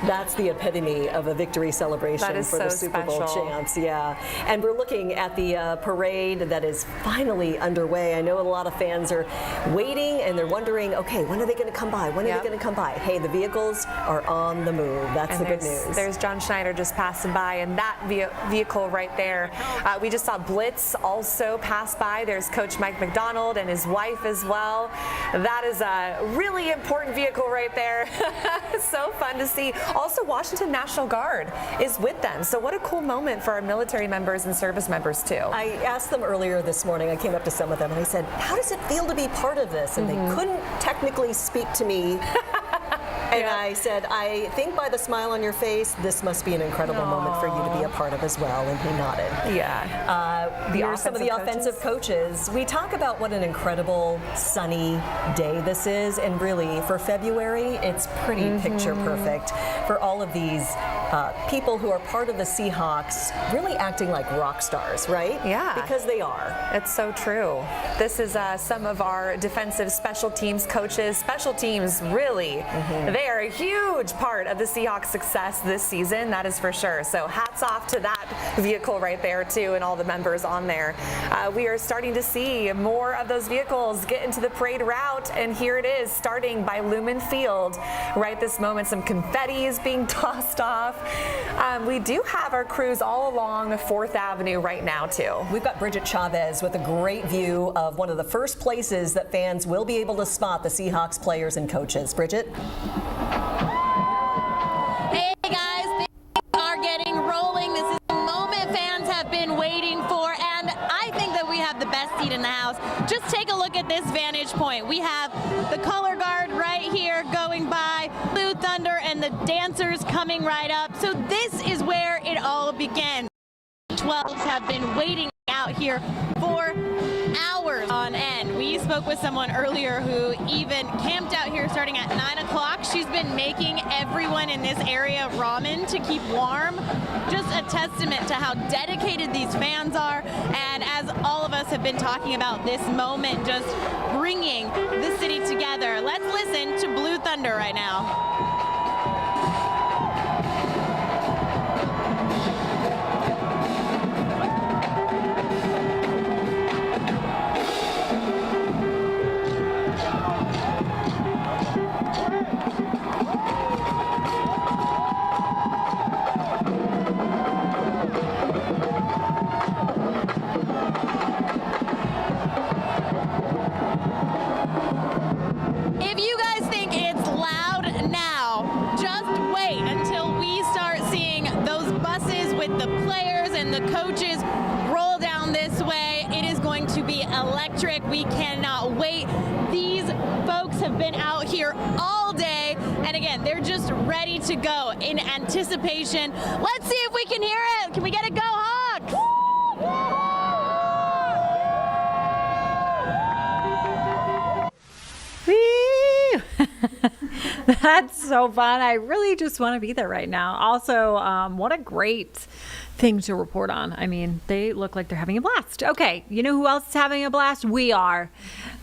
That's the epitome of a victory celebration for the Super Bowl champs. Yeah. And we're looking at the parade that is finally underway. I know a lot of fans are waiting and they're wondering, okay, when are they going to come by? When are they going to come by? Hey, the vehicles are on the move. That's the good news. There's John Schneider just passing by, and that vehicle right there. We just saw Blitz also pass by. There's Coach Mike McDonald and his wife as well. That is a really important vehicle right there. So fun to see. Also, Washington National Guard is with them. So what a cool moment for our military members and service members too. I asked them earlier this morning, I came up to some of them and I said, how does it feel to be part of this? And they couldn't technically speak to me. And I said, I think by the smile on your face, this must be an incredible moment for you to be a part of as well. And he nodded. Yeah. Some of the offensive coaches. We talk about what an incredible sunny day this is. And really, for February, it's pretty picture perfect for all of these people who are part of the Seahawks really acting like rock stars, right? Yeah. Because they are. It's so true. This is some of our defensive special teams coaches. Special teams, really, they are a huge part of the Seahawks' success this season, that is for sure. So hats off to that vehicle right there, too, and all the members on there. We are starting to see more of those vehicles get into the parade route, and here it is, starting by Lumen Field. Right this moment, some confetti is being tossed off. We do have our crews all along 4th Avenue right now, too. We've got Bridget Chavez with a great view of one of the first places that fans will be able to spot the Seahawks players and coaches. Bridget? Hey guys, things are getting rolling. This is the moment fans have been waiting for, and I think that we have the best seat in the house. Just take a look at this vantage point. We have the color guard right here going by, Blue Thunder, and the dancers coming right up. So this is where it all began. 12s have been waiting out here for hours on end. We spoke with someone earlier who even camped out here starting at 9 o'clock. She's been making everyone in this area ramen to keep warm. Just a testament to how dedicated these fans are. And as all of us have been talking about this moment, just bringing the city together. Let's listen to Blue Thunder right now. If you guys think it's loud now, just wait until we start seeing those buses with the players and the coaches roll down this way. It is going to be electric. We cannot wait. These folks have been out here all day, and again, they're just ready to go in anticipation. Let's see if we can hear it. Can we get a Go Hawks? That's so fun. I really just want to be there right now. Also, what a great thing to report on. I mean, they look like they're having a blast. Okay, you know who else is having a blast? We are.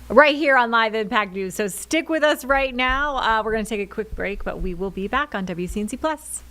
Right here on Live Impact News. So stick with us right now. We're going to take a quick break, but we will be back on WCNC Plus.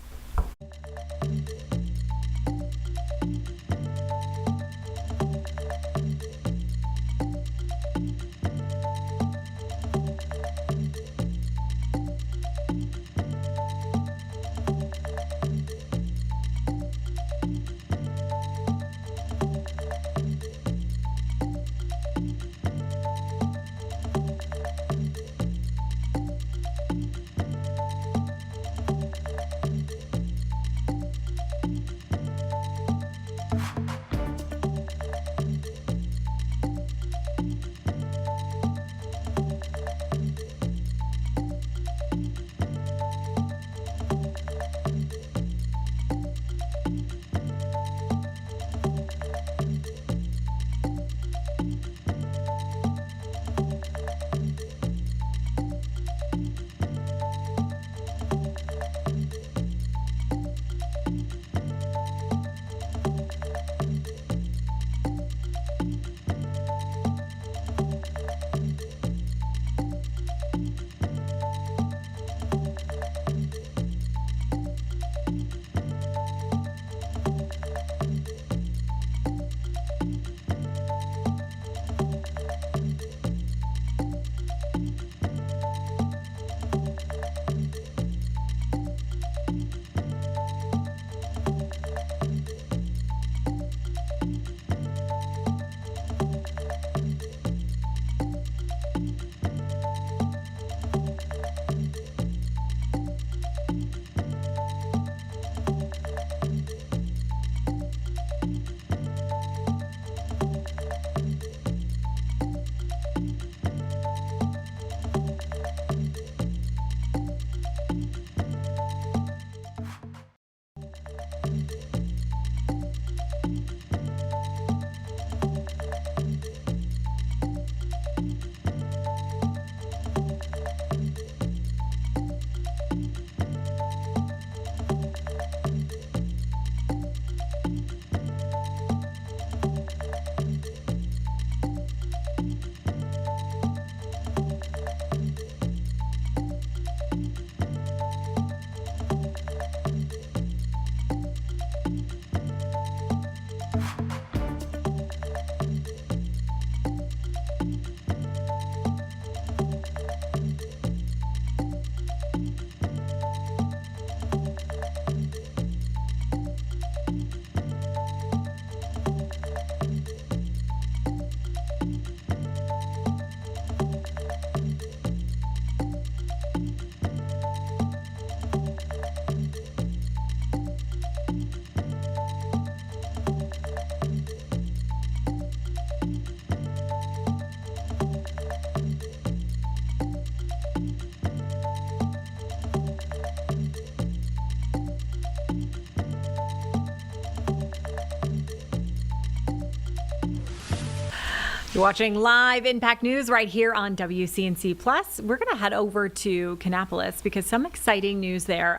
You're watching live Impact News right here on WCNC Plus. We're going to head over to Kannapolis because some exciting news there.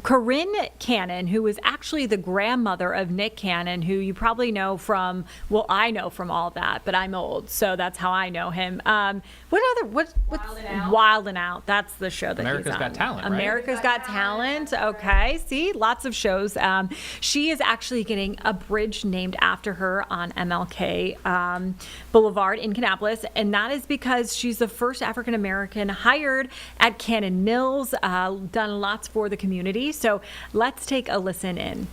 Corinne Cannon, who was actually the grandmother of Nick Cannon, who you probably know from, well, I know from All That, but I'm old, so that's how I know him. What's Wild and Out? That's the show that America's he's on. Got Talent, right? America's Got Talent. Okay, see, lots of shows. She is actually getting a bridge named after her on MLK Boulevard in Kannapolis, and that is because she's the first African American hired at Cannon Mills, done lots for the community. So let's take a listen in.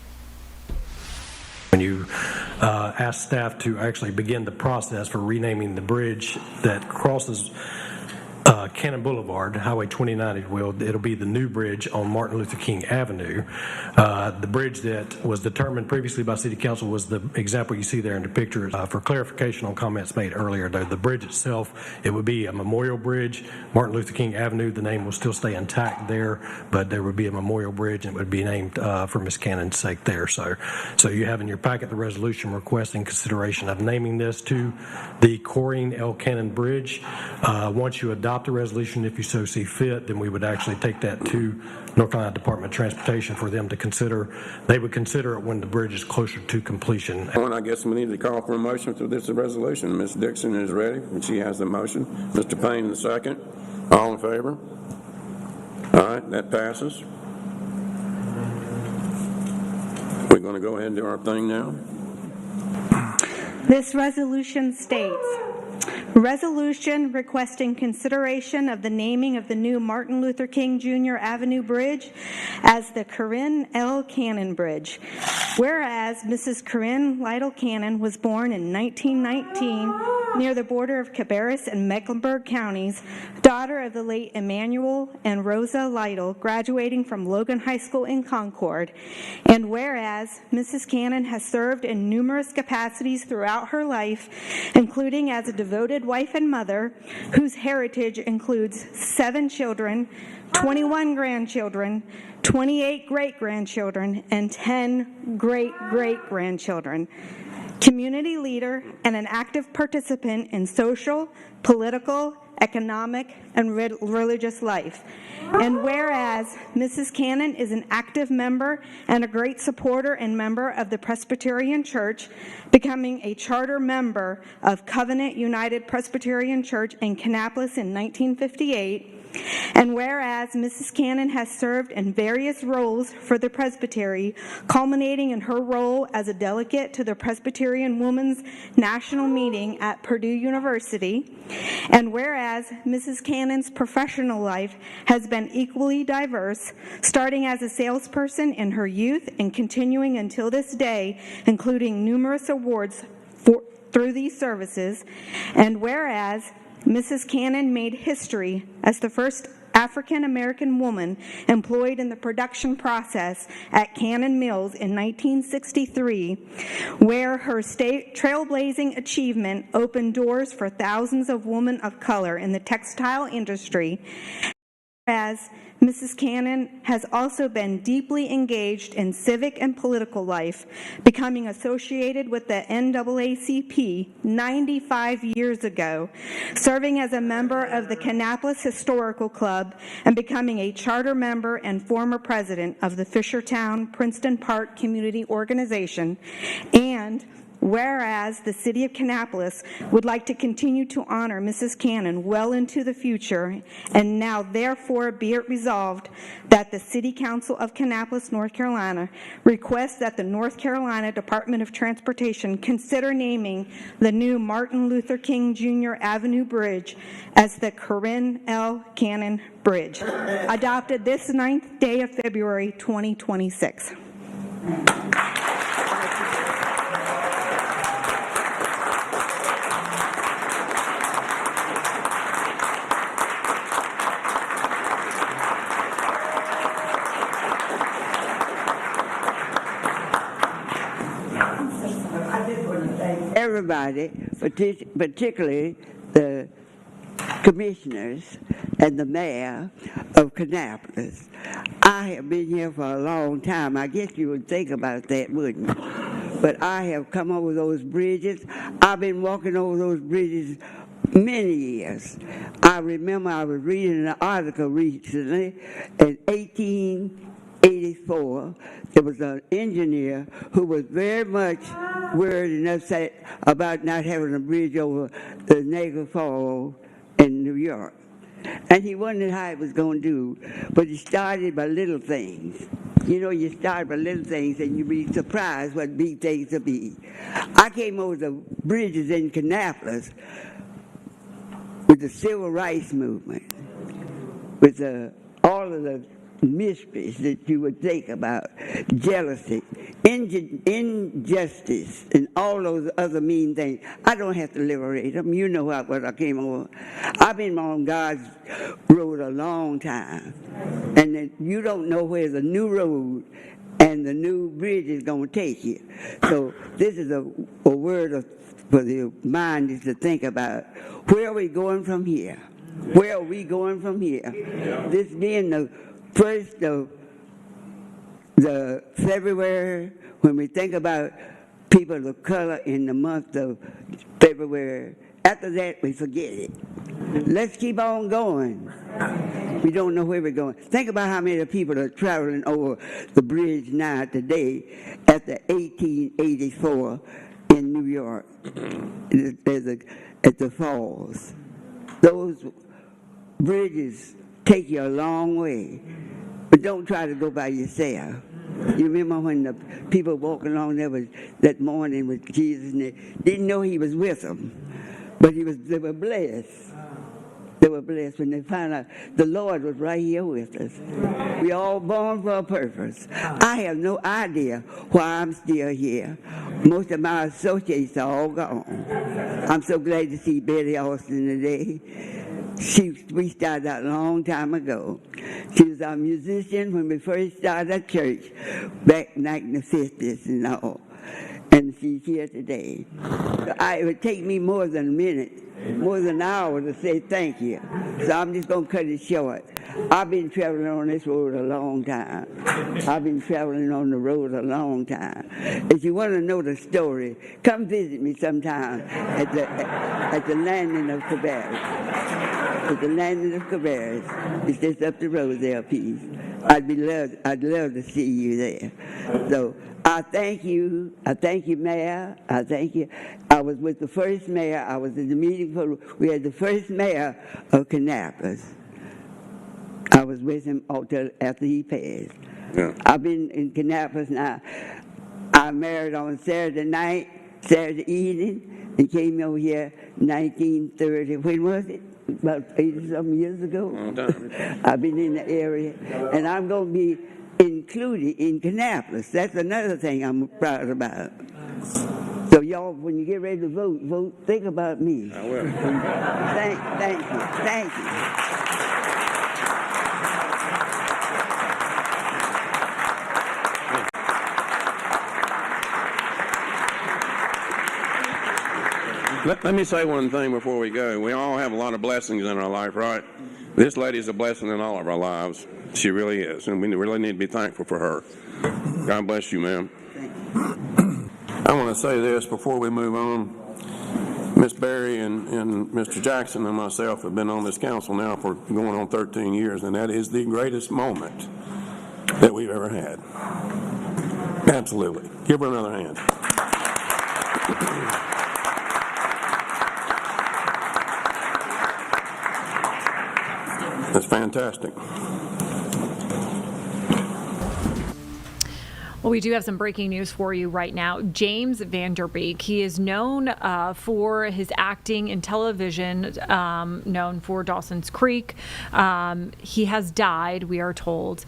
When you ask staff to actually begin the process for renaming the bridge that crosses Cannon Boulevard, Highway 29, it'll be the new bridge on Martin Luther King Avenue. The bridge that was determined previously by City Council was the example you see there in the picture. For clarification on comments made earlier, though, the bridge itself, it would be a memorial bridge. Martin Luther King Avenue, the name will still stay intact there, but there would be a memorial bridge and it would be named for Ms. Cannon's sake there. So you have in your packet the resolution requesting consideration of naming this to the Corrine L. Cannon Bridge. Once you adopt the resolution, if you so see fit, then we would actually take that to North Carolina Department of Transportation for them to consider. They would consider it when the bridge is closer to completion. I guess we need to call for a motion for this resolution. Ms. Dixon is ready, and she has the motion. Mr. Payne, the second. All in favor? All right, that passes. We're going to go ahead and do our thing now. This resolution states, resolution requesting consideration of the naming of the new Martin Luther King Jr. Avenue Bridge as the Corinne L. Cannon Bridge. Whereas Mrs. Corinne Lytle Cannon was born in 1919 near the border of Cabarrus and Mecklenburg counties, daughter of the late Emmanuel and Rosa Lytle, graduating from Logan High School in Concord. And whereas Mrs. Cannon has served in numerous capacities throughout her life, including as a devoted wife and mother, whose heritage includes 7 children, 21 grandchildren, 28 great-grandchildren, and 10 great-great-grandchildren. Community leader and an active participant in social, political, economic, and religious life. And whereas Mrs. Cannon is an active member and a great supporter and member of the Presbyterian Church, becoming a charter member of Covenant United Presbyterian Church in Kannapolis in 1958, and whereas Mrs. Cannon has served in various roles for the Presbytery, culminating in her role as a delegate to the Presbyterian Women's National Meeting at Purdue University, and whereas Mrs. Cannon's professional life has been equally diverse, starting as a salesperson in her youth and continuing until this day, including numerous awards through these services, and whereas Mrs. Cannon made history as the first African-American woman employed in the production process at Cannon Mills in 1963, where her trailblazing achievement opened doors for thousands of women of color in the textile industry. As Mrs. Cannon has also been deeply engaged in civic and political life, becoming associated with the NAACP 95 years ago, serving as a member of the Kannapolis Historical Club, and becoming a charter member and former president of the Fishertown Princeton Park Community Organization. And whereas the City of Kannapolis would like to continue to honor Mrs. Cannon well into the future, and now therefore be it resolved that the City Council of Kannapolis, North Carolina, requests that the North Carolina Department of Transportation consider naming the new Martin Luther King Jr. Avenue Bridge as the Corinne L. Cannon Bridge, adopted this 9th day of February 2026. Everybody, particularly the commissioners and the mayor of Kannapolis. I have been here for a long time. I guess you would think about that, wouldn't you? but I have come over those bridges. I've been walking over those bridges many years. I remember I was reading an article recently in 1884. There was an engineer who was very much worried and upset about not having a bridge over the Niagara Falls in New York. And he wondered how it was going to do, but he started by little things. You know, you start by little things and you be surprised what big things will be. I came over the bridges in Kannapolis with the civil rights movement, with all of the mysteries that you would think about, jealousy, injustice, and all those other mean things. I don't have to liberate them. You know what I came over. I've been on God's road a long time, and you don't know where the new road and the new bridge is going to take you. So this is a word for the mind is to think about, where are we going from here? Where are we going from here? This being the first of the February, when we think about people of color in the month of February, after that we forget it. Let's keep on going. We don't know where we're going. Think about how many people are traveling over the bridge now today at the 1884 in New York, at the falls. Those bridges take you a long way, but don't try to go by yourself. You remember when the people walking along there that morning with Jesus, and they didn't know he was with them, but they were blessed. They were blessed when they found out the Lord was right here with us. We all born for a purpose. I have no idea why I'm still here. Most of my associates are all gone. I'm so glad to see Betty Austin today. We started out a long time ago. She was our musician when we first started at church, back in the 50s and all. And she's here today. It would take me more than a minute, more than an hour to say thank you. So I'm just going to cut it short. I've been traveling on this road a long time. I've been traveling on the road a long time. If you want to know the story, come visit me sometime at the landing of Cabarrus. At the landing of Cabarrus. It's just up the road there a piece. I'd love to see you there. So I thank you. I thank you, Mayor. I thank you. I was with the first mayor. I was at the meeting we had the first mayor of Kannapolis. I was with him after he passed. Yeah. I've been in Kannapolis now. I married on Saturday night, Saturday evening, and came over here 1930. When was it? About 80-some years ago. I've been in the area, and I'm going to be included in Kannapolis. That's another thing I'm proud about. So y'all, when you get ready to vote, think about me. I will. Thank you. Thank you. Let me say one thing before we go. We all have a lot of blessings in our life, right? This lady's a blessing in all of our lives. She really is, and we really need to be thankful for her. God bless you, ma'am. I want to say this before we move on. Miss Berry and Mr. Jackson and myself have been on this council now for going on 13 years, and that is the greatest moment that we've ever had. Absolutely. Give her another hand. That's fantastic. Well, we do have some breaking news for you right now. James Vanderbeek, he is known for his acting in television, known for Dawson's Creek. He has died, we are told.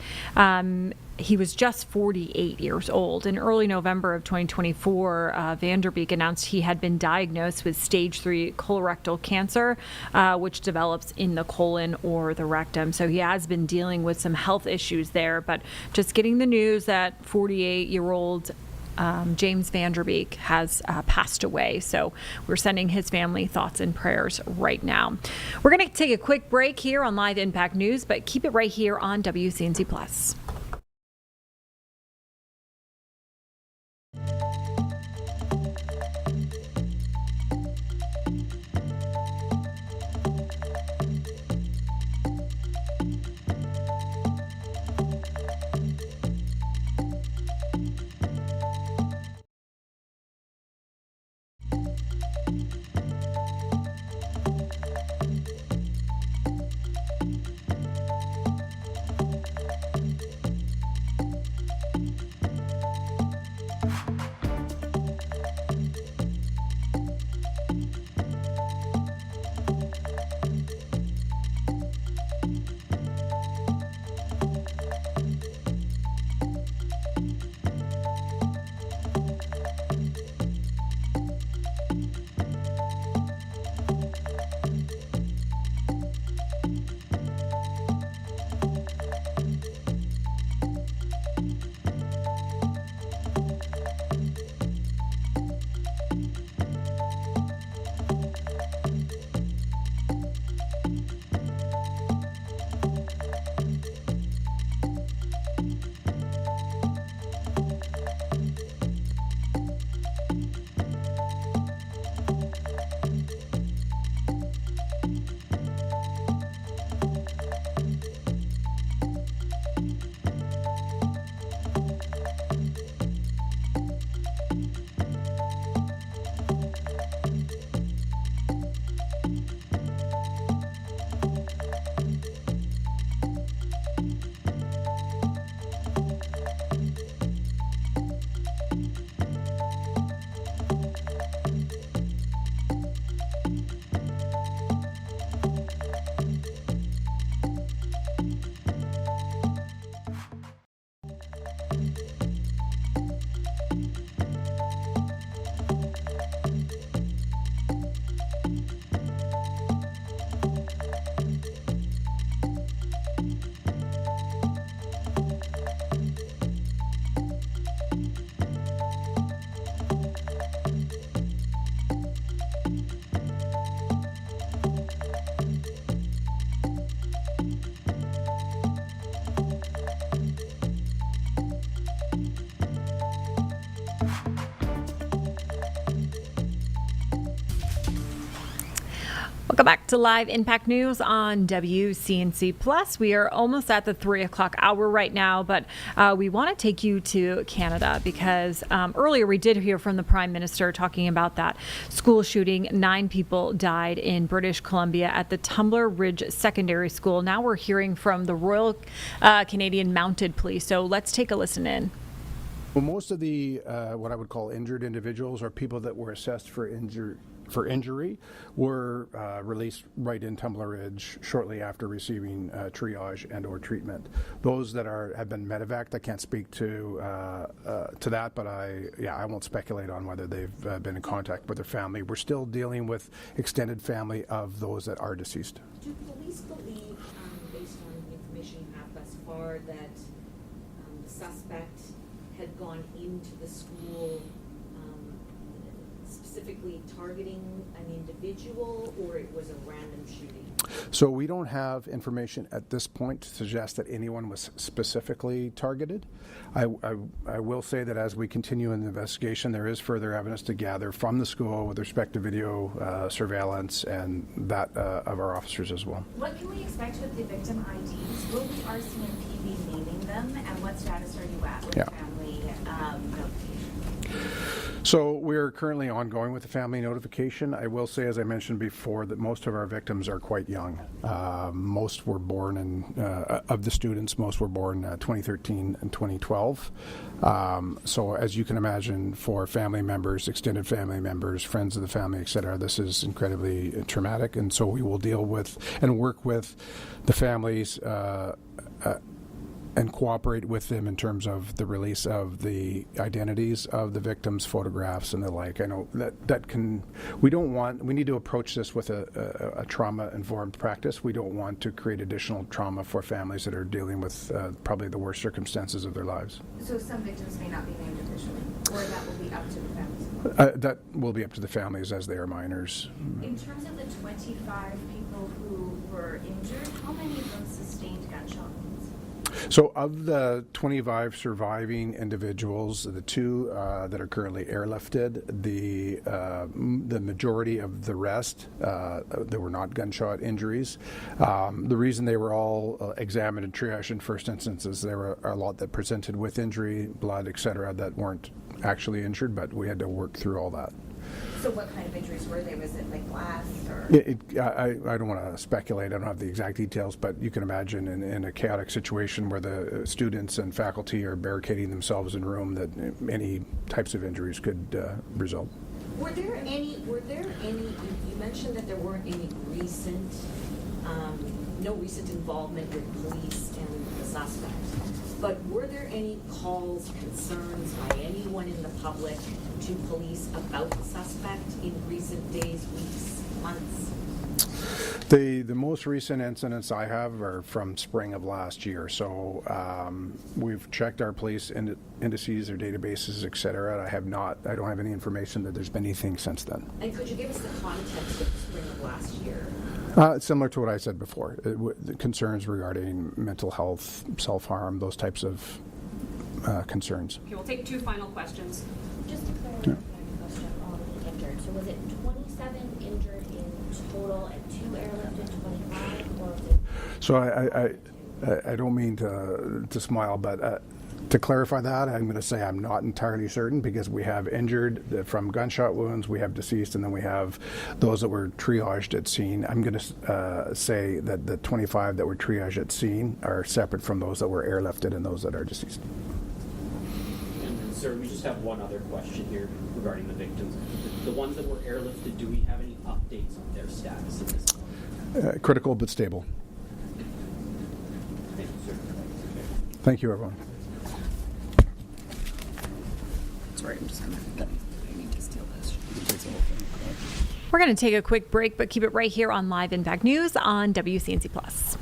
He was just 48 years old. In early November of 2024, Vanderbeek announced he had been diagnosed with stage 3 colorectal cancer, which develops in the colon or the rectum. So he has been dealing with some health issues there, but just getting the news that 48-year-old James Vanderbeek has passed away. So we're sending his family thoughts and prayers right now. We're going to take a quick break here on Live Impact News, but keep it right here on WCNC Plus. Welcome back to Live Impact News on WCNC Plus. We are almost at the 3 o'clock hour right now, but we want to take you to Canada because earlier we did hear from the Prime Minister talking about that school shooting. 9 people died in British Columbia at the Tumbler Ridge Secondary School. Now we're hearing from the Royal Canadian Mounted Police. So let's take a listen in. Well, most of the what I would call injured individuals or people that were assessed for injury were released right in Tumbler Ridge shortly after receiving triage and or treatment. Those that have been medevaced, I can't speak to that, but I won't speculate on whether they've been in contact with their family. We're still dealing with extended family of those that are deceased. Do police believe, based on the information you have thus far, that the suspect had gone into the school specifically targeting an individual, or it was a random shooting? So we don't have information at this point to suggest that anyone was specifically targeted. I will say that as we continue in the investigation, there is further evidence to gather from the school with respect to video surveillance and that of our officers as well. What can we expect with the victim IDs? Will the RCMP be naming them, and what status are you at with family notification? So we're currently ongoing with the family notification. I will say, as I mentioned before, that most of our victims are quite young. Most were born of the students, most were born 2013 and 2012. So as you can imagine, for family members, extended family members, friends of the family, etc., this is incredibly traumatic. And so we will deal with and work with the families and cooperate with them in terms of the release of the identities of the victims, photographs, and the like. I know we need to approach this with a trauma-informed practice. We don't want to create additional trauma for families that are dealing with probably the worst circumstances of their lives. So some victims may not be named officially, or that will be up to the families? That will be up to the families as they are minors. In terms of the 25 people who were injured, how many of them sustained gunshot wounds? So of the 25 surviving individuals, the 2 that are currently airlifted, the majority of the rest, there were not gunshot injuries. The reason they were all examined and triaged in first instance is there were a lot that presented with injury, blood, etc., that weren't actually injured, but we had to work through all that. So what kind of injuries were they? Was it like glass or? I don't want to speculate. I don't have the exact details, but you can imagine in a chaotic situation where the students and faculty are barricading themselves in a room that any types of injuries could result. Were there any, you mentioned that there weren't any recent, no recent involvement with police and the suspect, but were there any calls, concerns by anyone in the public to police about the suspect in recent days, weeks, months? The most recent incidents I have are from spring of last year. So we've checked our police indices, their databases, et cetera. I don't have any information that there's been anything since then. And could you give us the context of the spring of last year? Similar to what I said before, the concerns regarding mental health, self-harm, those types of concerns. Okay, we'll take 2 final questions. Just to clarify the question on the injured. So was it 27 injured in total and 2 airlifted, 25, or was it? So I don't mean to smile, but to clarify that, I'm going to say I'm not entirely certain, because we have injured from gunshot wounds, we have deceased, and then we have those that were triaged at scene. I'm going to say that the 25 that were triaged at scene are separate from those that were airlifted and those that are deceased. Sir, we just have one other question here regarding the victims. The ones that were airlifted, do we have any updates on their status at this point? Critical but stable. Thank you, sir. Thank you, everyone. Sorry, I'm just going to need to steal this. We're going to take a quick break, but keep it right here on Live Impact News on WCNC Plus.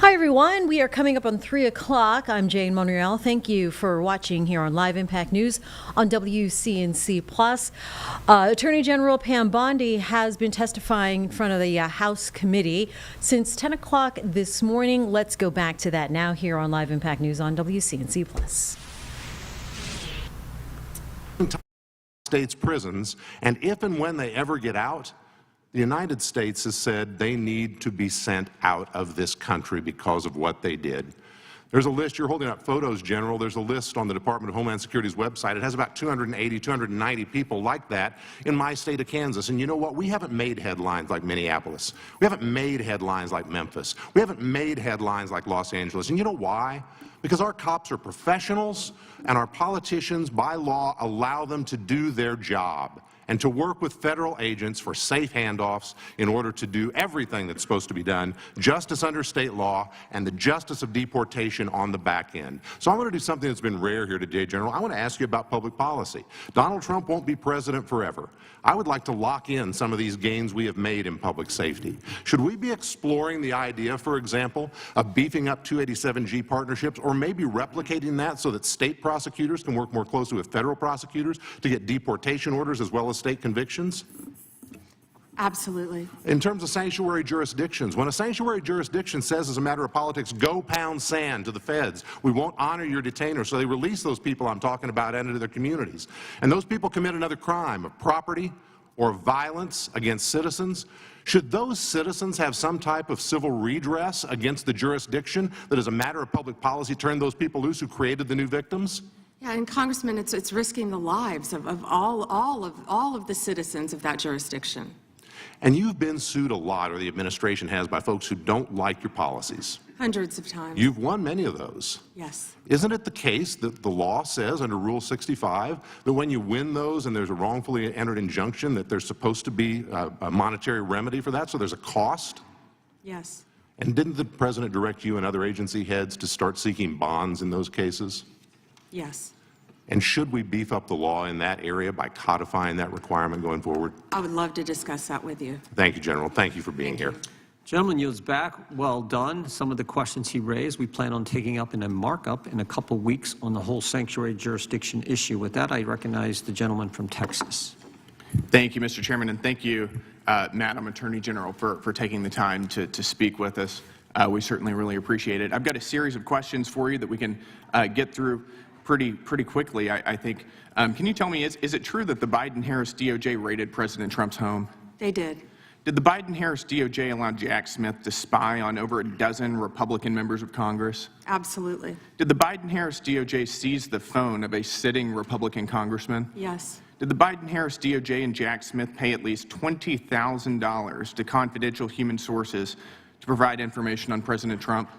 Hi, everyone. We are coming up on 3 o'clock. I'm Jane Monreal. Thank you for watching here on Live Impact News on WCNC+. Attorney General Pam Bondi has been testifying in front of the House committee since 10 o'clock this morning. Let's go back to that now here on Live Impact News on WCNC+. States prisons, and if and when they ever get out, the United States has said they need to be sent out of this country because of what they did. There's a list, you're holding up photos, General, there's a list on the Department of Homeland Security's website. It has about 280, 290 people like that in my state of Kansas. And you know what? We haven't made headlines like Minneapolis. We haven't made headlines like Memphis. We haven't made headlines like Los Angeles. And you know why? Because our cops are professionals and our politicians, by law, allow them to do their job and to work with federal agents for safe handoffs in order to do everything that's supposed to be done, justice under state law, and the justice of deportation on the back end. So I want to do something that's been rare here today, General. I want to ask you about public policy. Donald Trump won't be president forever. I would like to lock in some of these gains we have made in public safety. Should we be exploring the idea, for example, of beefing up 287G partnerships, or maybe replicating that so that state prosecutors can work more closely with federal prosecutors to get deportation orders as well as state convictions? Absolutely. In terms of sanctuary jurisdictions, when a sanctuary jurisdiction says as a matter of politics, go pound sand to the feds, we won't honor your detainer, so they release those people I'm talking about into their communities. And those people commit another crime of property or violence against citizens. Should those citizens have some type of civil redress against the jurisdiction that as a matter of public policy turned those people loose who created the new victims? Yeah, and Congressman, it's risking the lives of all of the citizens of that jurisdiction. And you've been sued a lot, or the administration has, by folks who don't like your policies. Hundreds of times. You've won many of those. Yes. Isn't it the case that the law says under Rule 65 that when you win those and there's a wrongfully entered injunction that there's supposed to be a monetary remedy for that, so there's a cost? Yes. And didn't the President direct you and other agency heads to start seeking bonds in those cases? Yes. And should we beef up the law in that area by codifying that requirement going forward? I would love to discuss that with you. Thank you, General. Thank you for being here. Gentleman yields back. Well done. Some of the questions he raised, we plan on taking up in a markup in a couple weeks on the whole sanctuary jurisdiction issue. With that, I recognize the gentleman from Texas. Thank you, Mr. Chairman, and thank you, Madam Attorney General, for taking the time to speak with us. We certainly really appreciate it. I've got a series of questions for you that we can get through pretty quickly, I think. Can you tell me, is it true that the Biden-Harris DOJ raided President Trump's home? They did. Did the Biden-Harris DOJ allow Jack Smith to spy on over a dozen Republican members of Congress? Absolutely. Did the Biden-Harris DOJ seize the phone of a sitting Republican congressman? Yes. Did the Biden-Harris DOJ and Jack Smith pay at least $20,000 to confidential human sources to provide information on President Trump?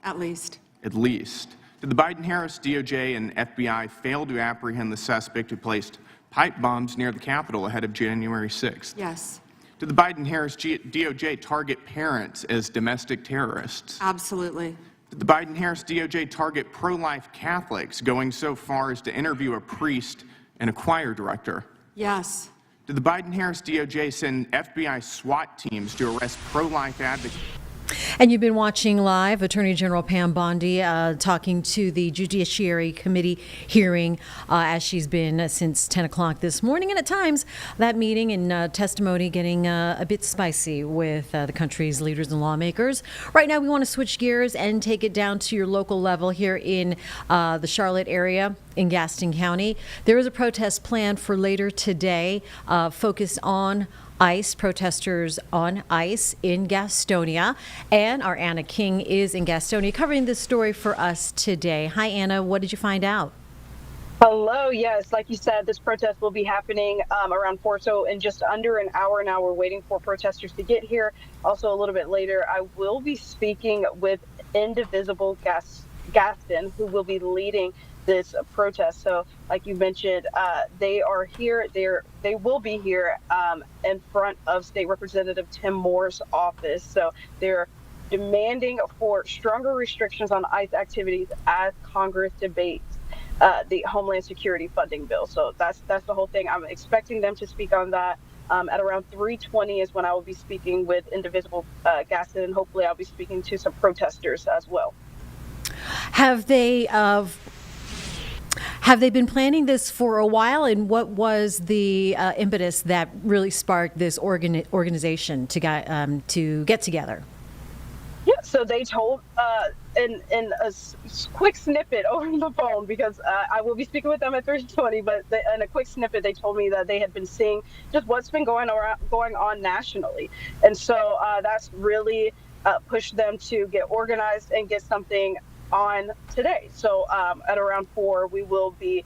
At least. At least. Did the Biden-Harris DOJ and FBI fail to apprehend the suspect who placed pipe bombs near the Capitol ahead of January 6th? Yes. Did the Biden-Harris DOJ target parents as domestic terrorists? Absolutely. Did the Biden-Harris DOJ target pro-life Catholics, going so far as to interview a priest and a choir director? Yes. Did the Biden-Harris DOJ send FBI SWAT teams to arrest pro-life advocates? And you've been watching live Attorney General Pam Bondi talking to the Judiciary Committee hearing as she's been since 10 o'clock this morning. And at times, that meeting and testimony getting a bit spicy with the country's leaders and lawmakers. Right now, we want to switch gears and take it down to your local level here in the Charlotte area in Gaston County. There is a protest planned for later today focused on ICE, protesters on ICE in Gastonia. And our Anna King is in Gastonia covering this story for us today. Hi, Anna. What did you find out? Hello. Yes, like you said, this protest will be happening around 4, so in just under an hour now. We're waiting for protesters to get here. Also, a little bit later, I will be speaking with Indivisible Gaston, who will be leading this protest. So like you mentioned, they are here. They will be here in front of State Representative Tim Moore's office. So they're demanding for stronger restrictions on ICE activities as Congress debates the Homeland Security funding bill. So that's the whole thing. I'm expecting them to speak on that At around 3:20 is when I will be speaking with Indivisible Gaston, and hopefully I'll be speaking to some protesters as well. Have they been planning this for a while, and what was the impetus that really sparked this organization to get together? Yeah, so they told in a quick snippet over the phone, because I will be speaking with them at 3:20, but in a quick snippet they told me that they had been seeing just what's been going on nationally, and so that's really pushed them to get organized and get something on today. So at around 4 we will be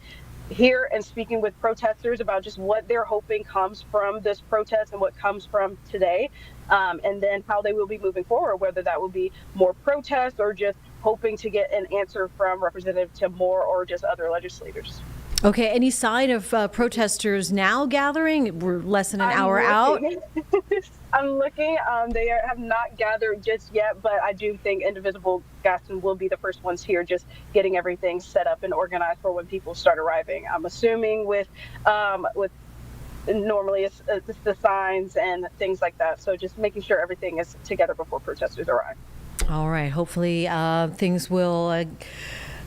here and speaking with protesters about just what they're hoping comes from this protest and what comes from today, and then how they will be moving forward, whether that will be more protests or just hoping to get an answer from Representative Tim Moore or just other legislators. Okay, any sign of protesters now gathering? We're less than an hour out. I'm looking. They have not gathered just yet, but I do think Indivisible Gaston will be the first ones here, just getting everything set up and organized for when people start arriving. I'm assuming with normally it's the signs and things like that. So just making sure everything is together before protesters arrive. All right. Hopefully things will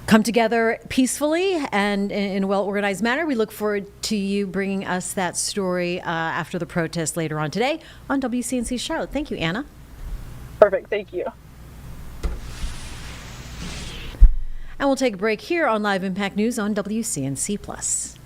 come together peacefully and in a well-organized manner. We look forward to you bringing us that story after the protest later on today on WCNC Charlotte. Thank you, Anna. Perfect. Thank you. And we'll take a break here on Live Impact News on WCNC Plus.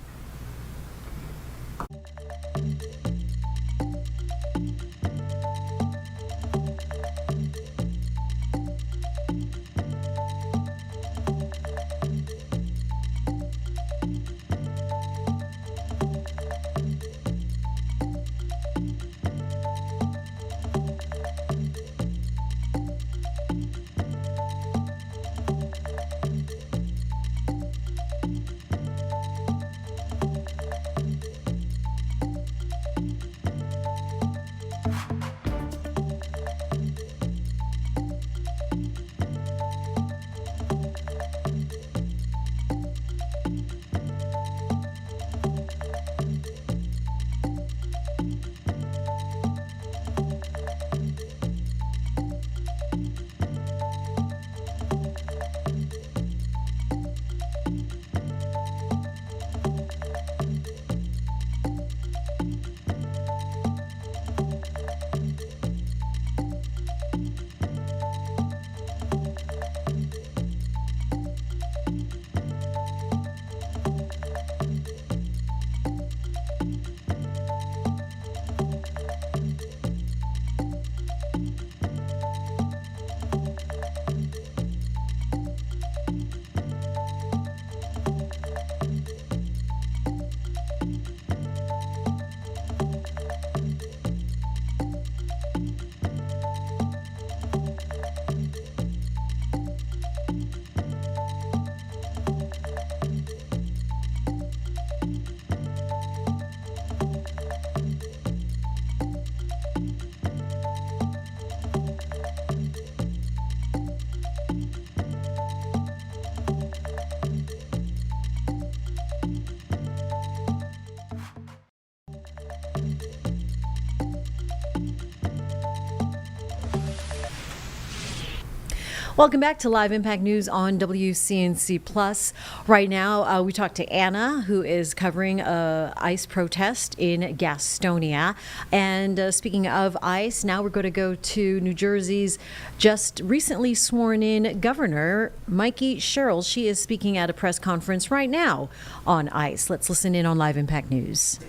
Welcome back to Live Impact News on WCNC Plus. Right now, we talked to Anna, who is covering a ICE protest in Gastonia. And speaking of ICE, now we're going to go to New Jersey's just recently sworn in Governor, Mikey Sherrill. She is speaking at a press conference right now on ICE. Let's listen in on Live Impact News.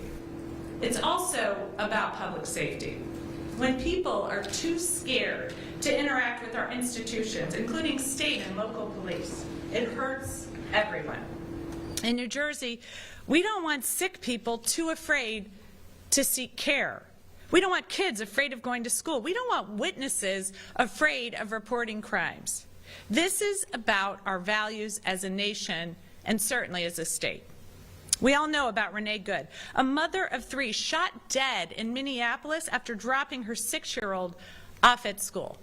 It's also about public safety. When people are too scared to interact with our institutions, including state and local police, it hurts everyone. In New Jersey, we don't want sick people too afraid to seek care. We don't want kids afraid of going to school. We don't want witnesses afraid of reporting crimes. This is about our values as a nation and certainly as a state. We all know about Renee Good, a mother of 3 shot dead in Minneapolis after dropping her 6-year-old off at school.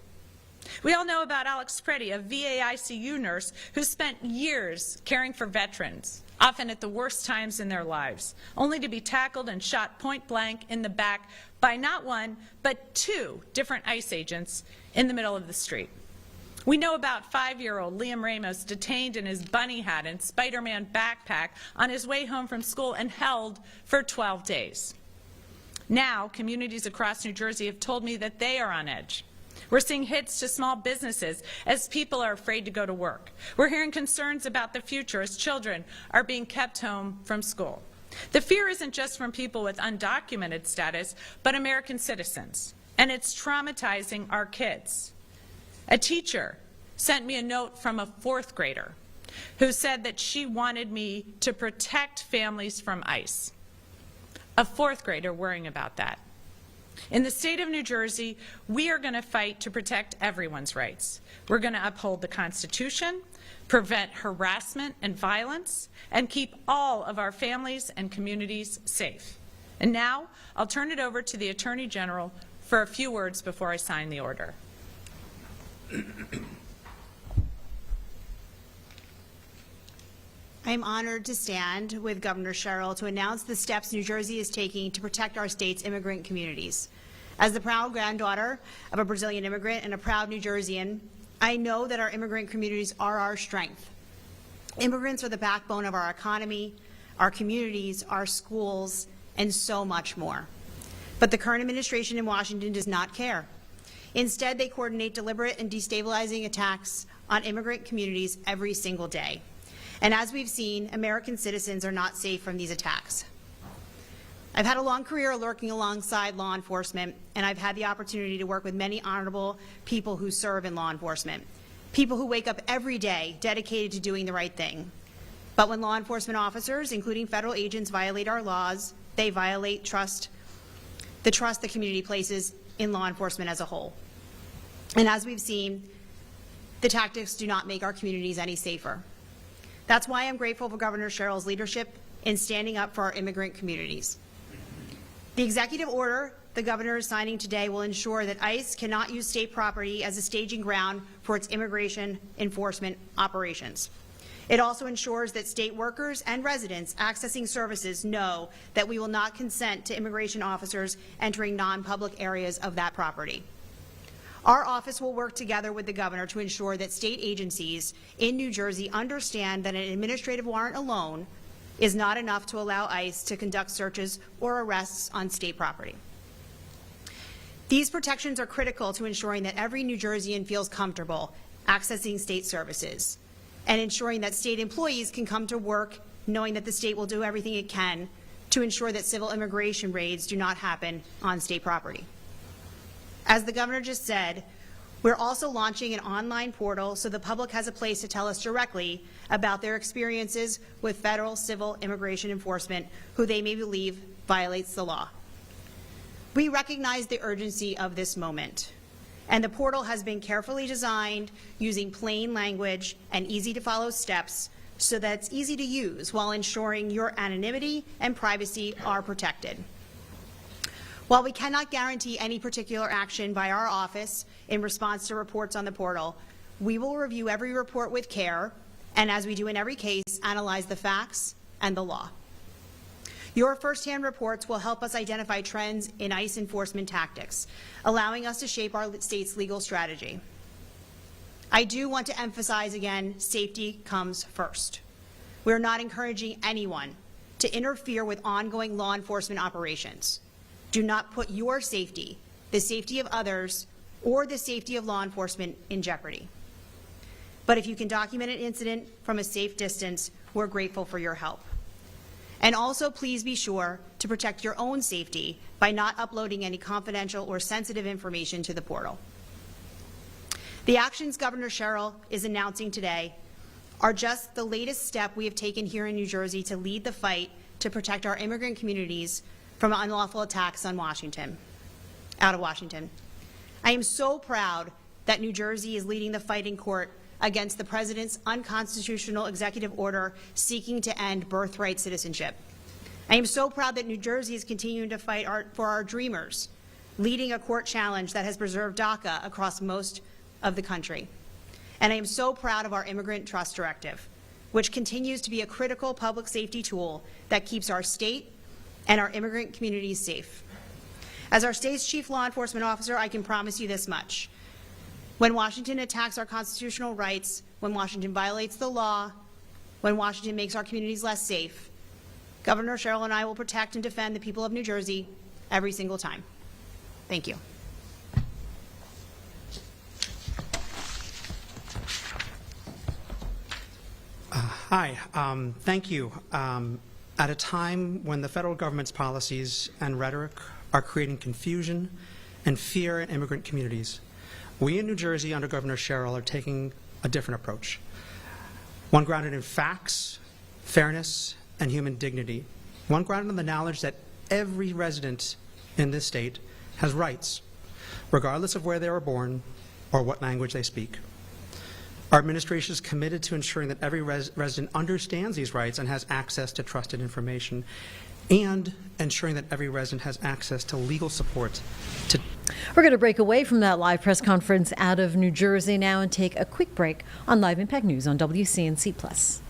We all know about Alex Preddy, a VA ICU nurse who spent years caring for veterans often at the worst times in their lives, only to be tackled and shot point blank in the back by not one, but 2 different ICE agents in the middle of the street. We know about 5-year-old Liam Ramos detained in his bunny hat and Spider-Man backpack on his way home from school and held for 12 days. Now, communities across New Jersey have told me that they are on edge. We're seeing hits to small businesses as people are afraid to go to work. We're hearing concerns about the future as children are being kept home from school. The fear isn't just from people with undocumented status, but American citizens, and it's traumatizing our kids. A teacher sent me a note from a 4th grader who said that she wanted me to protect families from ICE. A 4th grader worrying about that. In the state of New Jersey, we are going to fight to protect everyone's rights. We're going to uphold the Constitution, prevent harassment and violence, and keep all of our families and communities safe. And now, I'll turn it over to the Attorney General for a few words before I sign the order. I am honored to stand with Governor Sherrill to announce the steps New Jersey is taking to protect our state's immigrant communities. As the proud granddaughter of a Brazilian immigrant and a proud New Jerseyan, I know that our immigrant communities are our strength. Immigrants are the backbone of our economy, our communities, our schools, and so much more. But the current administration in Washington does not care. Instead, they coordinate deliberate and destabilizing attacks on immigrant communities every single day. And as we've seen, American citizens are not safe from these attacks. I've had a long career working alongside law enforcement, and I've had the opportunity to work with many honorable people who serve in law enforcement, people who wake up every day dedicated to doing the right thing. But when law enforcement officers, including federal agents, violate our laws, they violate the trust the community places in law enforcement as a whole. And as we've seen, the tactics do not make our communities any safer. That's why I'm grateful for Governor Sherrill's leadership in standing up for our immigrant communities. The executive order the governor is signing today will ensure that ICE cannot use state property as a staging ground for its immigration enforcement operations. It also ensures that state workers and residents accessing services know that we will not consent to immigration officers entering non-public areas of that property. Our office will work together with the governor to ensure that state agencies in New Jersey understand that an administrative warrant alone is not enough to allow ICE to conduct searches or arrests on state property. These protections are critical to ensuring that every New Jerseyan feels comfortable accessing state services and ensuring that state employees can come to work knowing that the state will do everything it can to ensure that civil immigration raids do not happen on state property. As the governor just said, we're also launching an online portal so the public has a place to tell us directly about their experiences with federal civil immigration enforcement who they may believe violates the law. We recognize the urgency of this moment, and the portal has been carefully designed using plain language and easy to follow steps so that it's easy to use while ensuring your anonymity and privacy are protected. While we cannot guarantee any particular action by our office in response to reports on the portal, we will review every report with care and, as we do in every case, analyze the facts and the law. Your firsthand reports will help us identify trends in ICE enforcement tactics, allowing us to shape our state's legal strategy. I do want to emphasize again, safety comes first. We're not encouraging anyone to interfere with ongoing law enforcement operations. Do not put your safety, the safety of others, or the safety of law enforcement in jeopardy. But if you can document an incident from a safe distance, we're grateful for your help. And also, please be sure to protect your own safety by not uploading any confidential or sensitive information to the portal. The actions Governor Sherrill is announcing today are just the latest step we have taken here in New Jersey to lead the fight to protect our immigrant communities from unlawful attacks on out of Washington. I am so proud that New Jersey is leading the fight in court against the President's unconstitutional executive order seeking to end birthright citizenship. I am so proud that New Jersey is continuing to fight for our dreamers, leading a court challenge that has preserved DACA across most of the country. And I am so proud of our Immigrant Trust Directive, which continues to be a critical public safety tool that keeps our state and our immigrant communities safe. As our state's chief law enforcement officer, I can promise you this much. When Washington attacks our constitutional rights, when Washington violates the law, when Washington makes our communities less safe, Governor Sherrill and I will protect and defend the people of New Jersey every single time. Thank you. Hi, thank you. At a time when the federal government's policies and rhetoric are creating confusion and fear in immigrant communities, we in New Jersey under Governor Sherrill are taking a different approach. One grounded in facts, fairness, and human dignity. One grounded in the knowledge that every resident in this state has rights, regardless of where they were born or what language they speak. Our administration is committed to ensuring that every resident understands these rights and has access to trusted information, and ensuring that every resident has access to legal support. We're going to break away from that live press conference out of New Jersey now and take a quick break on Live Impact News on WCNC+.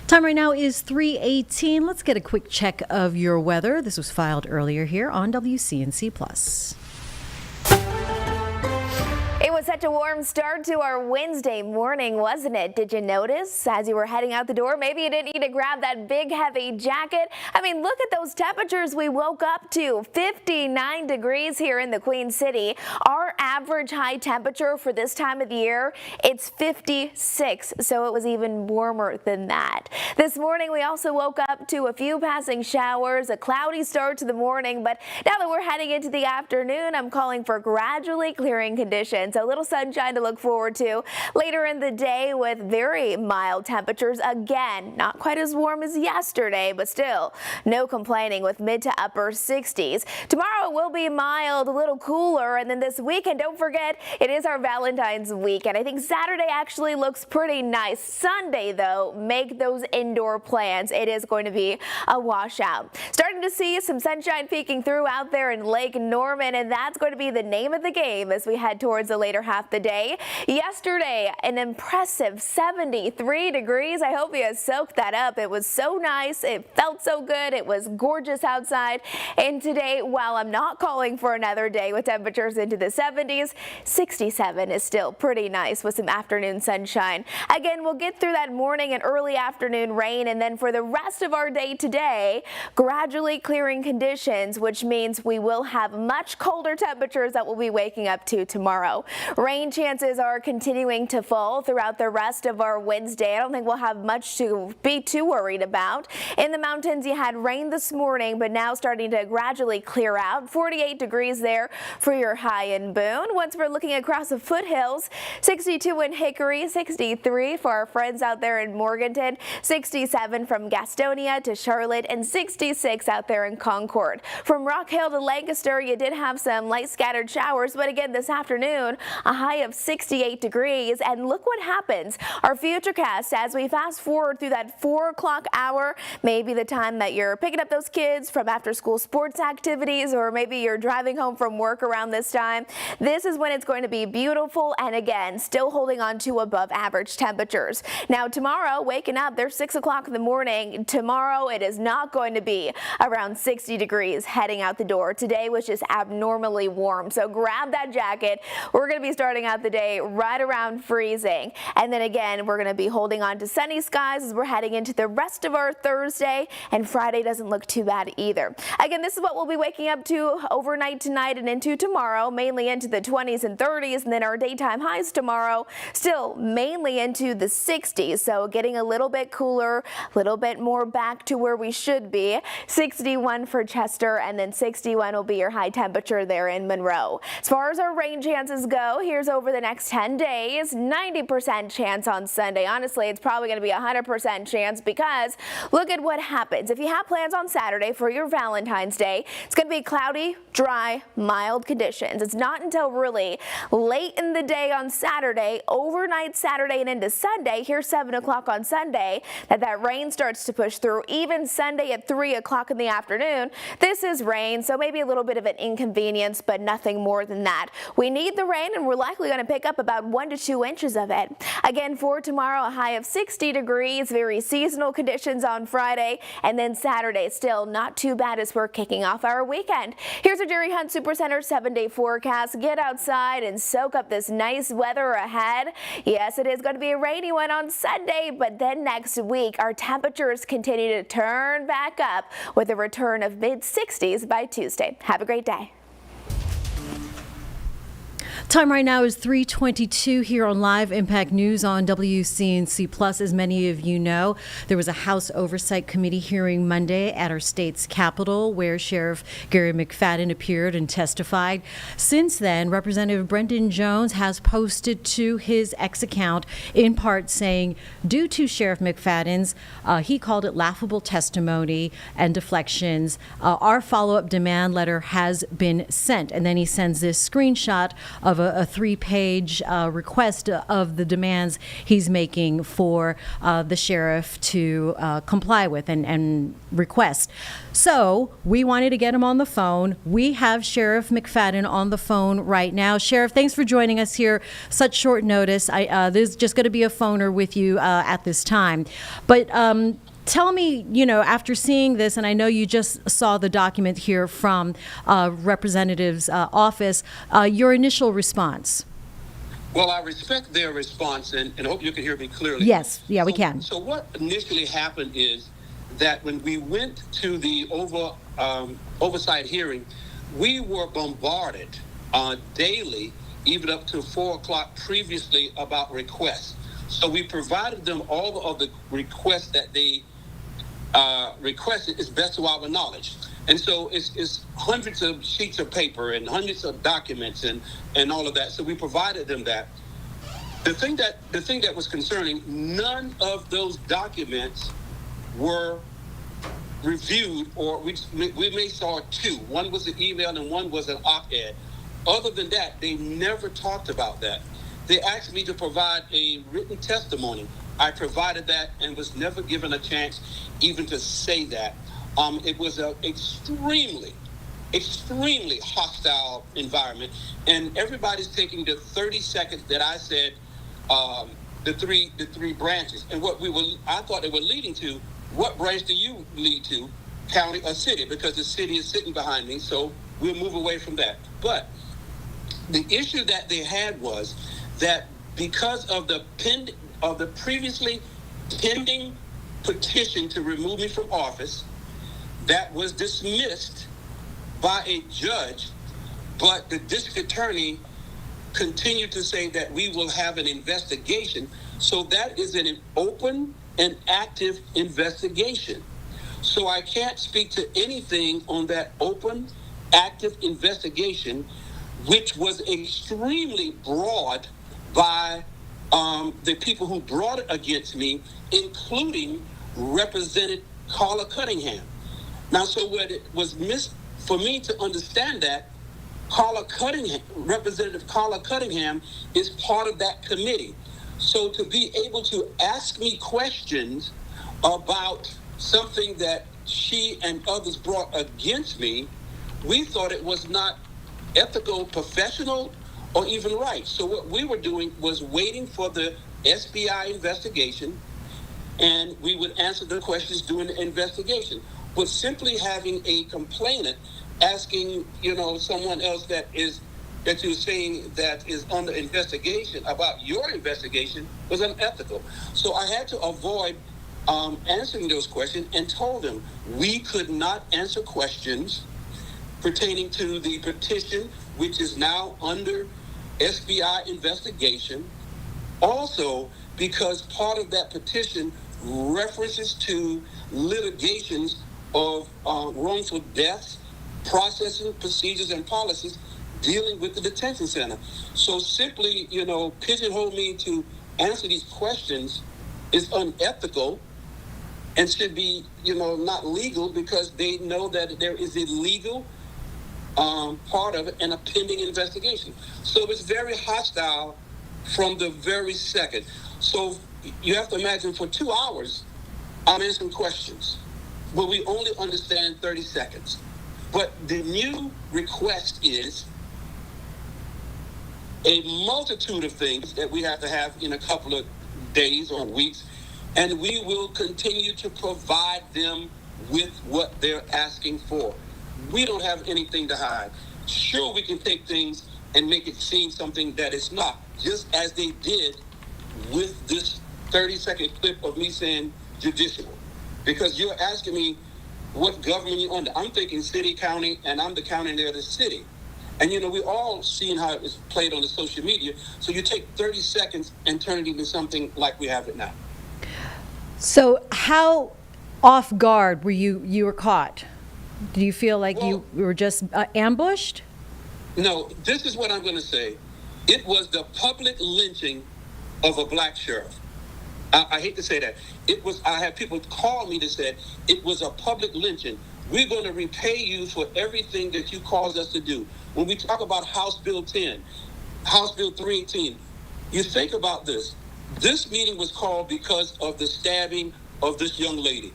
Time right now is 3:18. Let's get a quick check of your weather. This was filed earlier here on WCNC+. It was such a warm start to our Wednesday morning, wasn't it? Did you notice as you were heading out the door? Maybe you didn't need to grab that big heavy jacket. I mean, look at those temperatures we woke up to. 59 degrees here in the Queen City. Our average high temperature for this time of the year, it's 56, so it was even warmer than that. This morning we also woke up to a few passing showers, a cloudy start to the morning, but now that we're heading into the afternoon, I'm calling for gradually clearing conditions. A little sunshine to look forward to. Later in the day with very mild temperatures. Again, not quite as warm as yesterday, but still no complaining with mid to upper 60s. Tomorrow will be mild, a little cooler, and then this weekend, don't forget, it is our Valentine's weekend. I think Saturday actually looks pretty nice. Sunday, though, make those indoor plans. It is going to be a washout. Starting to see some sunshine peeking through out there in Lake Norman, and that's going to be the name of the game as we head towards the later half of the day. Yesterday, an impressive 73 degrees. I hope you soaked that up. It was so nice. It felt so good. It was gorgeous outside. And today, while I'm not calling for another day with temperatures into the 70s, 67 is still pretty nice with some afternoon sunshine. Again, we'll get through that morning and early afternoon rain, and then for the rest of our day today, gradually clearing conditions, which means we will have much colder temperatures that we'll be waking up to tomorrow. Rain chances are continuing to fall throughout the rest of our Wednesday. I don't think we'll have much to be too worried about. In the mountains, you had rain this morning, but now starting to gradually clear out. 48 degrees there for your high in Boone. Once we're looking across the foothills, 62 in Hickory, 63 for our friends out there in Morganton, 67 from Gastonia to Charlotte, and 66 out there in Concord. From Rock Hill to Lancaster, you did have some light scattered showers, but again this afternoon, a high of 68 degrees. And look what happens. Our futurecast, as we fast forward through that 4 o'clock hour, maybe the time that you're picking up those kids from after school sports activities, or maybe you're driving home from work around this time, this is when it's going to be beautiful and again still holding on to above average temperatures. Now tomorrow, waking up, there's 6 o'clock in the morning. Tomorrow it is not going to be around 60 degrees heading out the door. Today was just abnormally warm, so grab that jacket. We're going to be starting out the day right around freezing, and then again we're going to be holding on to sunny skies as we're heading into the rest of our Thursday, and Friday doesn't look too bad either. Again, this is what we'll be waking up to overnight tonight and into tomorrow, mainly into the 20s and 30s, and then our daytime highs tomorrow still mainly into the 60s, so getting a little bit cooler, a little bit more back to where we should be. 61 for Chester, and then 61 will be your high temperature there in Monroe. As far as our rain chances go, here's over the next 10 days, 90% chance on Sunday. Honestly, it's probably going to be a 100% chance because look at what happens. If you have plans on Saturday for your Valentine's Day, it's going to be cloudy, dry, mild conditions. It's not until really late in the day on Saturday, overnight Saturday and into Sunday, here's 7 o'clock on Sunday, that rain starts to push through. Even Sunday at 3 o'clock in the afternoon, this is rain, so maybe a little bit of an inconvenience, but nothing more than that. We need the rain, and we're likely going to pick up about 1 to 2 inches of it. Again, for tomorrow, a high of 60 degrees, very seasonal conditions on Friday, and then Saturday still not too bad as we're kicking off our weekend. Here's a Jerry Hunt Supercenter 7-day forecast. Get outside and soak up this nice weather ahead. Yes, it is going to be a rainy one on Sunday, but then next week our temperatures continue to turn back up with a return of mid-60s by Tuesday. Have a great day. Time right now is 3:22 here on Live Impact News on WCNC Plus. As many of you know, there was a House Oversight Committee hearing Monday at our state's Capitol where Sheriff Gary McFadden appeared and testified. Since then, Representative Brendan Jones has posted to his X account in part saying, due to Sheriff McFadden's, he called it laughable testimony and deflections, our follow-up demand letter has been sent. And then he sends this screenshot of a 3-page request of the demands he's making for the sheriff to comply with and request. So we wanted to get him on the phone. We have Sheriff McFadden on the phone right now. Sheriff, thanks for joining us here. Such short notice. There's just going to be a phoner with you at this time. But tell me, after seeing this, and I know you just saw the document here from Representative's office, your initial response. Well, I respect their response, and I hope you can hear me clearly. Yes, yeah, we can. So what initially happened is that when we went to the oversight hearing, we were bombarded daily, even up to 4 o'clock previously, about requests. So we provided them all of the requests that they requested as best to our knowledge. And so it's hundreds of sheets of paper and hundreds of documents and all of that. So we provided them that. The thing that was concerning, none of those documents were reviewed, or we may saw two. One was an email and one was an op-ed. Other than that, they never talked about that. They asked me to provide a written testimony. I provided that and was never given a chance even to say that. It was an extremely hostile environment, and everybody's taking the 30 seconds that I said, the three branches, and I thought they were leading to. What branch do you lead to, county or city? Because the city is sitting behind me, so we'll move away from that. But the issue that they had was that because of the previously pending petition to remove me from office, that was dismissed by a judge, but the district attorney continued to say that we will have an investigation. So that is an open and active investigation. So I can't speak to anything on that open, active investigation, which was extremely broad by the people who brought it against me, including Representative Carla Cunningham. Now, so what it was missed for me to understand that Representative Carla Cunningham is part of that committee. So to be able to ask me questions about something that she and others brought against me, we thought it was not ethical, professional, or even right. So what we were doing was waiting for the SBI investigation, and we would answer the questions during the investigation. But simply having a complainant asking, someone else that you're saying that is under investigation about your investigation was unethical. So I had to avoid answering those questions and told them we could not answer questions pertaining to the petition, which is now under SBI investigation. Also, because part of that petition references to litigations of wrongful deaths, processing procedures and policies dealing with the detention center. So simply, pigeonhole me to answer these questions is unethical and should be, not legal, because they know that there is a legal part of it and a pending investigation. So it's very hostile from the very second. So you have to imagine for 2 hours, I'm answering questions, but we only understand 30 seconds. But the new request is a multitude of things that we have to have in a couple of days or weeks, and we will continue to provide them with what they're asking for. We don't have anything to hide. Sure, we can take things and make it seem something that it's not, just as they did with this 30-second clip of me saying judicial. Because you're asking me what government you're under. I'm thinking city, county, and I'm the county and they're the city. And, we all seen how it was played on the social media. So you take 30 seconds and turn it into something like we have it now. So how off guard were you were caught? Do you feel like you were just ambushed? No, this is what I'm going to say. It was the public lynching of a black sheriff. I hate to say that. I had people call me that said it was a public lynching. We're going to repay you for everything that you caused us to do. When we talk about House Bill 10, House Bill 318, you think about this. This meeting was called because of the stabbing of this young lady.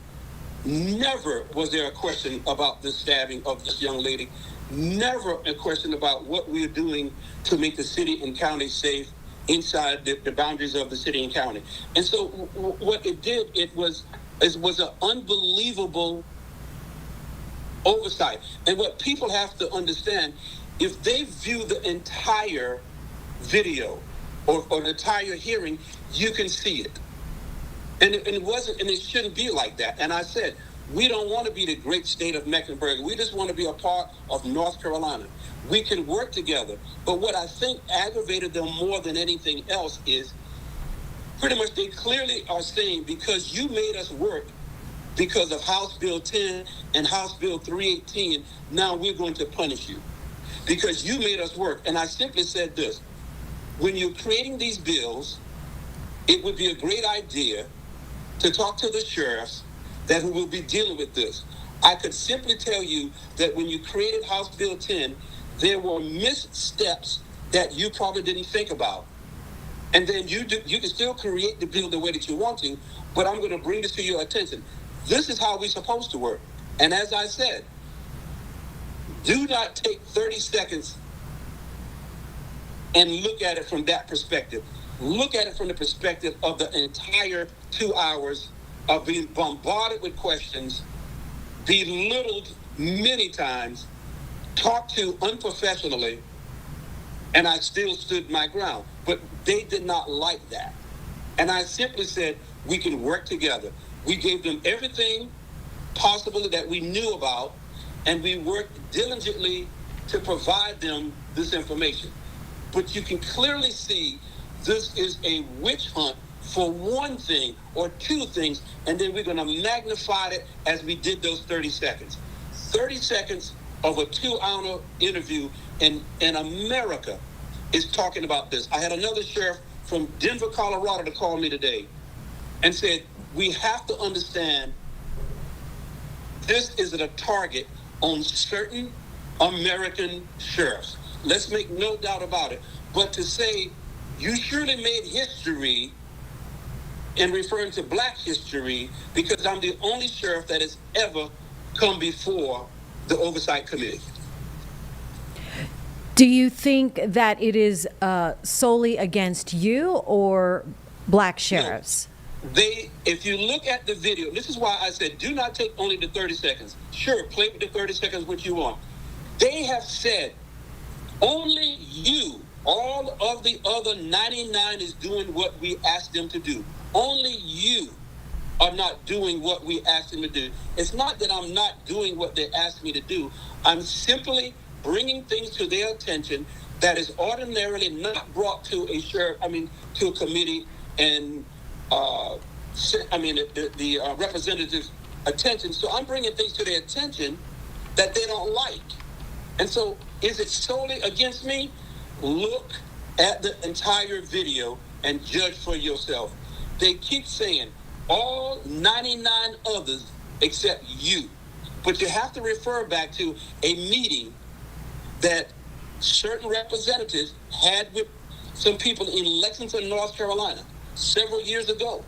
Never was there a question about the stabbing of this young lady. Never a question about what we're doing to make the city and county safe inside the boundaries of the city and county. And so what it did, it was an unbelievable oversight. And what people have to understand, if they view the entire video or the entire hearing, you can see it. And it wasn't, and it shouldn't be like that. And I said, we don't want to be the great state of Mecklenburg. We just want to be a part of North Carolina. We can work together. But what I think aggravated them more than anything else is pretty much they clearly are saying, because you made us work because of House Bill 10 and House Bill 318, now we're going to punish you because you made us work. And I simply said this: when you're creating these bills, it would be a great idea to talk to the sheriffs that who will be dealing with this. I could simply tell you that when you created House Bill 10, there were missteps that you probably didn't think about. And then you can still create the bill the way that you want to, but I'm going to bring this to your attention. This is how we're supposed to work. And as I said, do not take 30 seconds and look at it from that perspective. Look at it from the perspective of the entire 2 hours of being bombarded with questions, belittled many times, talked to unprofessionally, and I still stood my ground. But they did not like that. And I simply said, we can work together. We gave them everything possible that we knew about, and we worked diligently to provide them this information. But you can clearly see this is a witch hunt for one thing or two things, and then we're going to magnify it as we did those 30 seconds. 30 seconds of a 2-hour interview in America is talking about this. I had another sheriff from Denver, Colorado to call me today and said, we have to understand this is a target on certain American sheriffs. Let's make no doubt about it. But to say you surely made history in referring to black history because I'm the only sheriff that has ever come before the Oversight Committee. Do you think that it is solely against you or black sheriffs? No. If you look at the video, this is why I said, do not take only the 30 seconds. Sure, play with the 30 seconds what you want. They have said, only you, all of the other 99 is doing what we asked them to do. Only you are not doing what we asked them to do. It's not that I'm not doing what they asked me to do. I'm simply bringing things to their attention that is ordinarily not brought to to a committee and the representatives' attention. So I'm bringing things to their attention that they don't like. And so is it solely against me? Look at the entire video and judge for yourself. They keep saying all 99 others except you. But you have to refer back to a meeting that certain representatives had with some people in Lexington, North Carolina, several years ago.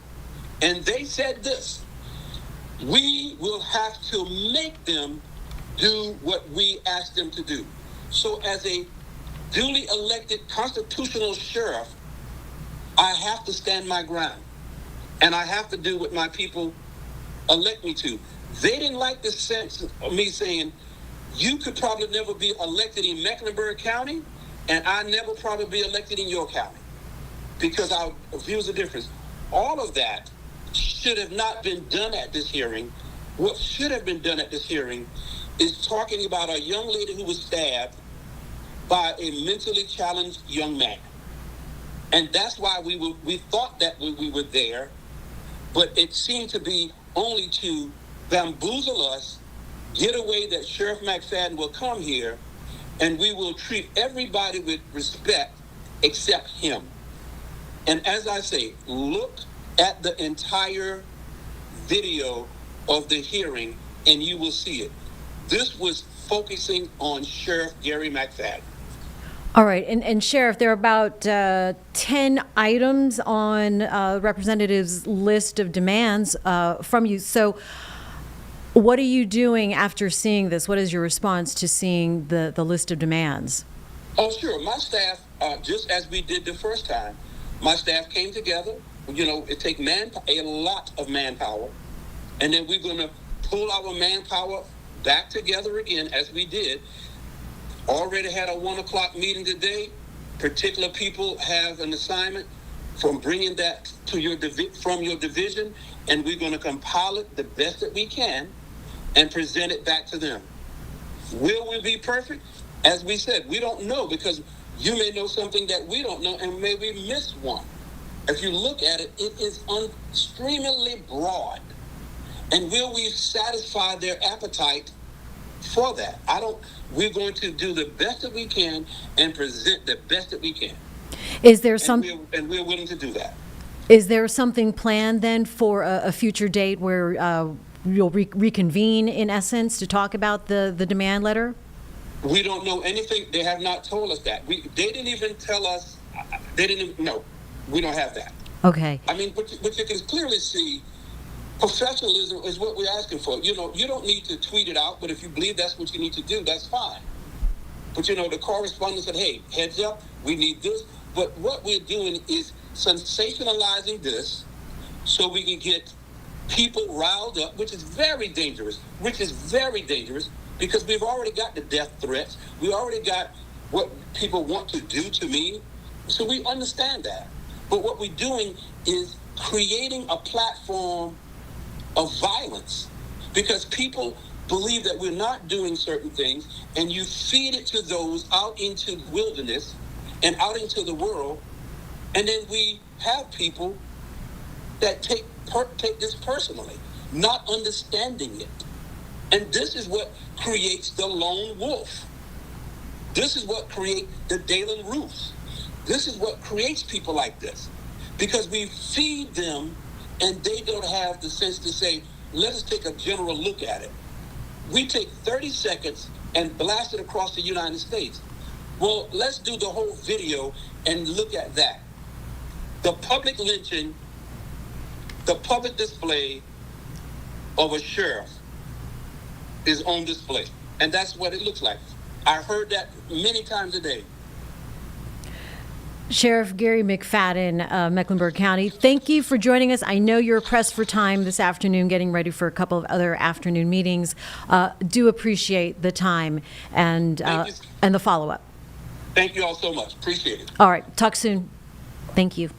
And they said this: we will have to make them do what we asked them to do. So as a duly elected constitutional sheriff, I have to stand my ground. And I have to do what my people elect me to. They didn't like the sense of me saying, you could probably never be elected in Mecklenburg County, and I never probably be elected in your county, because our views are different. All of that should have not been done at this hearing. What should have been done at this hearing is talking about a young lady who was stabbed by a mentally challenged young man. And that's why we thought that we were there, but it seemed to be only to bamboozle us, get away that Sheriff McFadden will come here, and we will treat everybody with respect except him. And as I say, look at the entire video of the hearing, and you will see it. This was focusing on Sheriff Gary McFadden. All right, and Sheriff, there are about 10 items on Representative's list of demands from you. So what are you doing after seeing this? What is your response to seeing the list of demands? Oh, sure. My staff, just as we did the first time, my staff came together. You know, it takes a lot of manpower. And then we're going to pull our manpower back together again, as we did. Already had a 1 o'clock meeting today. Particular people have an assignment from bringing that to from your division, and we're going to compile it the best that we can and present it back to them. Will we be perfect? As we said, we don't know, because you may know something that we don't know, and maybe miss one. If you look at it, it is extremely broad. And will we satisfy their appetite for that? We're going to do the best that we can and present the best that we can. Is there And we're willing to do that. Is there something planned then for a future date where you'll reconvene, in essence, to talk about the demand letter? We don't know anything. They have not told us that. They didn't even tell us. No, we don't have that. Okay. I mean, but you can clearly see professionalism is what we're asking for. You don't need to tweet it out, but if you believe that's what you need to do, that's fine. But, the correspondent said, hey, heads up, we need this. But what we're doing is sensationalizing this so we can get people riled up, which is very dangerous, because we've already got the death threats. We already got what people want to do to me. So we understand that. But what we're doing is creating a platform of violence because people believe that we're not doing certain things, and you feed it to those out into the wilderness and out into the world, and then we have people that take this personally, not understanding it. And this is what creates the lone wolf. This is what creates the Dalen Roofs. This is what creates people like this. Because we feed them and they don't have the sense to say, let us take a general look at it. We take 30 seconds and blast it across the United States. Well, let's do the whole video and look at that. The public lynching, the public display of a sheriff is on display. And that's what it looks like. I heard that many times a day. Sheriff Gary McFadden, Mecklenburg County, thank you for joining us. I know you're pressed for time this afternoon, getting ready for a couple of other afternoon meetings. Do appreciate the time and the follow-up. Thank you all so much. Appreciate it. All right. Talk soon. Thank you.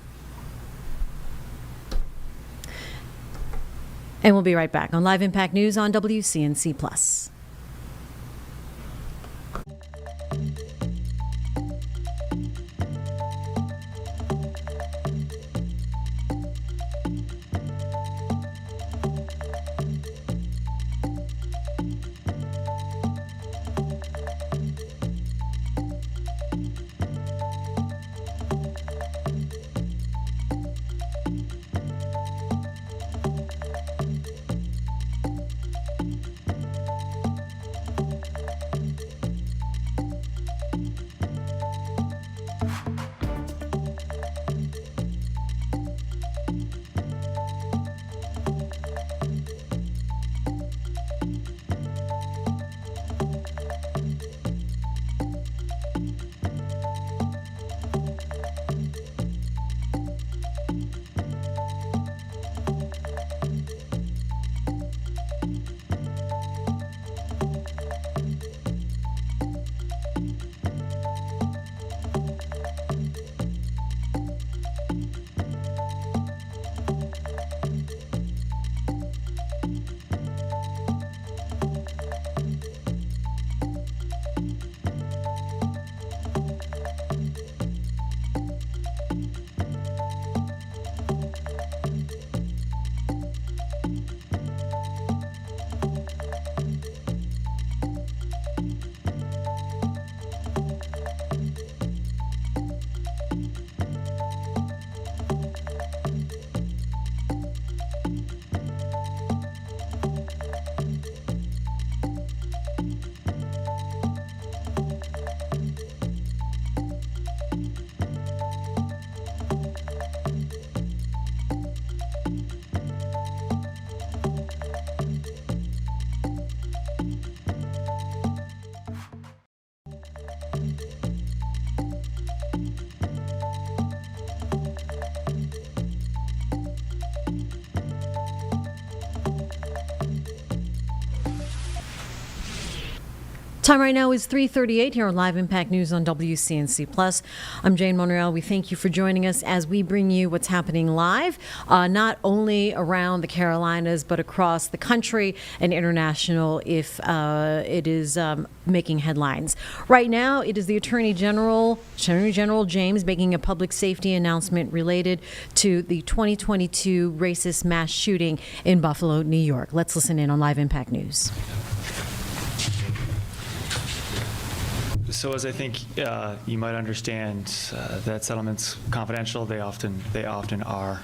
And we'll be right back on Live Impact News on WCNC+. Time right now is 3:38 here on Live Impact News on WCNC+. I'm Jane Monreal. We thank you for joining us as we bring you what's happening live, not only around the Carolinas, but across the country and international if it is making headlines. Right now, it is the Attorney General James, making a public safety announcement related to the 2022 racist mass shooting in Buffalo, New York. Let's listen in on Live Impact News. So as I think you might understand, that settlement's confidential. They often are.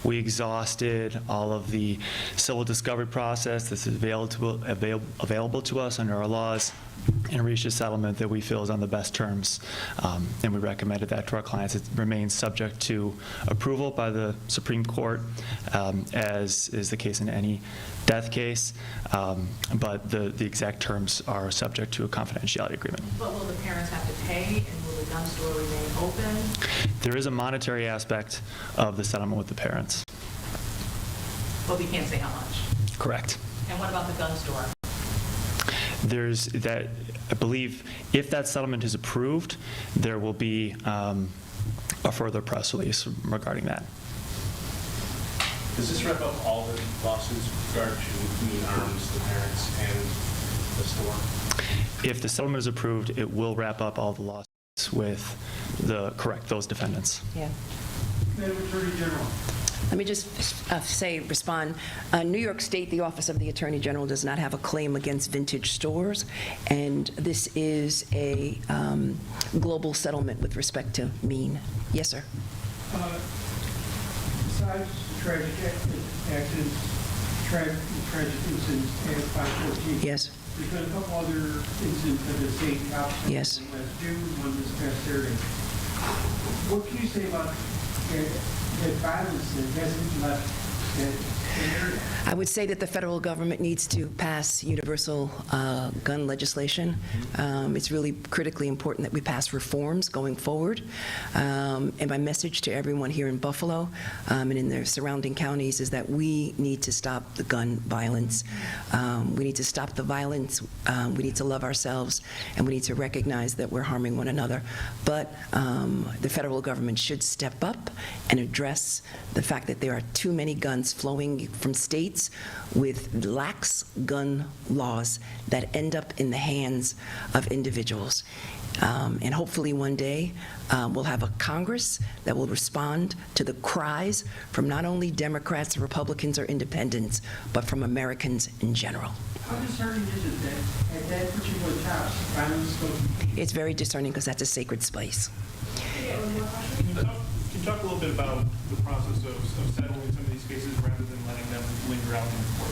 We exhausted all of the civil discovery process that's available to us under our laws, and reached a settlement that we feel is on the best terms, and we recommended that to our clients. It remains subject to approval by the Supreme Court, as is the case in any death case, but the exact terms are subject to a confidentiality agreement. But will the parents have to pay, and will the gun store remain open? There is a monetary aspect of the settlement with the parents. But we can't say how much. Correct. And what about the gun store? There's that, I believe, if that settlement is approved, there will be a further press release regarding that. Does this wrap up all the lawsuits with regard to Mean Arms, the parents, and the store? If the settlement is approved, it will wrap up all the lawsuits with those defendants. Yeah. Madam Attorney General. Let me just respond. New York State, the Office of the Attorney General does not have a claim against vintage stores, and this is a global settlement with respect to Mean. Yes, sir. Besides tragic accidents, tragic incidents at 514. Yes. There's been a couple other incidents at the state cops. Yes. One last June, one this past Saturday. What can you say about that violence that hasn't left that area? I would say that the federal government needs to pass universal gun legislation. It's really critically important that we pass reforms going forward. And my message to everyone here in Buffalo and in the surrounding counties is that we need to stop the gun violence. We need to stop the violence. We need to love ourselves, and we need to recognize that we're harming one another. But the federal government should step up and address the fact that there are too many guns flowing from states with lax gun laws that end up in the hands of individuals. And hopefully one day we'll have a Congress that will respond to the cries from not only Democrats, Republicans, or independents, but from Americans in general. How discerning is it that at that particular house, violence goes? It's very discerning because that's a sacred space. Can you talk a little bit about the process of settling some of these cases rather than letting them linger out in the court?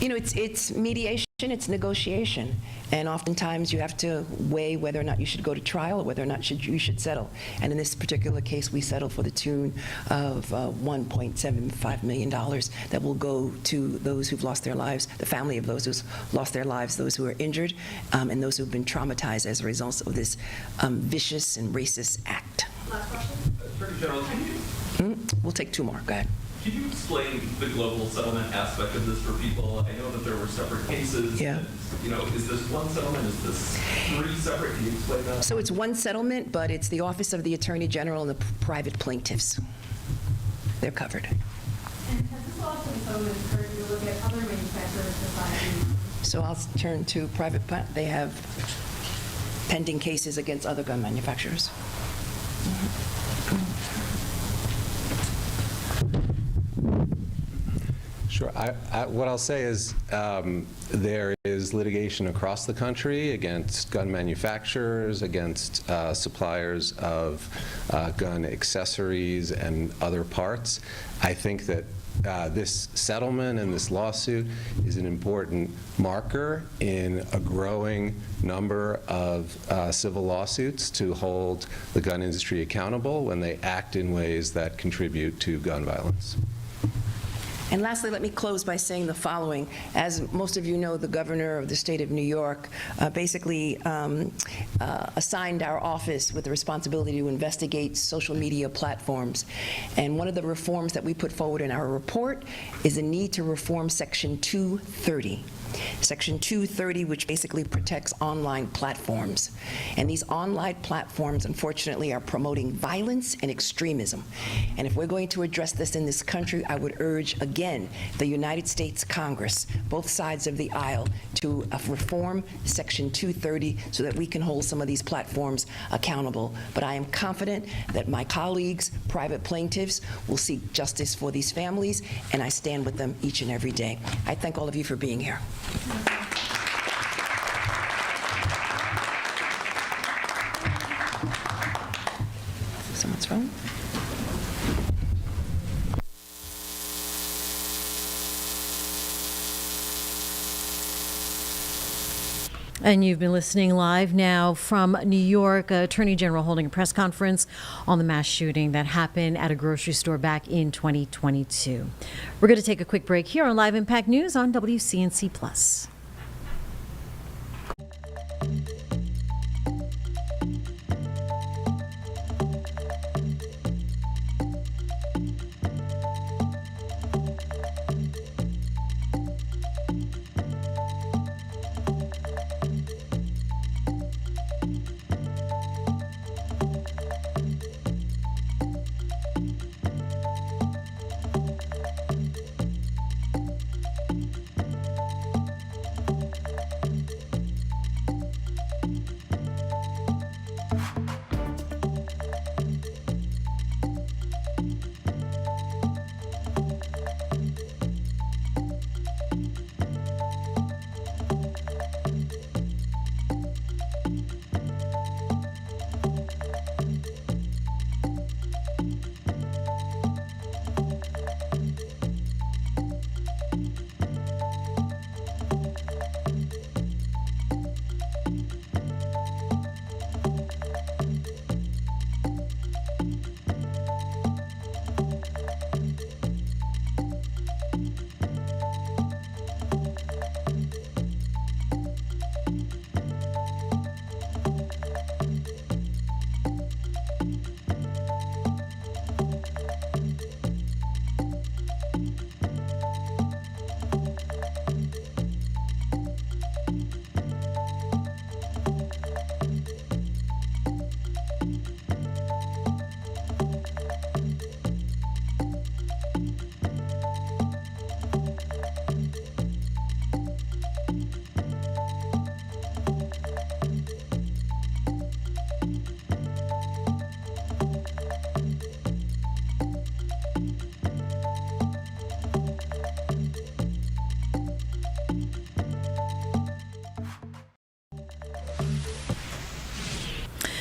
You know, it's mediation, it's negotiation, and oftentimes you have to weigh whether or not you should go to trial or whether or not you should settle. And in this particular case, we settled for the tune of $1.75 million that will go to those who've lost their lives, the family of those who've lost their lives, those who are injured, and those who've been traumatized as a result of this vicious and racist act. Last question. Attorney General, We'll take two more. Go ahead. Can you explain the global settlement aspect of this for people? I know that there were separate cases. Yeah. You know, is this one settlement? Is this three separate? Can you explain that? So it's one settlement, but it's the Office of the Attorney General and the private plaintiffs. They're covered. And has this also been settlement encouraged you to look at other manufacturers besides? So I'll turn to private. They have pending cases against other gun manufacturers. Sure. What I'll say is there is litigation across the country against gun manufacturers, against suppliers of gun accessories and other parts. I think that this settlement and this lawsuit is an important marker in a growing number of civil lawsuits to hold the gun industry accountable when they act in ways that contribute to gun violence. And lastly, let me close by saying the following. As most of you know, the governor of the state of New York basically assigned our office with the responsibility to investigate social media platforms. And one of the reforms that we put forward in our report is the need to reform Section 230. Section 230, which basically protects online platforms. And these online platforms, unfortunately, are promoting violence and extremism. And if we're going to address this in this country, I would urge, again, the United States Congress, both sides of the aisle, to reform Section 230 so that we can hold some of these platforms accountable. But I am confident that my colleagues, private plaintiffs, will seek justice for these families, and I stand with them each and every day. I thank all of you for being here. Someone's phone? And you've been listening live now from New York. Attorney General holding a press conference on the mass shooting that happened at a grocery store back in 2022. We're going to take a quick break here on Live Impact News on WCNC Plus.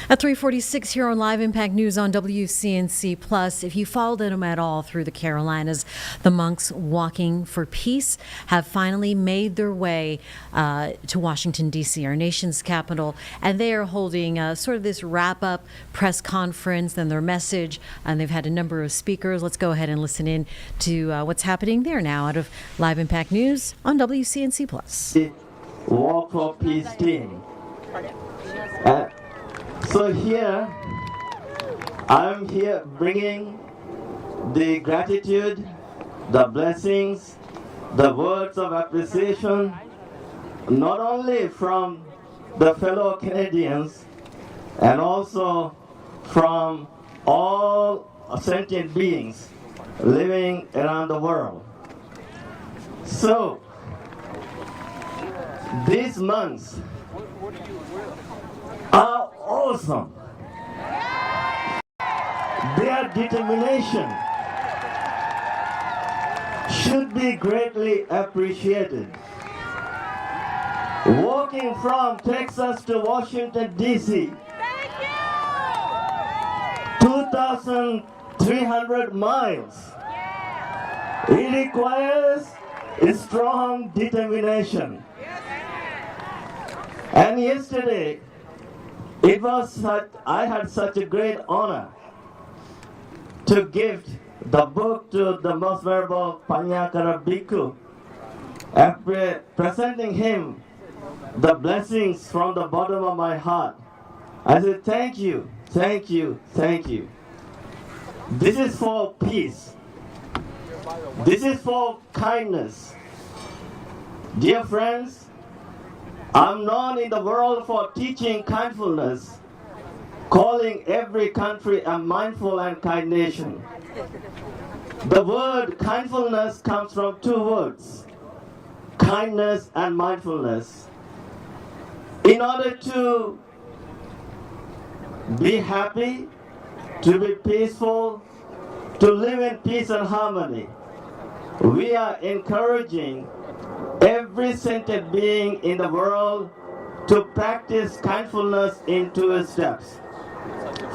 At 3:46 here on Live Impact News on WCNC Plus. If you followed them at all through the Carolinas, the monks walking for peace have finally made their way to Washington, D.C., our nation's capital, and they are holding sort of this wrap-up press conference and their message, and they've had a number of speakers. Let's go ahead and listen in to what's happening there now out of Live Impact News on WCNC Plus. Walk for Peace team. So here, I'm here bringing the gratitude, the blessings, the words of appreciation, not only from the fellow Canadians, and also from all sentient beings living around the world. So, these monks are awesome. Their determination should be greatly appreciated. Walking from Texas to Washington, D.C., 2,300 miles. It requires a strong determination. And yesterday, I had such a great honor to gift the book to the Most Venerable Panyakara Bhikkhu, presenting him the blessings from the bottom of my heart. I said, thank you, thank you, thank you. This is for peace. This is for kindness. Dear friends, I'm known in the world for teaching kindfulness, calling every country a mindful and kind nation. The word kindfulness comes from two words, kindness and mindfulness. In order to be happy, to be peaceful, to live in peace and harmony, we are encouraging every sentient being in the world to practice kindfulness in 2 steps.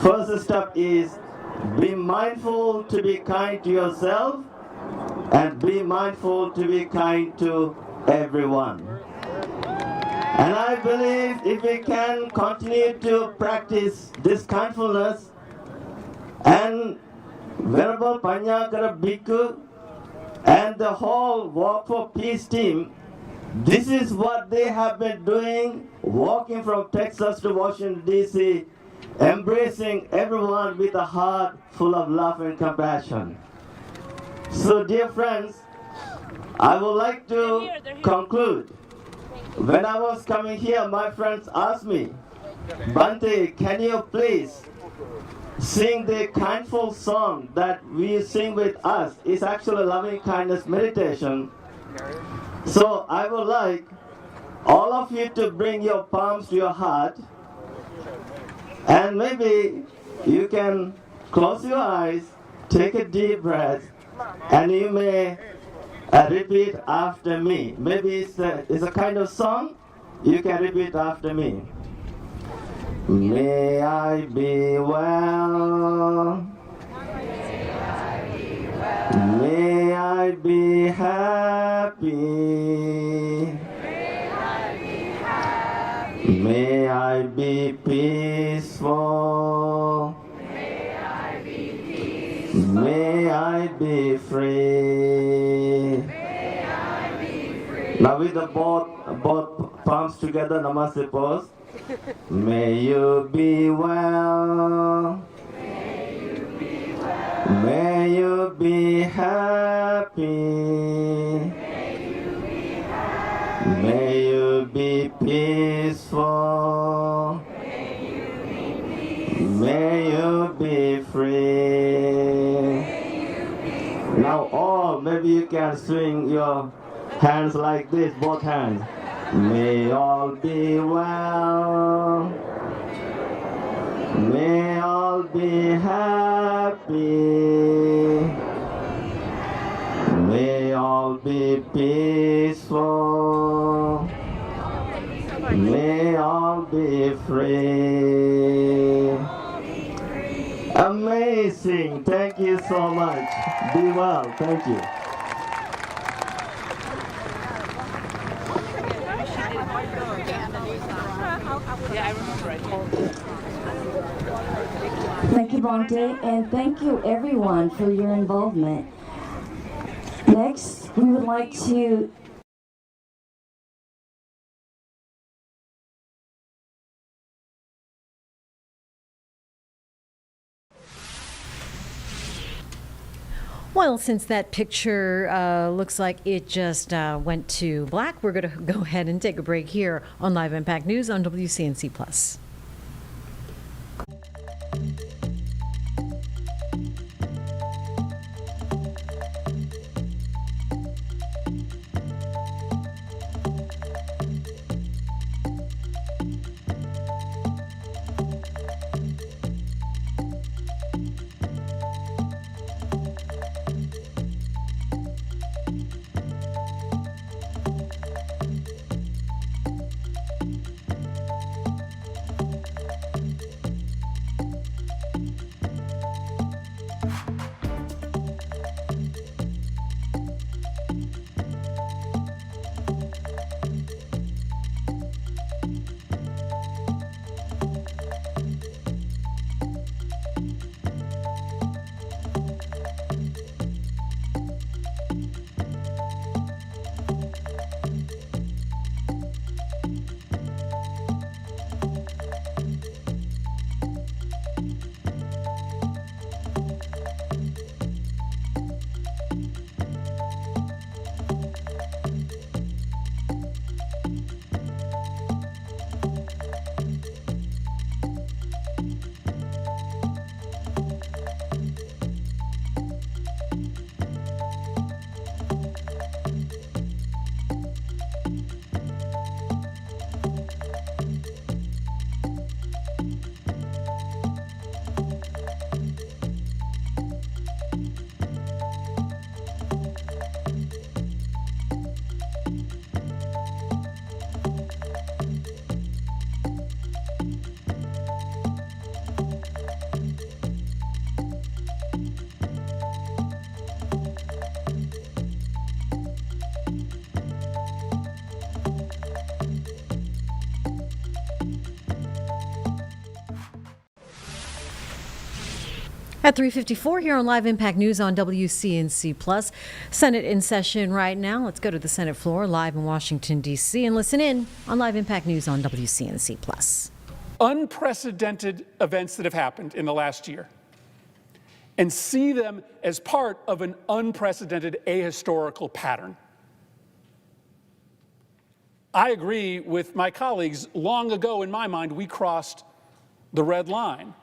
First step is be mindful to be kind to yourself and be mindful to be kind to everyone. And I believe if we can continue to practice this kindfulness, and Venerable Panyagara Bhikkhu and the whole Walk for Peace team, this is what they have been doing, walking from Texas to Washington, D.C., embracing everyone with a heart full of love and compassion. So, dear friends, I would like to conclude. When I was coming here, my friends asked me, Bante, can you please sing the kindful song that we sing with us? It's actually loving kindness meditation. So I would like all of you to bring your palms to your heart, and maybe you can close your eyes, take a deep breath, and you may repeat after me. Maybe it's a kind of song, you can repeat after me. May I be well. May I be happy. May I be peaceful. May I be free. Now with the both palms together, namaste pose. May you be well. May you be happy. May you be peaceful. May you be free. Now all, maybe you can swing your hands like this, both hands. May all be well. May all be happy. May all be peaceful. May all be free. Amazing. Thank you so much. Be well. Thank you. Thank you, Bhante, and thank you everyone for your involvement. Next, we would like to Well, since that picture looks like it just went to black, we're going to go ahead and take a break here on Live Impact News on WCNC Plus. At 3:54 here on Live Impact News on WCNC Plus. Senate in session right now. Let's go to the Senate floor live in Washington, D.C. and listen in on Live Impact News on WCNC Plus. Unprecedented events that have happened in the last year and see them as part of an unprecedented ahistorical pattern. I agree with my colleagues. Long ago, in my mind, we crossed the red line.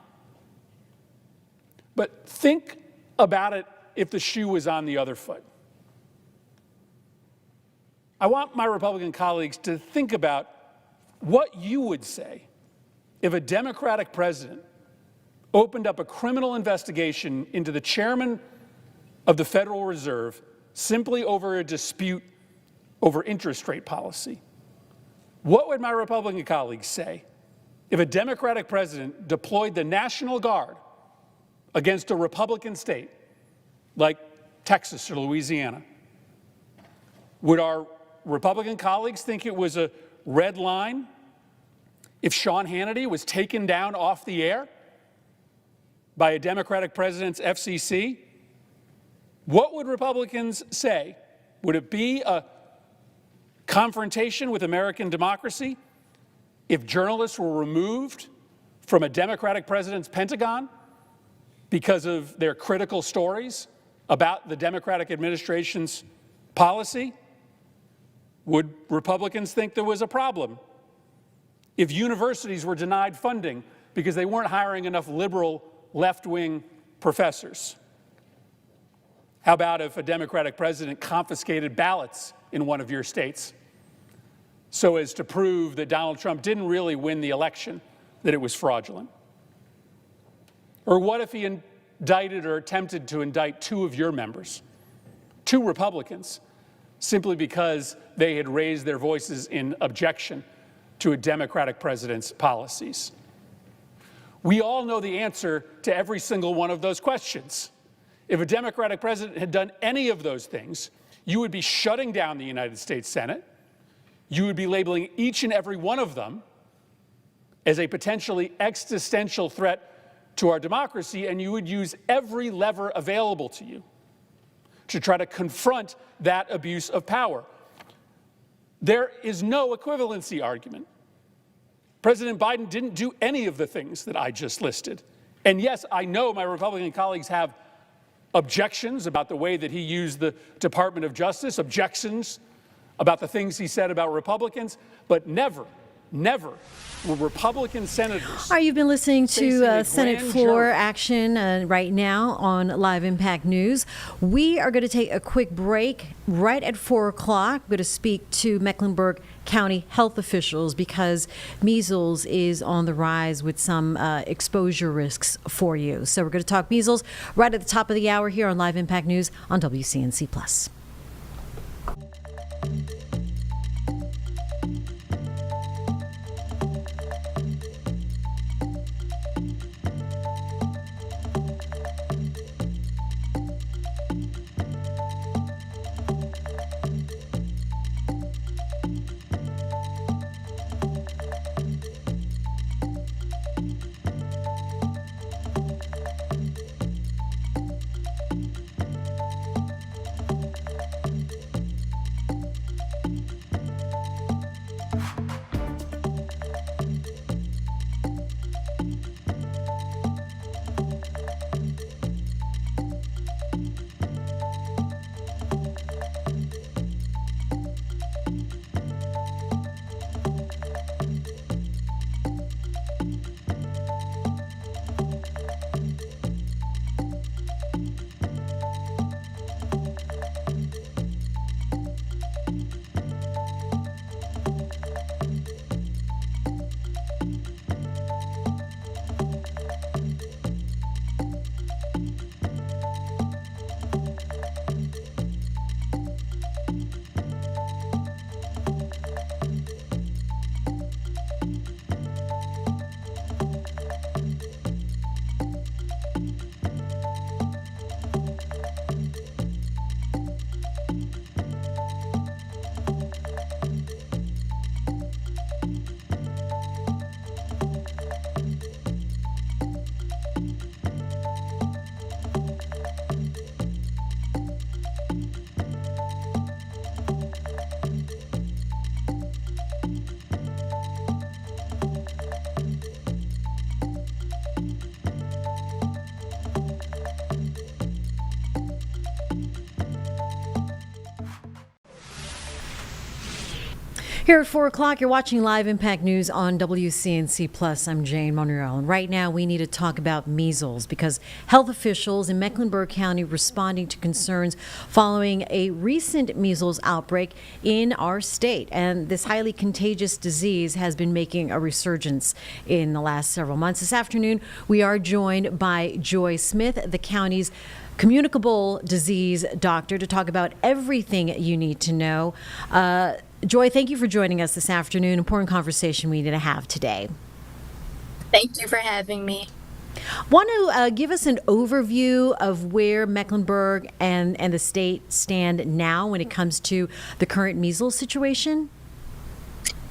But think about it if the shoe was on the other foot. I want my Republican colleagues to think about what you would say if a Democratic president opened up a criminal investigation into the chairman of the Federal Reserve simply over a dispute over interest rate policy. What would my Republican colleagues say if a Democratic president deployed the National Guard against a Republican state like Texas or Louisiana? Would our Republican colleagues think it was a red line if Sean Hannity was taken down off the air by a Democratic president's FCC? What would Republicans say? Would it be a confrontation with American democracy if journalists were removed from a Democratic president's Pentagon because of their critical stories about the Democratic administration's policy? Would Republicans think there was a problem if universities were denied funding because they weren't hiring enough liberal left-wing professors? How about if a Democratic president confiscated ballots in one of your states so as to prove that Donald Trump didn't really win the election, that it was fraudulent? Or what if he indicted or attempted to indict two of your members, two Republicans, simply because they had raised their voices in objection to a Democratic president's policies? We all know the answer to every single one of those questions. If a Democratic president had done any of those things, you would be shutting down the United States Senate. You would be labeling each and every one of them as a potentially existential threat to our democracy, and you would use every lever available to you to try to confront that abuse of power. There is no equivalency argument. President Biden didn't do any of the things that I just listed. And yes, I know my Republican colleagues have objections about the way that he used the Department of Justice, objections about the things he said about Republicans, but never were Republican senators. All right, you've been listening to Senate floor action right now on Live Impact News. We are going to take a quick break right at 4 o'clock. We're going to speak to Mecklenburg County health officials because measles is on the rise with some exposure risks for you. So we're going to talk measles right at the top of the hour here on Live Impact News on WCNC Plus. Here at 4 o'clock, you're watching Live Impact News on WCNC Plus. I'm Jane Monreal, and right now we need to talk about measles because health officials in Mecklenburg County responding to concerns following a recent measles outbreak in our state. And this highly contagious disease has been making a resurgence in the last several months. This afternoon, we are joined by Joy Smith, the county's communicable disease doctor, to talk about everything you need to know. Joy, thank you for joining us this afternoon. Important conversation we need to have today. Thank you for having me. Want to give us an overview of where Mecklenburg and the state stand now when it comes to the current measles situation?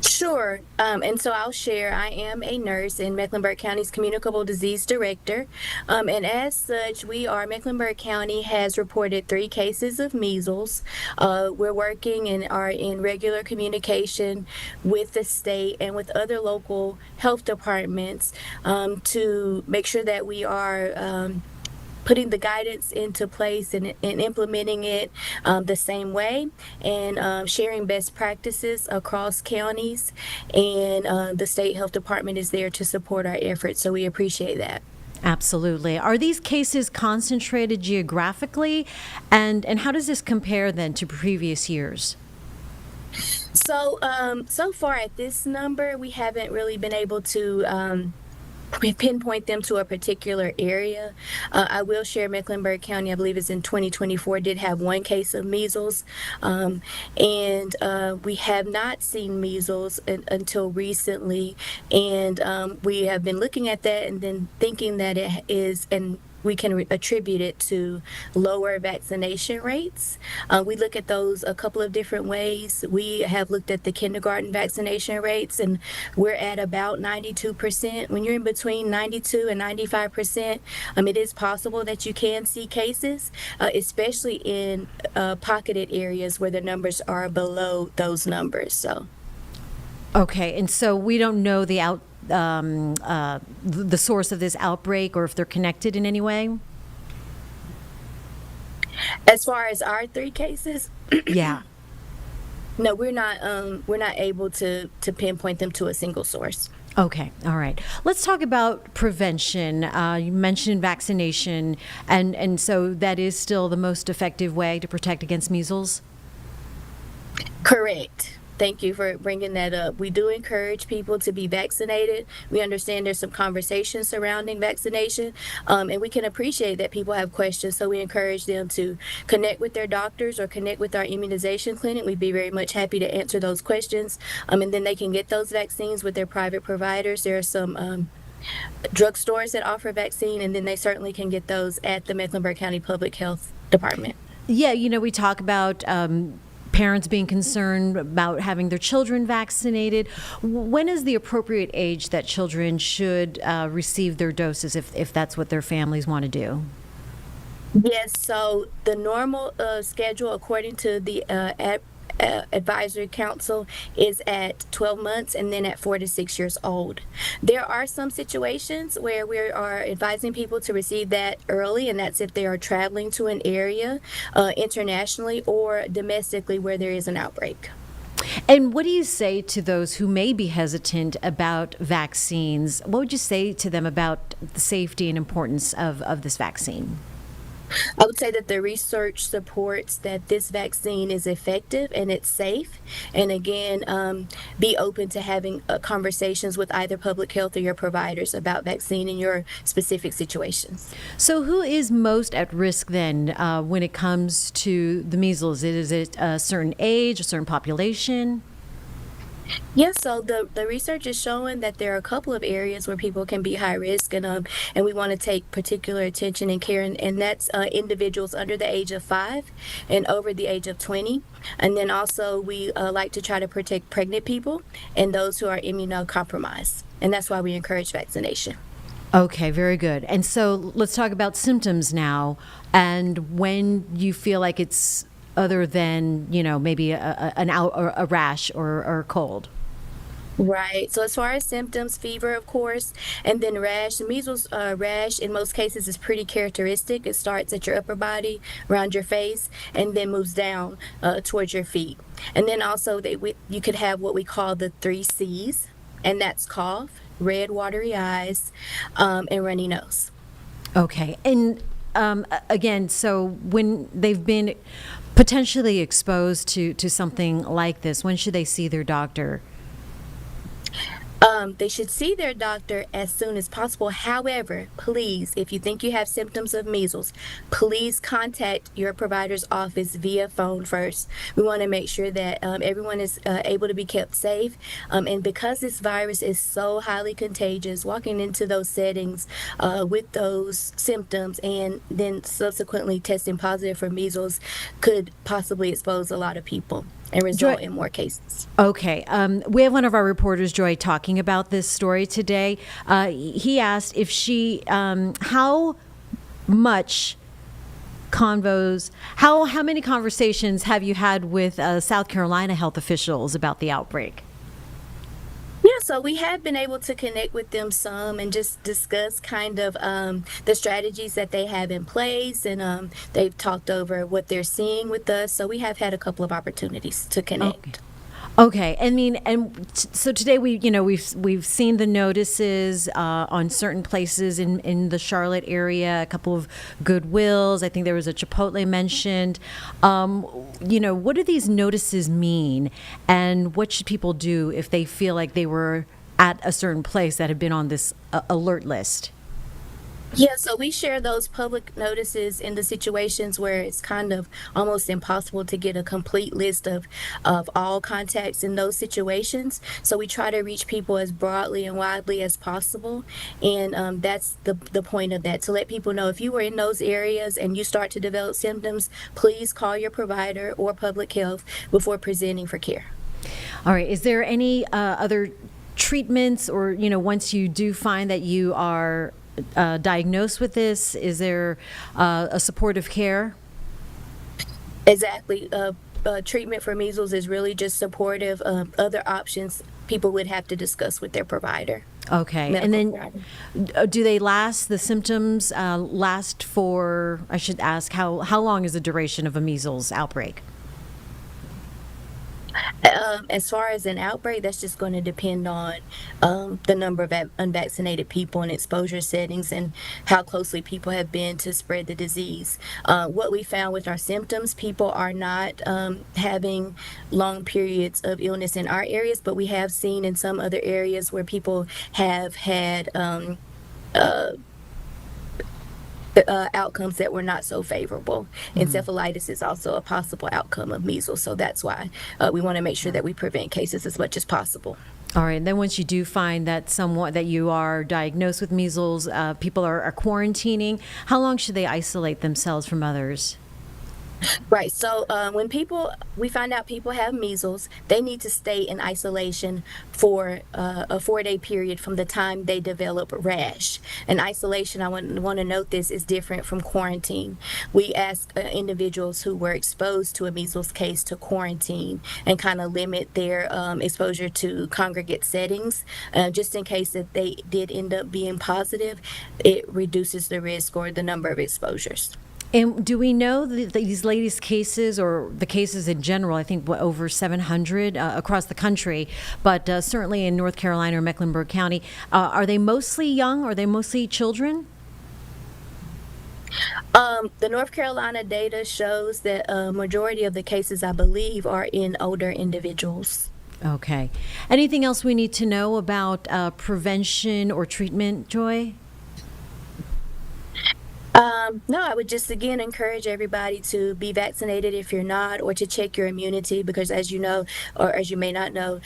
Sure. And so I'll share. I am a nurse and Mecklenburg County's communicable disease director. And as such, Mecklenburg County has reported 3 cases of measles. We're working and are in regular communication with the state and with other local health departments to make sure that we are putting the guidance into place and implementing it the same way, and sharing best practices across counties. And the state health department is there to support our efforts, so we appreciate that. Absolutely. Are these cases concentrated geographically, and how does this compare then to previous years? So far at this number, we haven't really been able to we pinpoint them to a particular area. I will share Mecklenburg County, I believe it's in 2024, did have 1 case of measles. And we have not seen measles until recently. And we have been looking at that and then thinking that it is, and we can attribute it to lower vaccination rates. We look at those a couple of different ways. We have looked at the kindergarten vaccination rates, and we're at about 92%. When you're in between 92 and 95%, it is possible that you can see cases, especially in pocketed areas where the numbers are below those numbers. So. Okay, and so we don't know the source of this outbreak or if they're connected in any way? As far as our 3 cases? Yeah. No, we're not able to pinpoint them to a single source. Okay, all right. Let's talk about prevention. You mentioned vaccination, and so that is still the most effective way to protect against measles? Correct. Thank you for bringing that up. We do encourage people to be vaccinated. We understand there's some conversation surrounding vaccination, and we can appreciate that people have questions, so we encourage them to connect with their doctors or connect with our immunization clinic. We'd be very much happy to answer those questions, and then they can get those vaccines with their private providers. There are some drugstores that offer vaccine, and then they certainly can get those at the Mecklenburg County Public Health Department. Yeah, we talk about parents being concerned about having their children vaccinated. When is the appropriate age that children should receive their doses if that's what their families want to do? Yes, so the normal schedule according to the advisory council is at 12 months and then at 4 to 6 years old. There are some situations where we are advising people to receive that early, and that's if they are traveling to an area internationally or domestically where there is an outbreak. And what do you say to those who may be hesitant about vaccines? What would you say to them about the safety and importance of this vaccine? I would say that the research supports that this vaccine is effective and it's safe. And again, be open to having conversations with either public health or your providers about vaccine in your specific situations. So who is most at risk then when it comes to the measles? Is it a certain age, a certain population? Yes, so the research is showing that there are a couple of areas where people can be high risk, and we want to take particular attention and care, and that's individuals under the age of 5 and over the age of 20. And then also we like to try to protect pregnant people and those who are immunocompromised, and that's why we encourage vaccination. Okay, very good. And so let's talk about symptoms now, and when you feel like it's other than, maybe a rash or a cold. Right. So as far as symptoms, fever, of course, and then rash. The measles rash in most cases is pretty characteristic. It starts at your upper body, around your face, and then moves down towards your feet. And then also you could have what we call the 3 C's, and that's cough, red watery eyes, and runny nose. Okay. And again, so when they've been potentially exposed to something like this, when should they see their doctor? They should see their doctor as soon as possible. However, please, if you think you have symptoms of measles, please contact your provider's office via phone first. We want to make sure that everyone is able to be kept safe. And because this virus is so highly contagious, walking into those settings with those symptoms and then subsequently testing positive for measles could possibly expose a lot of people and result in more cases. Okay. We have one of our reporters, Joy, talking about this story today. He asked if how many conversations have you had with South Carolina health officials about the outbreak? Yeah, so we have been able to connect with them some and just discuss kind of the strategies that they have in place, and they've talked over what they're seeing with us. So we have had a couple of opportunities to connect. Okay. I mean, so today we've seen the notices on certain places in the Charlotte area, a couple of Goodwills. I think there was a Chipotle mentioned. What do these notices mean, and what should people do if they feel like they were at a certain place that had been on this alert list? Yeah, so we share those public notices in the situations where it's kind of almost impossible to get a complete list of all contacts in those situations. So we try to reach people as broadly and widely as possible. And that's the point of that, to let people know if you were in those areas and you start to develop symptoms, please call your provider or public health before presenting for care. All right. Is there any other treatments or, once you do find that you are diagnosed with this, is there a supportive care? Exactly. Treatment for measles is really just supportive. Other options people would have to discuss with their provider. Okay. And then do they last, the symptoms last for, I should ask, how long is the duration of a measles outbreak? As far as an outbreak, that's just going to depend on the number of unvaccinated people and exposure settings and how closely people have been to spread the disease. What we found with our symptoms, people are not having long periods of illness in our areas, but we have seen in some other areas where people have had outcomes that were not so favorable. Encephalitis is also a possible outcome of measles, so that's why we want to make sure that we prevent cases as much as possible. All right, and then once you do find that you are diagnosed with measles, people are quarantining. How long should they isolate themselves from others? Right. So when we find out people have measles, they need to stay in isolation for a 4-day period from the time they develop rash. And isolation, I want to note this, is different from quarantine. We ask individuals who were exposed to a measles case to quarantine and kind of limit their exposure to congregate settings. Just in case that they did end up being positive, it reduces the risk or the number of exposures. And do we know these latest cases, or the cases in general, I think over 700 across the country, but certainly in North Carolina or Mecklenburg County, are they mostly young? Are they mostly children? The North Carolina data shows that a majority of the cases, I believe, are in older individuals. Okay. Anything else we need to know about prevention or treatment, Joy? No, I would just again encourage everybody to be vaccinated if you're not, or to check your immunity, because as you know, or as you may not know,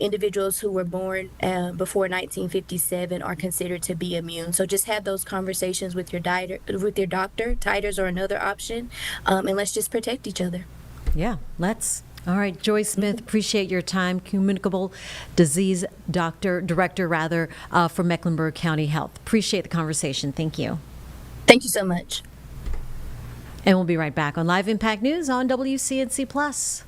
individuals who were born before 1957 are considered to be immune. So just have those conversations with your doctor. Titers are another option, and let's just protect each other. Yeah, let's. All right, Joy Smith, appreciate your time. Communicable Disease Director for Mecklenburg County Health. Appreciate the conversation. Thank you. Thank you so much. And we'll be right back on Live Impact News on WCNC Plus.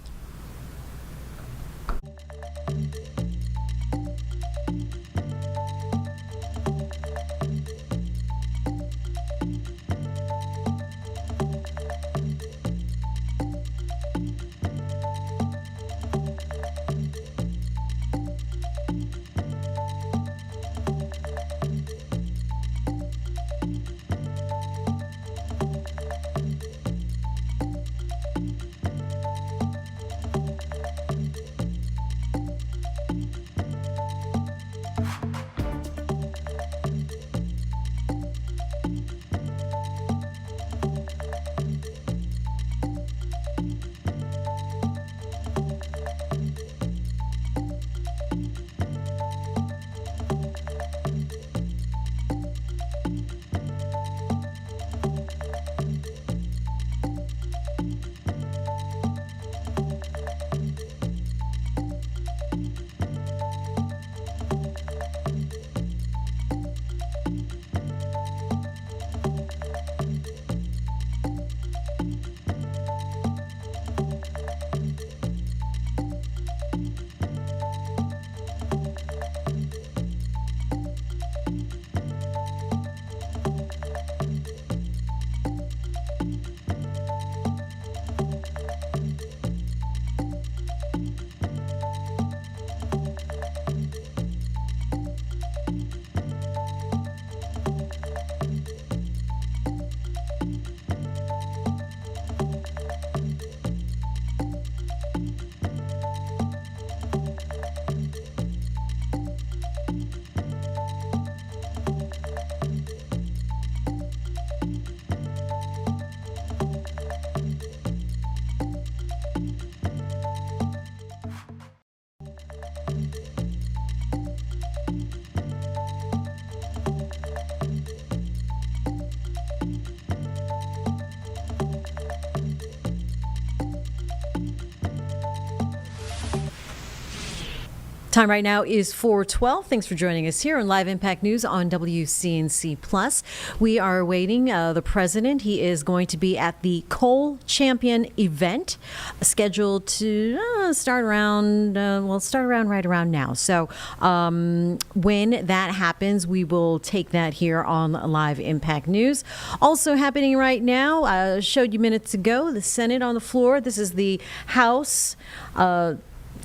Time right now is 4:12. Thanks for joining us here on Live Impact News on WCNC Plus. We are awaiting the president. He is going to be at the Coal Champion event, scheduled to start around right around now. So when that happens, we will take that here on Live Impact News. Also happening right now, showed you minutes ago, the Senate on the floor. This is the House.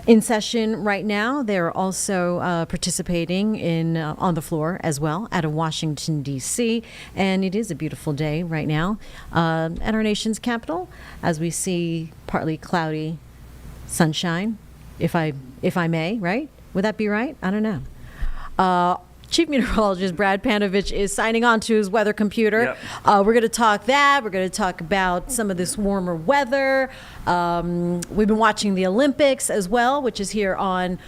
In session right now. They're also participating in on the floor as well out of Washington, D.C. And it is a beautiful day right now at our nation's capital as we see partly cloudy sunshine, if I may, right? Would that be right? I don't know. Chief Meteorologist Brad Panovich is signing on to his weather computer. Yep. We're going to talk that. We're going to talk about some of this warmer weather. We've been watching the Olympics as well, which is here on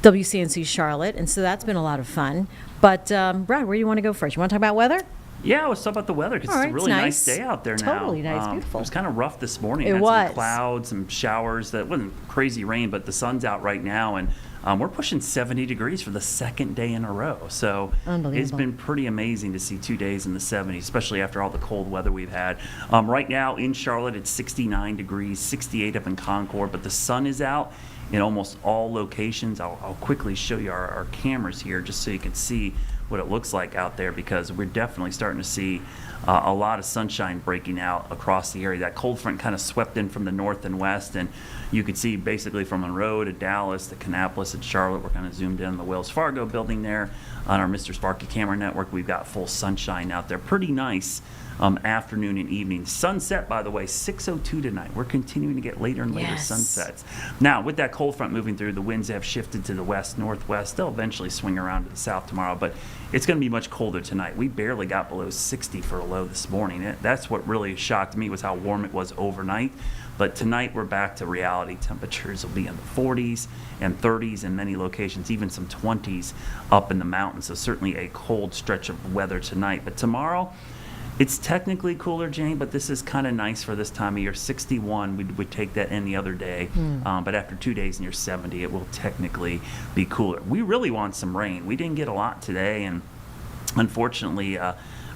WCNC Charlotte. And so that's been a lot of fun. But Brad, where do you want to go first? You want to talk about weather? Yeah, let's talk about the weather because it's a really nice day out there now. Totally nice, beautiful. It was kind of rough this morning. It had was. Some clouds, some showers. That wasn't crazy rain, but the sun's out right now, and we're pushing 70 degrees for the second day in a row. So it's been pretty amazing to see 2 days in the 70s, especially after all the cold weather we've had. Right now in Charlotte, it's 69 degrees, 68 up in Concord, but the sun is out in almost all locations. I'll quickly show you our cameras here just so you can see what it looks like out there, because we're definitely starting to see a lot of sunshine breaking out across the area. That cold front kind of swept in from the north and west, and you could see basically from Monroe to Dallas to Kannapolis and Charlotte. We're kind of zoomed in on the Wells Fargo building there on our Mr. Sparky camera network. We've got full sunshine out there. Pretty nice afternoon and evening. Sunset, by the way, 6:02 tonight. We're continuing to get later and later sunsets. Now, with that cold front moving through, the winds have shifted to the west, northwest. They'll eventually swing around to the south tomorrow, but it's going to be much colder tonight. We barely got below 60 for a low this morning. That's what really shocked me, was how warm it was overnight. But tonight we're back to reality. Temperatures will be in the 40s and 30s in many locations, even some 20s up in the mountains. So certainly a cold stretch of weather tonight. But tomorrow, it's technically cooler, Jane, but this is kind of nice for this time of year. 61, we would take that any other day. But after 2 days near 70, it will technically be cooler. We really want some rain. We didn't get a lot today, and unfortunately,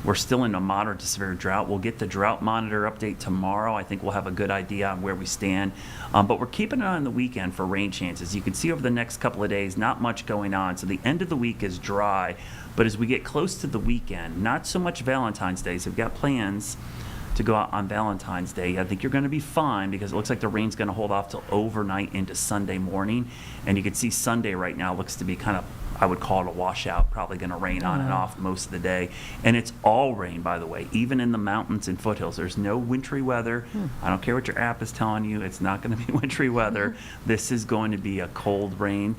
we're still in a moderate to severe drought. We'll get the drought monitor update tomorrow. I think we'll have a good idea on where we stand. But we're keeping an eye on the weekend for rain chances. You can see over the next couple of days, not much going on. So the end of the week is dry. But as we get close to the weekend, not so much Valentine's Day. So we've got plans to go out on Valentine's Day, I think you're going to be fine because it looks like the rain's going to hold off till overnight into Sunday morning. And you can see Sunday right now looks to be kind of, I would call it a washout, probably going to rain on and off most of the day. And it's all rain, by the way, even in the mountains and foothills. There's no wintry weather. I don't care what your app is telling you. It's not going to be wintry weather. This is going to be a cold rain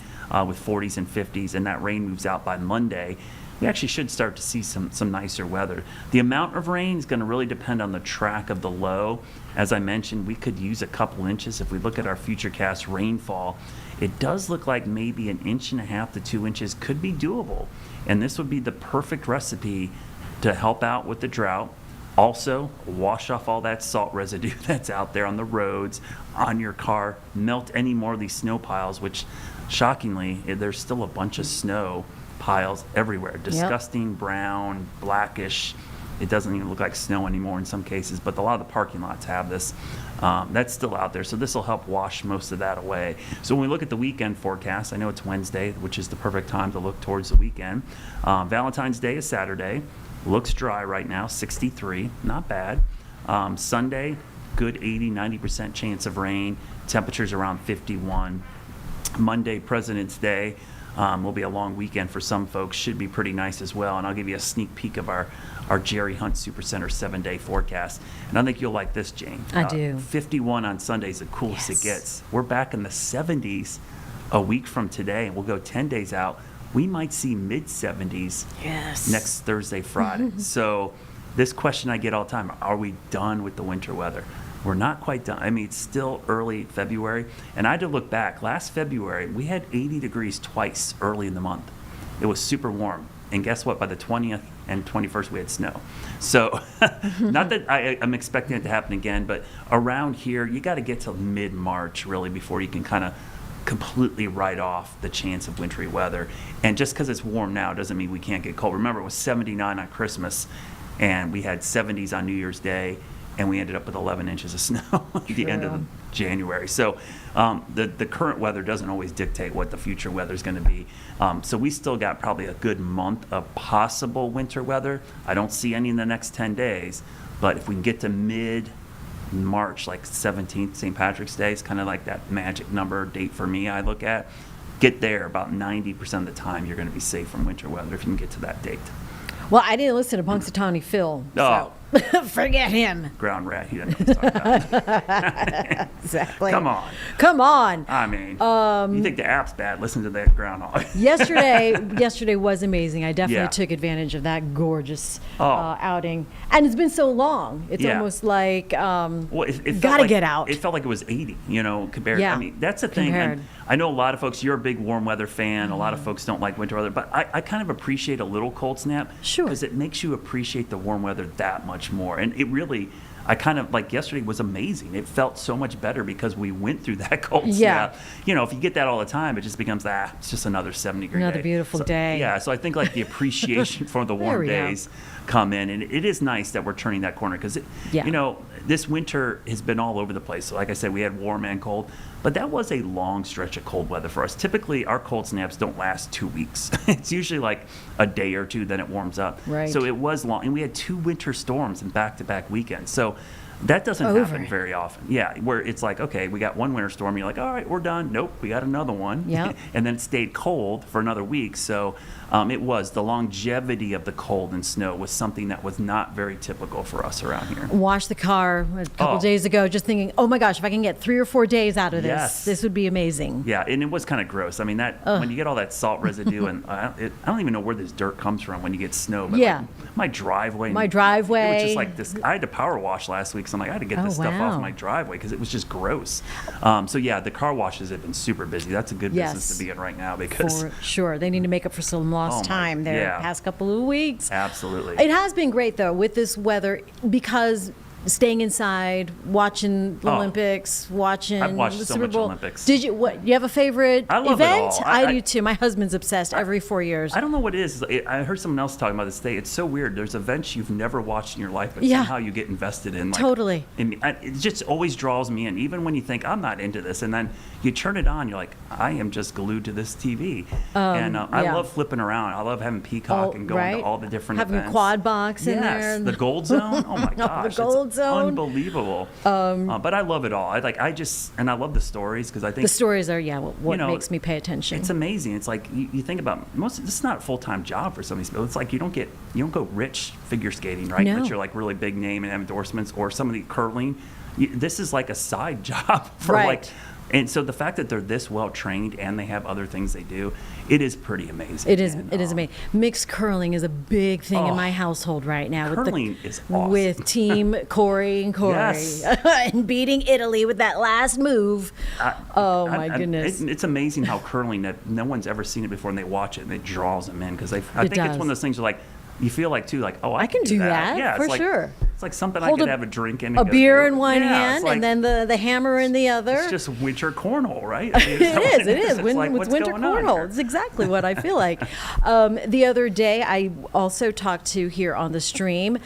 with 40s and 50s, and that rain moves out by Monday. We actually should start to see some nicer weather. The amount of rain is going to really depend on the track of the low. As I mentioned, we could use a couple inches. If we look at our futurecast rainfall, it does look like maybe 1.5 inches to 2 inches could be doable. And this would be the perfect recipe to help out with the drought. Also, wash off all that salt residue that's out there on the roads, on your car, melt any more of these snow piles, which shockingly, there's still a bunch of snow piles everywhere. Disgusting, brown, blackish. It doesn't even look like snow anymore in some cases, but a lot of the parking lots have this. That's still out there, so this will help wash most of that away. So when we look at the weekend forecast, I know it's Wednesday, which is the perfect time to look towards the weekend. Valentine's Day is Saturday. Looks dry right now, 63, not bad. Sunday, good 80-90% chance of rain. Temperatures around 51. Monday, President's Day. Will be a long weekend for some folks. Should be pretty nice as well. And I'll give you a sneak peek of our Jerry Hunt Supercenter 7-day forecast. And I think you'll like this, Jane. I do. 51 on Sunday is the coolest it gets. We're back in the 70s a week from today, and we'll go 10 days out. We might see mid-70s next Thursday, Friday. So this question I get all the time, are we done with the winter weather? We're not quite done. I mean, it's still early February. And I had to look back. Last February, we had 80 degrees twice early in the month. It was super warm. And guess what? By the 20th and 21st, we had snow. So not that I'm expecting it to happen again, but around here, you got to get to mid-March, really, before you can kind of completely write off the chance of wintry weather. And just because it's warm now doesn't mean we can't get cold. Remember, it was 79 on Christmas, and we had 70s on New Year's Day, and we ended up with 11 inches of snow at the end of January. So the current weather doesn't always dictate what the future weather is going to be. So we still got probably a good month of possible winter weather. I don't see any in the next 10 days, but if we can get to mid-March, like 17th, St. Patrick's Day is kind of like that magic number date for me I look at. Get there, about 90% of the time you're going to be safe from winter weather if you can get to that date. Well, I didn't listen to Punxsutawney Phil, so forget him. Ground rat, he doesn't know what he's talking about. Exactly. Come on. Come on. I mean, you think the app's bad, listen to that groundhog. Yesterday was amazing. I definitely Yeah. took advantage of that gorgeous outing. And it's been so long. It's almost like, Well, it gotta like, get out. It felt like it was 80, compared. Yeah. I mean, that's the thing. Compared. And I know a lot of folks, you're a big warm weather fan. A lot of folks don't like winter weather. But I kind of appreciate a little cold snap. Sure. Because it makes you appreciate the warm weather that much more. And it really, I kind of, like yesterday was amazing. It felt so much better because we went through that cold snap. If you get that all the time, it just becomes, it's just another 70-degree day. Another beautiful day. Yeah, so I think like the appreciation for the warm days come in. And it is nice that we're turning that corner because, this winter has been all over the place. So like I said, we had warm and cold. But that was a long stretch of cold weather for us. Typically, our cold snaps don't last 2 weeks. It's usually like a day or two, then it warms up. Right. So it was long. And we had 2 winter storms in back-to-back weekends. So that doesn't happen very often. Yeah, where it's like, okay, we got one winter storm. You're like, all right, we're done. Nope, we got another one. Yeah. And then it stayed cold for another week. So the longevity of the cold and snow was something that was not very typical for us around here. Washed the car a couple days ago, just thinking, oh my gosh, if I can get 3 or 4 days out of this, this would be amazing. Yeah, and it was kind of gross. I mean, when you get all that salt residue, and I don't even know where this dirt comes from when you get snow. But like my driveway. It was just like this. I had to power wash last week, so I'm like, I had to get this stuff off my driveway because it was just gross. The car washes have been super busy. That's a good business to be in right now because for sure they need to make up for some lost time there past couple of weeks. Absolutely. It has been great though with this weather because staying inside, watching the Olympics, watching I've watched the so Super much Bowl. Olympics. Did you you have a favorite I love event? it all. I do too. My husband's obsessed every 4 years. I don't know what it is. I heard someone else talking about this today. It's so weird. There's events you've never watched in your life, but somehow you get invested in. Totally. It just always draws me in, even when you think, I'm not into this. And then you turn it on, you're like, I am just glued to this TV. I love flipping around. I love having Peacock and going to all the different having events. a quad box in there. Yes, the Gold Zone. Oh, my gosh. The Gold its own. Unbelievable. But I love it all. I love the stories because I think The stories are, what you know, makes me pay attention. it's amazing. It's like you think about this is not a full-time job for some of these people. It's like you don't go rich figure skating, right? No. But you're like really big name and have endorsements, or some of the curling. This is like a side job for Right. like. And so the fact that they're this well trained and they have other things they do, it is pretty amazing. It is amazing. Mixed curling is a big thing in my household right now. Curling is awesome. With Team Corey and Corey. Yes. And beating Italy with that last move. My goodness. It's amazing how curling, that no one's ever seen it before, and they watch it and it draws them in because I think it's does. one of those things where like you feel like too like, oh, I can do that, Yeah, for it's like, sure. It's like something Hold I could have a drink in. A and go beer do. in one Yeah, hand it's like, and then the hammer in the other. it's just winter cornhole, right? I mean, It is. It's like, It's what's winter going on cornhole. here? It's exactly what I feel like. The other day, I also talked to here on the stream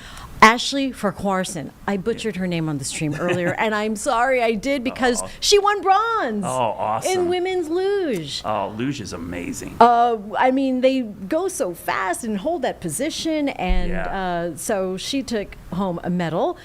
Ashley Farquharson. I butchered her name on the stream earlier, and I'm sorry I did because she won bronze. Oh, awesome. In women's luge. Oh, luge is amazing. I mean, they go so fast and hold that position, and so she took home a medal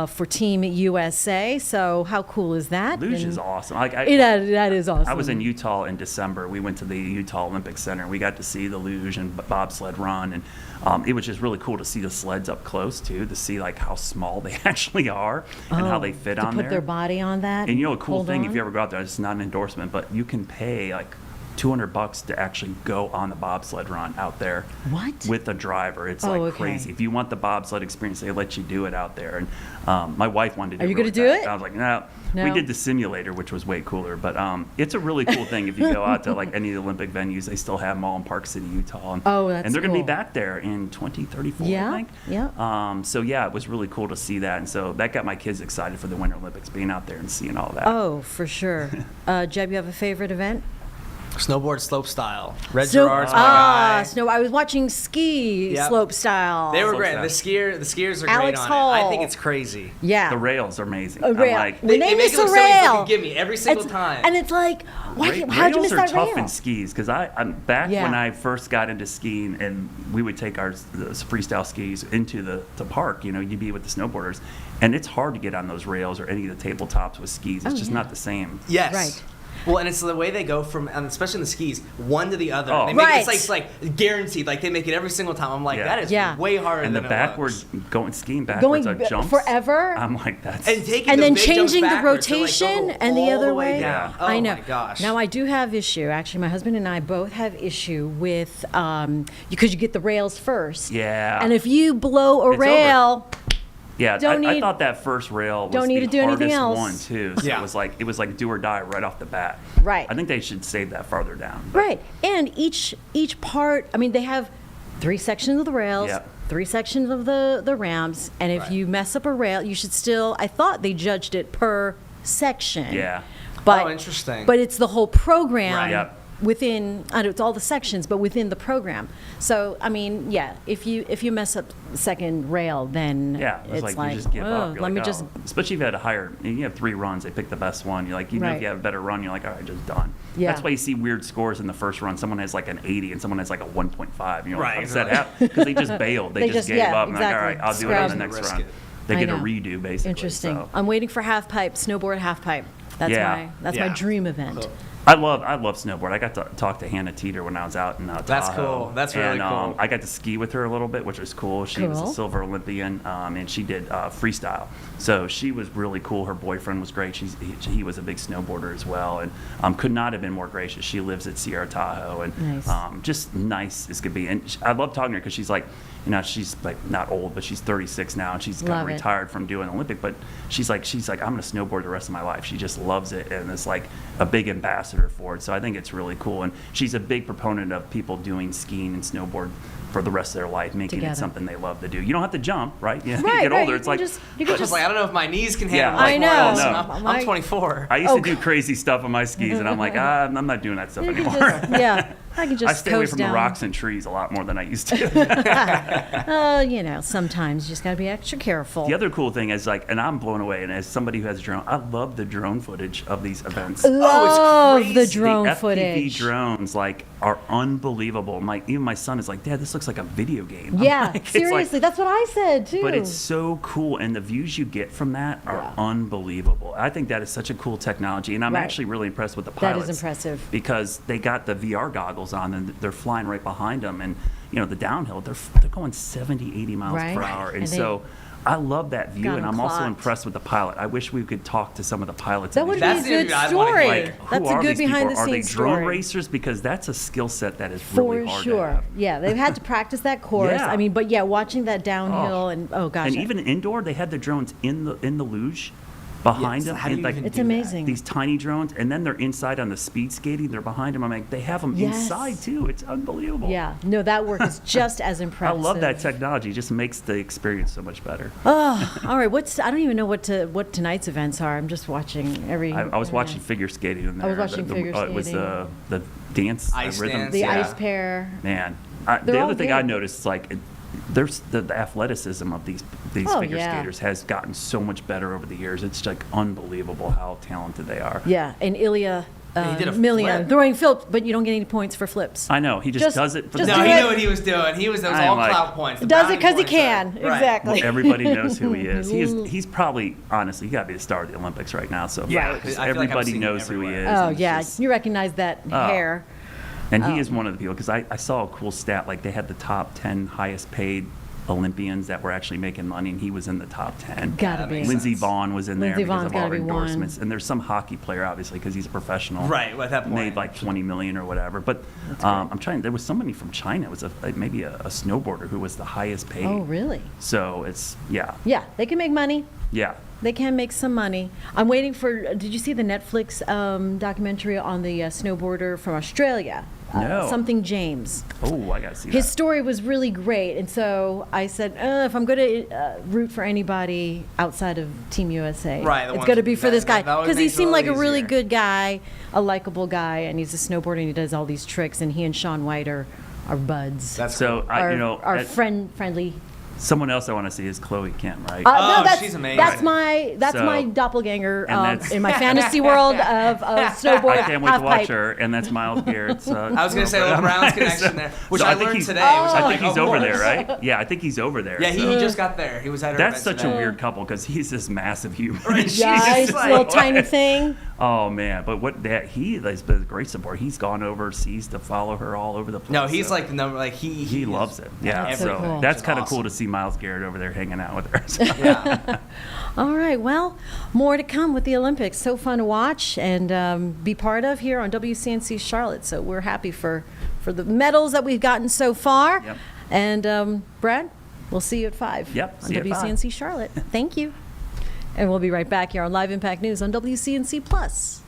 for Team USA. So how cool is that? Luge is awesome. That is awesome. I was in Utah in December. We went to the Utah Olympic Center. We got to see the luge and bobsled run, and it was just really cool to see the sleds up close too, to see like how small they actually are and how they fit on to there. put their body on that. And you know, a cool hold thing, on. if you ever go out there, it's not an endorsement, but you can pay like $200 to actually go on the bobsled run out there. What? With a driver. It's like crazy. If you want the bobsled experience, they let you do it out there. And my wife wanted to do it. Are you going to really do bad. it? I was like, no. We did the simulator, which was way cooler. But it's a really cool thing if you go out to like any of the Olympic venues. They still have them all in Park City, Utah. And, that's and they're going to be cool. back there in 2034, Yeah, I think. yeah. So yeah, it was really cool to see that. And so that got my kids excited for the Winter Olympics, being out there and seeing all that. Oh, for sure. Jeb, you have a favorite event? Snowboard slope style. Red Gerard's my guy. Snow. I was watching ski slope style. They were great. The skiers are Alex great Hall. on it. I think it's crazy. Yeah. The rails are amazing. A rail. I'm like, When they miss make it look a so easy, rail, they give me every single time. And it's like, how'd you miss rails are that tough rail? in skis because I'm back when I first got into skiing and we would take the freestyle skis into the park. You know, you'd be with the snowboarders, and it's hard to get on those rails or any of the tabletops with skis. It's just not the same. Yes. Right. Well, and it's the way they go from, and especially in the skis, one to the other. Oh. They make Right. it's like guaranteed. Like they make it every single time. I'm like, that is way harder And than the it backward looks. skiing backwards Going on jumps forever. I'm like, that's And taking And the then big jumps changing the backwards to, like, rotation go and the all other way way. down. Oh I know. my gosh. Now I do have issue. Actually, my husband and I both have issue with because you get the rails first. Yeah. And if you blow a It's rail. Yeah, Don't I thought that first rail was don't need the to do anything hardest else. one too. So it was like do or die right off the bat. Right. I think they should save that farther down. Right. And each part, I mean, they have 3 sections of the rails, Yep. 3 sections of the ramps, and if you mess up a rail, you should still, I thought they judged it per section. Yeah. But, Oh, interesting. But it's the whole program Right. Yep. within, I know it's all the sections, but within the program. So, I mean, yeah, if you mess up the second rail, then Yeah, it's like you just give up. You're let me like, just, especially if you had a higher, you have 3 runs, they pick the best one. You're like, even if Right. you have a better run, you're like, all right, just done. Yeah. That's why you see weird scores in the first run. Someone has like an 80 and someone has like a 1.5. You know, Right, how does that right. happen? Because they just bailed. They just gave up. And like, all right, I'll do it on the Scrap. next Risk run. it. They I get a know. redo basically. Interesting. So. I'm waiting for half pipe, snowboard half pipe. That's Yeah. my Yeah. dream event. I love snowboard. I got to talk to Hannah Teeter when I was out in Tahoe. That's cool. That's really and, cool. I got to ski with her a little bit, which was cool. She was Cool. a silver Olympian, and she did freestyle. So she was really cool. Her boyfriend was great. He was a big snowboarder as well, and could not have been more gracious. She lives at Sierra Tahoe, and Nice. just nice as could be. And I love talking to her because she's like, you know, she's like not old, but she's 36 now, and she's kind of Love it. retired from doing Olympic. But she's like, I'm going to snowboard the rest of my life. She just loves it, and is like a big ambassador for it. So I think it's really cool. And she's a big proponent of people doing skiing and snowboard for the rest of their life, making Together. it something they love to do. You don't have to jump, right? You, know, Right, you get right. older, You it's can like, just- you I can was just like, I don't know if my knees can Yeah. handle I it. know. No. I'm 24. I used to do crazy stuff on my skis, and I'm like, I'm not doing that stuff You can anymore. just, yeah, I can just I stay away coast from down. the rocks and trees a lot more than I used to. You know, sometimes you just got to be extra careful. The other cool thing is like, and I'm blown away, and as somebody who has a drone, I love the drone footage of these events. Love crazy. the drone the FPV footage. drones, like are unbelievable. Even my son is like, Dad, this looks like a video game. I'm Yeah, like, it's seriously, that's what I said too. But it's so cool, and the views you get from that are unbelievable. I think that is such a cool technology, and I'm actually really impressed with the pilots. That is impressive. Because they got the VR goggles on, and they're flying right behind them, and the downhill, they're going 70, 80 miles per hour, and so I love that view, and I'm also impressed with the pilot. I wish we could talk to some of the pilots. That would be a good story. That's a good behind-the-scenes story. Are they drone racers? Because that's a skill set that is really hard to have. Yeah, they've had to practice that course. Yeah. I mean, but watching that downhill and gosh. And even indoor, they had the drones in the luge behind them. How do you even it's do amazing. These tiny drones, and then they're inside on the speed skating. They're behind them. I'm like, they have them inside too. It's unbelievable. Yeah, no, that work is just as impressive. I love that technology. It just makes the experience so much better. Oh, all right. I don't even know what tonight's events are. I'm just watching every. I was watching figure skating in there. I was watching figure skating. It was the dance rhythm. The ice pair. Man, the other thing I noticed is like. There's the athleticism of these figure skaters has gotten so much better over the years. It's like unbelievable how talented they are. Yeah, and Ilya he did a Million flip. throwing flips, but you don't get any points for flips. I know he just does it. For No, he knew what he was doing. That was all cloud points. Does it because he can. Exactly. Well, everybody knows who he is. He's probably, honestly, he got to be the star of the Olympics right now. So everybody knows who he is. Oh yeah, you recognize that hair. And he is one of the people, because I saw a cool stat, like they had the top 10 highest paid Olympians that were actually making money, and he was in the top 10. Gotta be. Lindsey Vonn was in there Lindsey because Vonn's of all gotta her be endorsements. one. And there's some hockey player, obviously, because he's a professional. Right, at that point. Made like 20 million or whatever. But I'm trying, there was somebody from China, it was maybe a snowboarder who was the highest paid. Oh, really? So it's, yeah. Yeah, they can make money. Yeah. They can make some money. I'm waiting for, did you see the Netflix documentary on the snowboarder from Australia? No. Something James. Oh, I got to see His that. story was really great. And so I said, if I'm going to root for anybody outside of Team USA, it's going to be for this guy. Because he seemed like a really good guy, a likable guy, and he's a snowboarder, and he does all these tricks, and he and Shaun White are buds. That's so, cool. Our friendly. Someone else I want to see is Chloe Kim, right? No, she's amazing. That's my doppelganger in my fantasy world of snowboard. I can't wait to watch half-pipe. her, and that's Myles Garrett's. I was going to say the Browns connection there, which I learned today. I think he's over there, right? Yeah, I think he's over there. Yeah, he just got there. He was at her That's event such a today. weird couple because he's this massive human. Yeah, he's a little tiny thing. Oh man, but he has been a great support. He's gone overseas to follow her all over the place. No, he's like the number. Like he loves it. Yeah, That's so so cool. that's kind of cool to see Myles Garrett over there hanging out with her. So. Yeah. All right, well, more to come with the Olympics. So fun to watch and be part of here on WCNC Charlotte. So we're happy for the medals that we've gotten so far. Yep. And Brad, we'll see you at 5 Yep, on see you at 5. WCNC Charlotte. Thank you. And we'll be right back here on Live Impact News on WCNC Plus.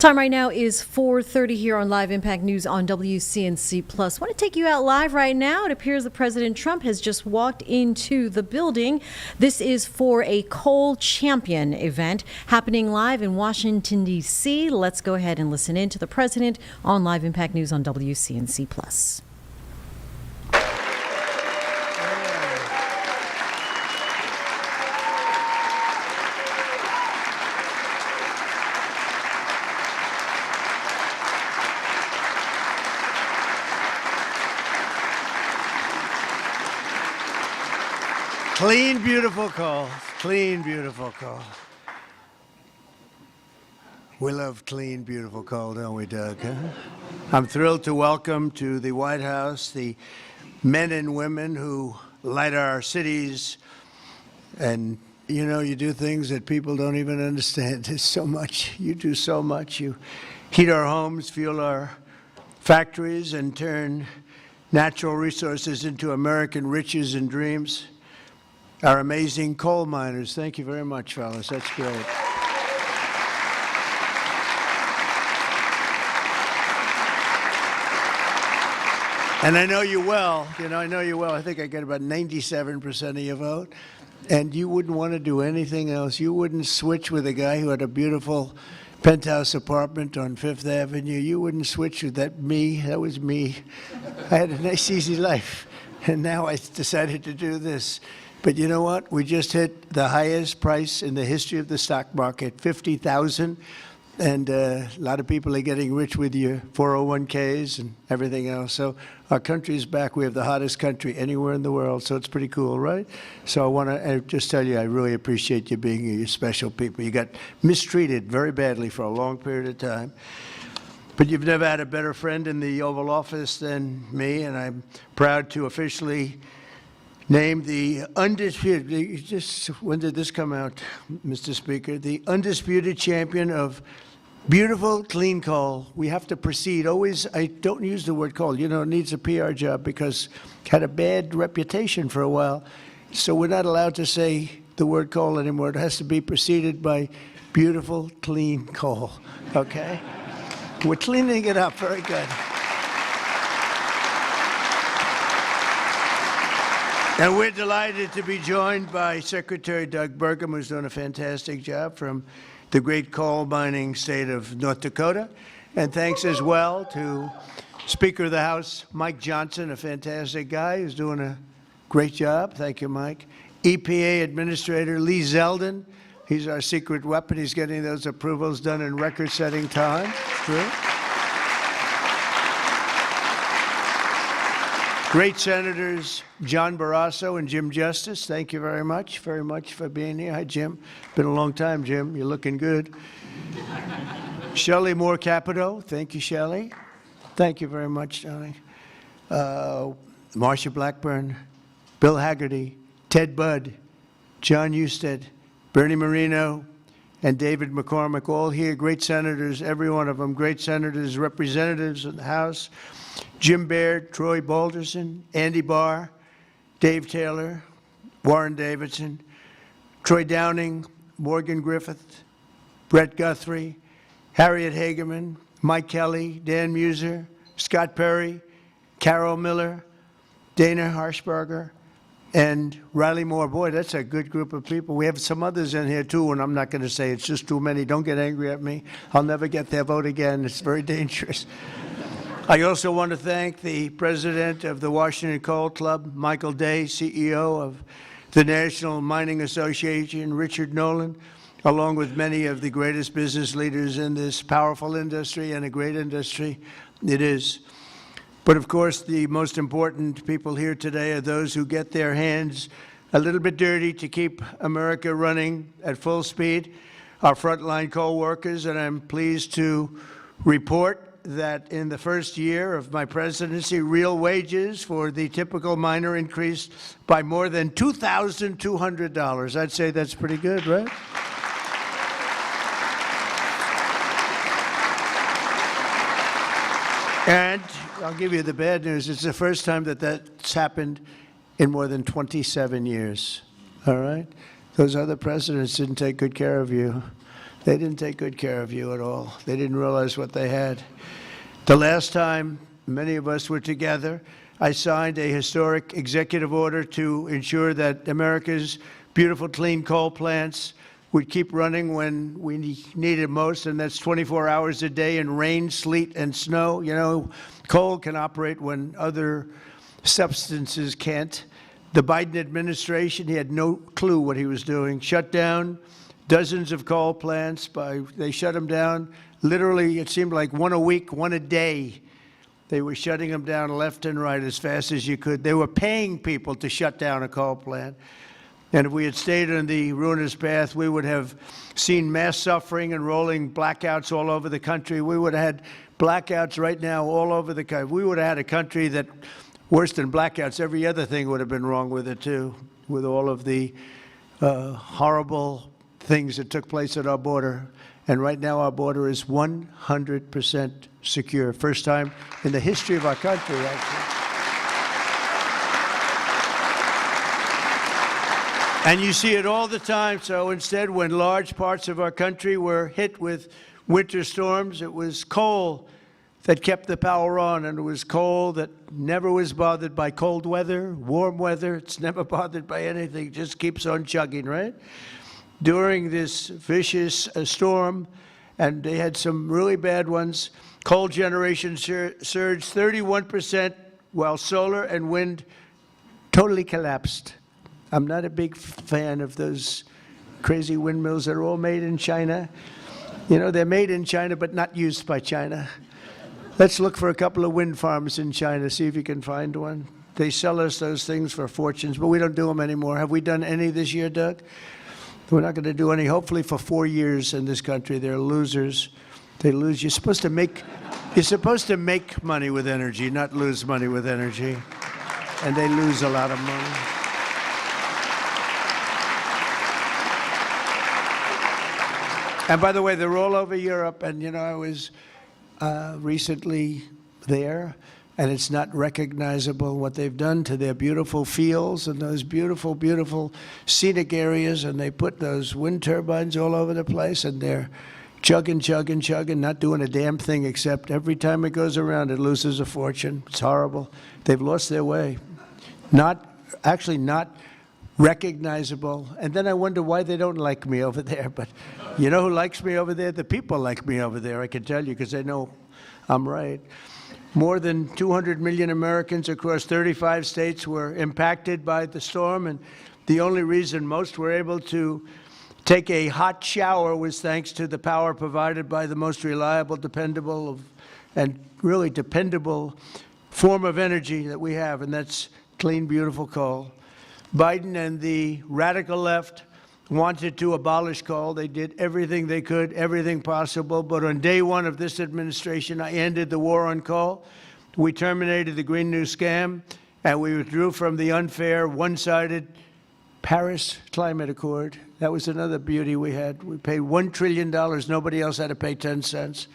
Time right now is 4:30 here on Live Impact News on WCNC Plus. Want to take you out live right now. It appears that President Trump has just walked into the building. This is for a Coal Champion event happening live in Washington, D.C. Let's go ahead and listen in to the president on Live Impact News on WCNC Plus. Clean, beautiful coal. Clean, beautiful coal. We love clean, beautiful coal, don't we, Doug? Huh? I'm thrilled to welcome to the White House the men and women who light our cities. And, you know, you do things that people don't even understand. There's so much. You do so much. You heat our homes, fuel our factories, and turn natural resources into American riches and dreams. Our amazing coal miners. Thank you very much, fellas. That's great. And I know you well. You know, I know you well. I think I get about 97% of your vote. And you wouldn't want to do anything else. You wouldn't switch with a guy who had a beautiful penthouse apartment on Fifth Avenue. You wouldn't switch with that me. That was me. I had a nice, easy life. And now I decided to do this. But you know what? We just hit the highest price in the history of the stock market, $50,000. And a lot of people are getting rich with your 401ks and everything else. So our country is back. We have the hottest country anywhere in the world. So it's pretty cool, right? So I want to just tell you, I really appreciate you being here. You're special people. You got mistreated very badly for a long period of time. But you've never had a better friend in the Oval Office than me. And I'm proud to officially named the undisputed, when did this come out, Mr. Speaker? The undisputed champion of beautiful, clean coal. We have to proceed. Always, I don't use the word coal. You know, it needs a PR job because it had a bad reputation for a while. So we're not allowed to say the word coal anymore. It has to be preceded by beautiful, clean coal, okay? We're cleaning it up. Very good. And we're delighted to be joined by Secretary Doug Burgum, who's done a fantastic job from the great coal mining state of North Dakota. And thanks as well to Speaker of the House, Mike Johnson, a fantastic guy who's doing a great job. Thank you, Mike. EPA Administrator Lee Zeldin. He's our secret weapon. He's getting those approvals done in record-setting time. True. Great Senators John Barrasso and Jim Justice, thank you very much for being here. Hi, Jim. Been a long time, Jim. You're looking good. Shelley Moore Capito, thank you, Shelley. Thank you very much, darling. Marsha Blackburn, Bill Haggerty, Ted Budd, John Husted, Bernie Marino, and David McCormick, all here, great senators, every one of them, great senators, representatives in the House. Jim Baird, Troy Balderson, Andy Barr, Dave Taylor, Warren Davidson, Troy Downing, Morgan Griffith, Brett Guthrie, Harriet Hageman, Mike Kelly, Dan Muser, Scott Perry, Carol Miller, Dana Harshberger, and Riley Moore. Boy, that's a good group of people. We have some others in here, too, and I'm not going to say it's just too many. Don't get angry at me. I'll never get their vote again. It's very dangerous. I also want to thank the president of the Washington Coal Club, Michael Day, CEO of the National Mining Association, Richard Nolan, along with many of the greatest business leaders in this powerful industry and a great industry it is. But of course, the most important people here today are those who get their hands a little bit dirty to keep America running at full speed, our frontline coal workers, and I'm pleased to report that in the first year of my presidency, real wages for the typical miner increased by more than $2,200. I'd say that's pretty good, right? And I'll give you the bad news. It's the first time that that's happened in more than 27 years, all right? Those other presidents didn't take good care of you. They didn't take good care of you at all. They didn't realize what they had. The last time many of us were together, I signed a historic executive order to ensure that America's beautiful, clean coal plants would keep running when we need it most, and that's 24 hours a day in rain, sleet, and snow. You know, coal can operate when other substances can't. The Biden administration, he had no clue what he was doing. Shut down dozens of coal plants. They shut them down. Literally, it seemed like one a week, one a day. They were shutting them down left and right as fast as you could. They were paying people to shut down a coal plant. And if we had stayed on the ruinous path, we would have seen mass suffering and rolling blackouts all over the country. We would have had blackouts right now all over the country. We would have had a country that, worse than blackouts, every other thing would have been wrong with it too, with all of the horrible things that took place at our border. And right now our border is 100% secure. First time in the history of our country, actually. And you see it all the time. So instead, when large parts of our country were hit with winter storms, it was coal that kept the power on, and it was coal that never was bothered by cold weather, warm weather. It's never bothered by anything. It just keeps on chugging, right? During this vicious storm, and they had some really bad ones, coal generation surged 31%, while solar and wind totally collapsed. I'm not a big fan of those crazy windmills that are all made in China. You know, they're made in China, but not used by China. Let's look for a couple of wind farms in China, see if you can find one. They sell us those things for fortunes, but we don't do them anymore. Have we done any this year, Doug? We're not going to do any, hopefully, for 4 years in this country. They're losers. They lose. You're supposed to make money with energy, not lose money with energy. And they lose a lot of money. And by the way, they're all over Europe. And, you know, I was recently there, and it's not recognizable what they've done to their beautiful fields and those beautiful, beautiful scenic areas. And they put those wind turbines all over the place, and they're chugging, chugging, chugging, not doing a damn thing except every time it goes around, it loses a fortune. It's horrible. They've lost their way. Not recognizable. And then I wonder why they don't like me over there. But you know who likes me over there? The people like me over there, I can tell you, because they know I'm right. More than 200 million Americans across 35 states were impacted by the storm, and the only reason most were able to take a hot shower was thanks to the power provided by the most reliable, dependable, and really dependable form of energy that we have, and that's clean, beautiful coal. Biden and the radical left wanted to abolish coal. They did everything they could, everything possible. But on day one of this administration, I ended the war on coal. We terminated the Green New Scam, and we withdrew from the unfair, one-sided Paris Climate Accord. That was another beauty we had. We paid $1 trillion. Nobody else had to pay 10 cents.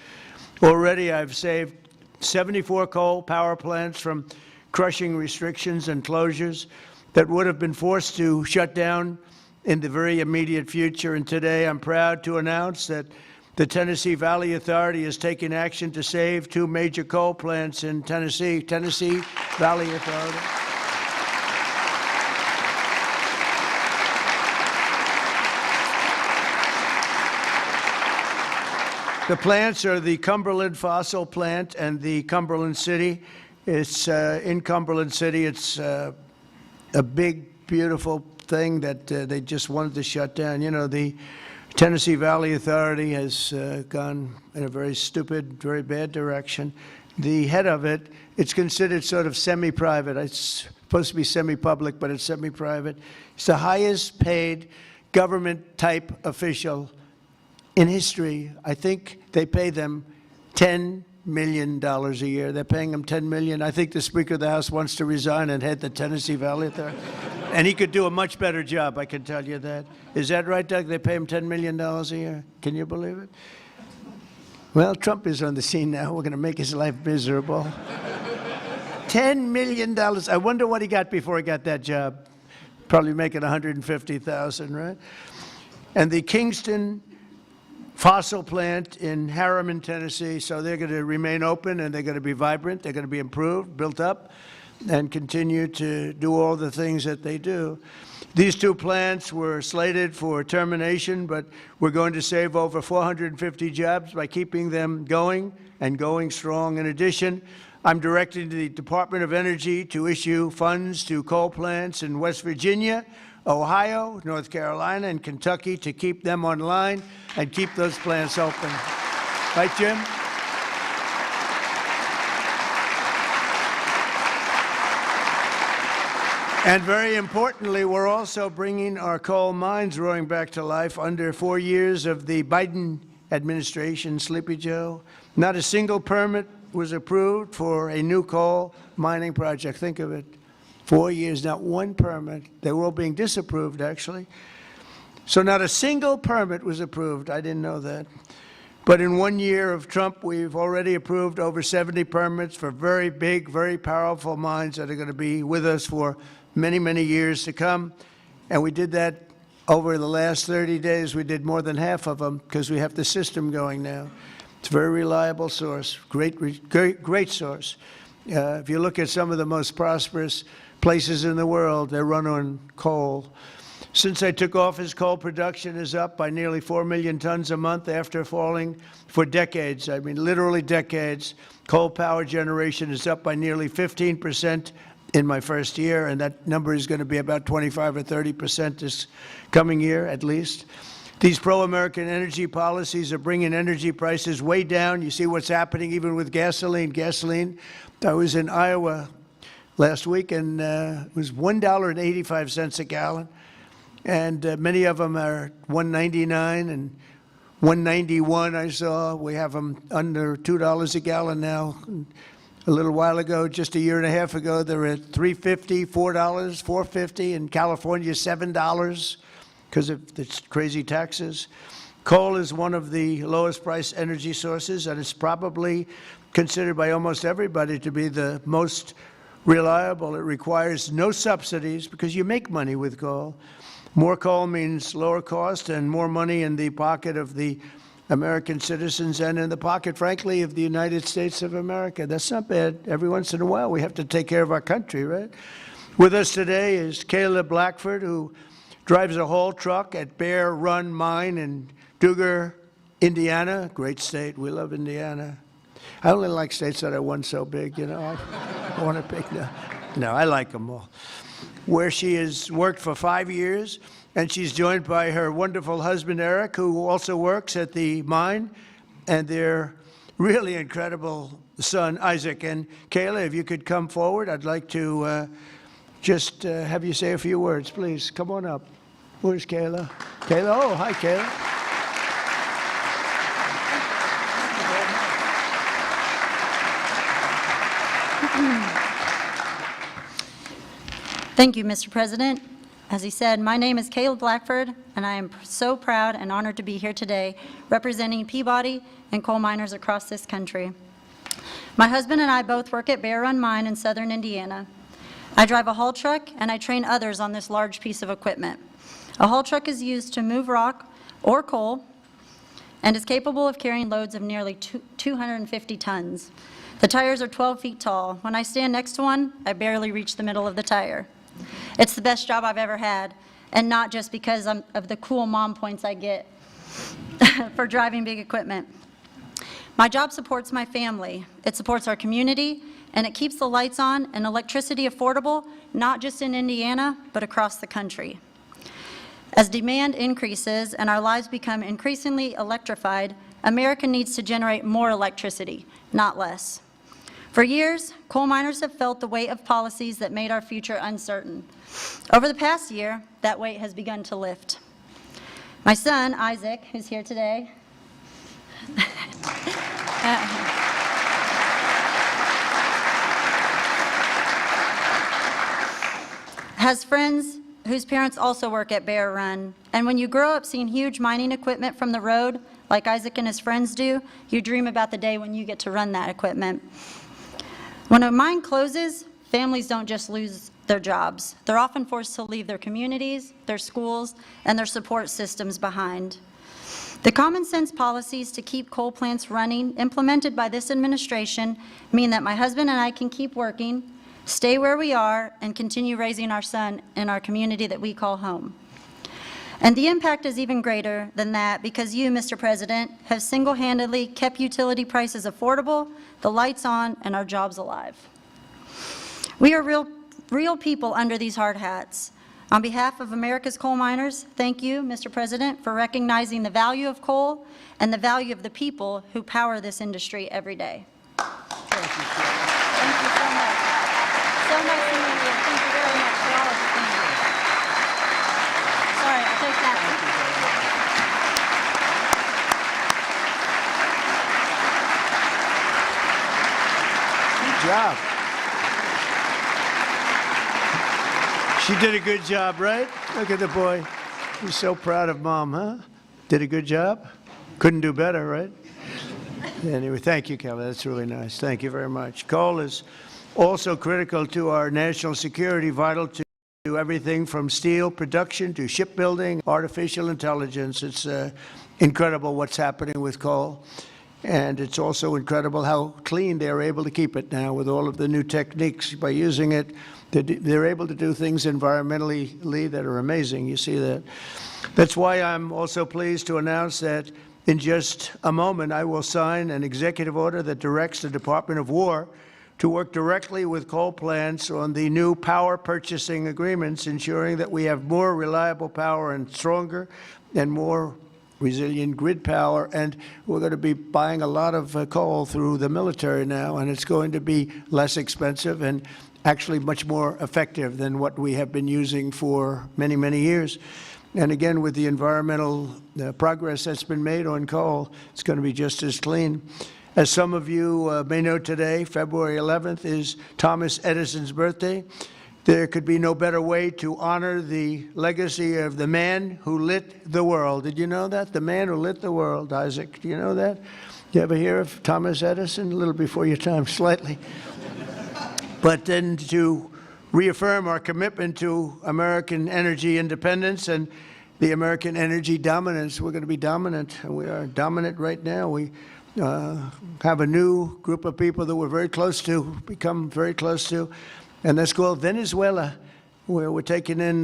Already I've saved 74 coal power plants from crushing restrictions and closures that would have been forced to shut down in the very immediate future. And today I'm proud to announce that the Tennessee Valley Authority is taking action to save 2 major coal plants in Tennessee. Tennessee Valley Authority. The plants are the Cumberland Fossil Plant and the Cumberland City. It's in Cumberland City. It's a big, beautiful thing that they just wanted to shut down. You know, the Tennessee Valley Authority has gone in a very stupid, very bad direction. The head of it, it's considered sort of semi-private. It's supposed to be semi-public, but it's semi-private. It's the highest paid government-type official in history. I think they pay them $10 million a year. They're paying him $10 million. I think the Speaker of the House wants to resign and head the Tennessee Valley Authority. And he could do a much better job, I can tell you that. Is that right, Doug? They pay him $10 million a year. Can you believe it? Well, Trump is on the scene now. We're going to make his life miserable. $10 million. I wonder what he got before he got that job. Probably making $150,000, right? And the Kingston fossil plant in Harriman, Tennessee, so they're going to remain open and they're going to be vibrant, they're going to be improved, built up, and continue to do all the things that they do. These two plants were slated for termination, but we're going to save over 450 jobs by keeping them going and going strong. In addition, I'm directing the Department of Energy to issue funds to coal plants in West Virginia, Ohio, North Carolina, and Kentucky to keep them online and keep those plants open. Right, Jim? And very importantly, we're also bringing our coal mines roaring back to life. Under 4 years of the Biden administration, Sleepy Joe, not a single permit was approved for a new coal mining project. Think of it. 4 years, not one permit. They were all being disapproved, actually. So not a single permit was approved. I didn't know that. But in 1 year of Trump, we've already approved over 70 permits for very big, very powerful mines that are going to be with us for many, many years to come. And we did that over the last 30 days. We did more than half of them because we have the system going now. It's a very reliable source, great source. If you look at some of the most prosperous places in the world, they run on coal. Since I took office, coal production is up by nearly 4 million tons a month after falling for decades. I mean, literally decades. Coal power generation is up by nearly 15% in my first year, and that number is going to be about 25 or 30% this coming year, at least. These pro-American energy policies are bringing energy prices way down. You see what's happening even with gasoline. I was in Iowa last week, and it was $1.85 a gallon. And many of them are $1.99 and $1.91 I saw. We have them under $2 a gallon now. A little while ago, just a year and a half ago, they were at $3.50, $4, $4.50. In California, $7 because of the crazy taxes. Coal is one of the lowest price energy sources, and it's probably considered by almost everybody to be the most reliable. It requires no subsidies because you make money with coal. More coal means lower cost and more money in the pocket of the American citizens and in the pocket, frankly, of the United States of America. That's not bad. Every once in a while, we have to take care of our country, right? With us today is Kayla Blackford, who drives a haul truck at Bear Run Mine in Duggar, Indiana. Great state. We love Indiana. I only like states that are one so big, you know. I want a big, no, I like them all. Where she has worked for 5 years, and she's joined by her wonderful husband, Eric, who also works at the mine, and their really incredible son, Isaac. And Kayla, if you could come forward, I'd like to just have you say a few words, please. Come on up. Where's Kayla? Kayla, oh, hi, Kayla. Thank you, Mr. President. As he said, my name is Kayla Blackford, and I am so proud and honored to be here today representing Peabody and coal miners across this country. My husband and I both work at Bear Run Mine in southern Indiana. I drive a haul truck, and I train others on this large piece of equipment. A haul truck is used to move rock or coal and is capable of carrying loads of nearly 250 tons. The tires are 12 feet tall. When I stand next to one, I barely reach the middle of the tire. It's the best job I've ever had, and not just because of the cool mom points I get for driving big equipment. My job supports my family, it supports our community, and it keeps the lights on and electricity affordable, not just in Indiana, but across the country. As demand increases and our lives become increasingly electrified, America needs to generate more electricity, not less. For years, coal miners have felt the weight of policies that made our future uncertain. Over the past year, that weight has begun to lift. My son, Isaac, who's here today, has friends whose parents also work at Bear Run. And when you grow up seeing huge mining equipment from the road, like Isaac and his friends do, you dream about the day when you get to run that equipment. When a mine closes, families don't just lose their jobs. They're often forced to leave their communities, their schools, and their support systems behind. The common sense policies to keep coal plants running implemented by this administration mean that my husband and I can keep working, stay where we are, and continue raising our son in our community that we call home. And the impact is even greater than that because you, Mr. President, have single-handedly kept utility prices affordable, the lights on, and our jobs alive. We are real people under these hard hats. On behalf of America's coal miners, thank you, Mr. President, for recognizing the value of coal and the value of the people who power this industry every day. Thank you so much. So nice to meet you. Thank you very much for all of you. Thank you. Sorry, I'll take that. Good job. She did a good job, right? Look at the boy. He's so proud of Mom, huh? Did a good job? Couldn't do better, right? Anyway, thank you, Kelly. That's really nice. Thank you very much. Coal is also critical to our national security, vital to everything from steel production to shipbuilding, artificial intelligence. It's incredible what's happening with coal. And it's also incredible how clean they're able to keep it now with all of the new techniques. By using it, they're able to do things environmentally that are amazing. You see that. That's why I'm also pleased to announce that in just a moment I will sign an executive order that directs the Department of War to work directly with coal plants on the new power purchasing agreements, ensuring that we have more reliable power and stronger and more resilient grid power. And we're going to be buying a lot of coal through the military now, and it's going to be less expensive and actually much more effective than what we have been using for many, many years. And again, with the environmental progress that's been made on coal, it's going to be just as clean. As some of you may know today, February 11th is Thomas Edison's birthday. There could be no better way to honor the legacy of the man who lit the world. Did you know that? The man who lit the world, Isaac. Do you know that? You ever hear of Thomas Edison? A little before your time, slightly. But then to reaffirm our commitment to American energy independence and the American energy dominance. We're going to be dominant, and we are dominant right now. We have a new group of people that we're very close to, become very close to, and that's called Venezuela, where we're taking in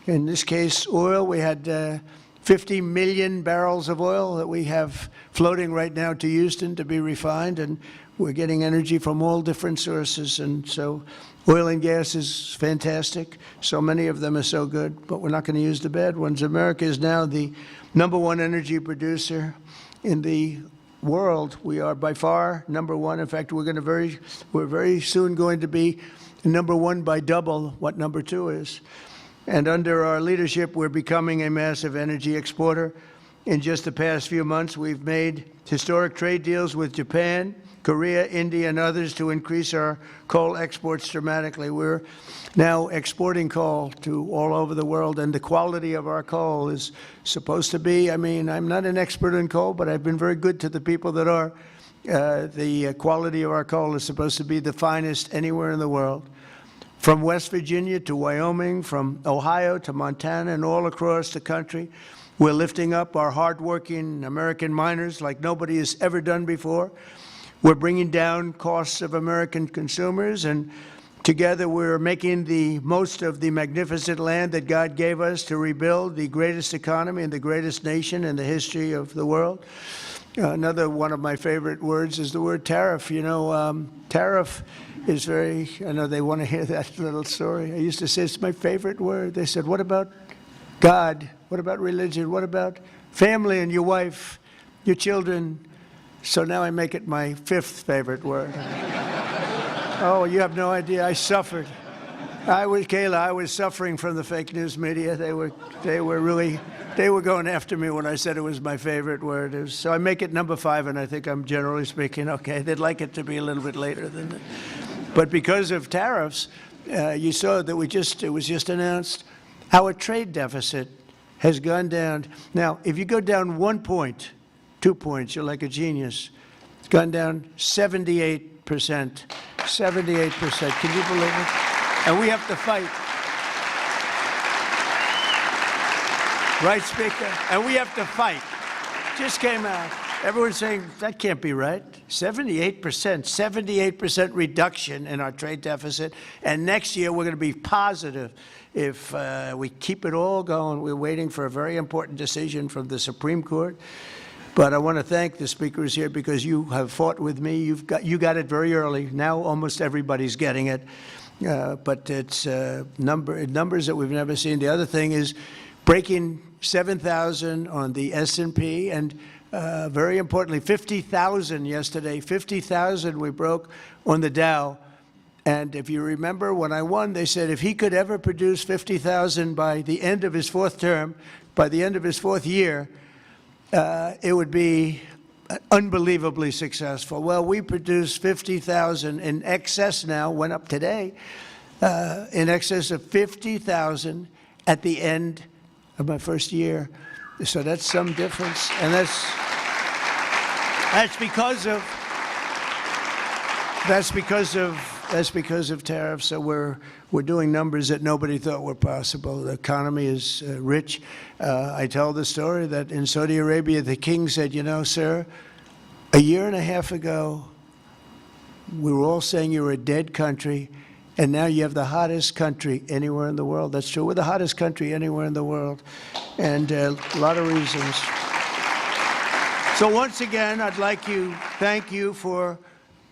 this case, oil. We had 50 million barrels of oil that we have floating right now to Houston to be refined, and we're getting energy from all different sources. And so oil and gas is fantastic. So many of them are so good, but we're not going to use the bad ones. America is now the #1 energy producer in the world. We are by far #1. In fact, we're very soon going to be #1 by double what #2 is. And under our leadership, we're becoming a massive energy exporter. In just the past few months, we've made historic trade deals with Japan, Korea, India, and others to increase our coal exports dramatically. We're now exporting coal to all over the world, and the quality of our coal is supposed to be, I'm not an expert in coal, but I've been very good to the people that are. The quality of our coal is supposed to be the finest anywhere in the world. From West Virginia to Wyoming, from Ohio to Montana, and all across the country, we're lifting up our hardworking American miners like nobody has ever done before. We're bringing down costs of American consumers, and together we're making the most of the magnificent land that God gave us to rebuild the greatest economy and the greatest nation in the history of the world. Another one of my favorite words is the word tariff. You know, tariff is very, I know they want to hear that little story. I used to say it's my favorite word. They said, what about God? What about religion? What about family and your wife, your children? So now I make it my 5th favorite word. Oh, you have no idea. I suffered. I was suffering from the fake news media. They were going after me when I said it was my favorite word. So I make it #5, and I think I'm generally speaking okay. They'd like it to be a little bit later than that. But because of tariffs, you saw that it was just announced, our trade deficit has gone down. Now, if you go down 1 point, 2 points, you're like a genius. It's gone down 78%. 78%. Can you believe it? And we have to fight. Right, Speaker? And we have to fight. just came out. Everyone's saying, that can't be right. 78% reduction in our trade deficit. And next year, we're going to be positive if we keep it all going. We're waiting for a very important decision from the Supreme Court. But I want to thank the speakers here because you have fought with me. You got it very early. Now almost everybody's getting it. But it's numbers that we've never seen. The other thing is breaking 7,000 on the S&P, and very importantly, 50,000 yesterday. 50,000 we broke on the Dow. And if you remember, when I won, they said if he could ever produce 50,000 by the end of his fourth term, by the end of his fourth year, it would be unbelievably successful. Well, we produced 50,000 in excess now, went up today, in excess of 50,000 at the end of my first year. So that's some difference. And that's because of tariffs. So we're doing numbers that nobody thought were possible. The economy is rich. I tell the story that in Saudi Arabia, the king said, you know, sir, a year and a half ago, we were all saying you were a dead country, and now you have the hottest country anywhere in the world. That's true. We're the hottest country anywhere in the world, and a lot of reasons. So once again, I'd like to thank you for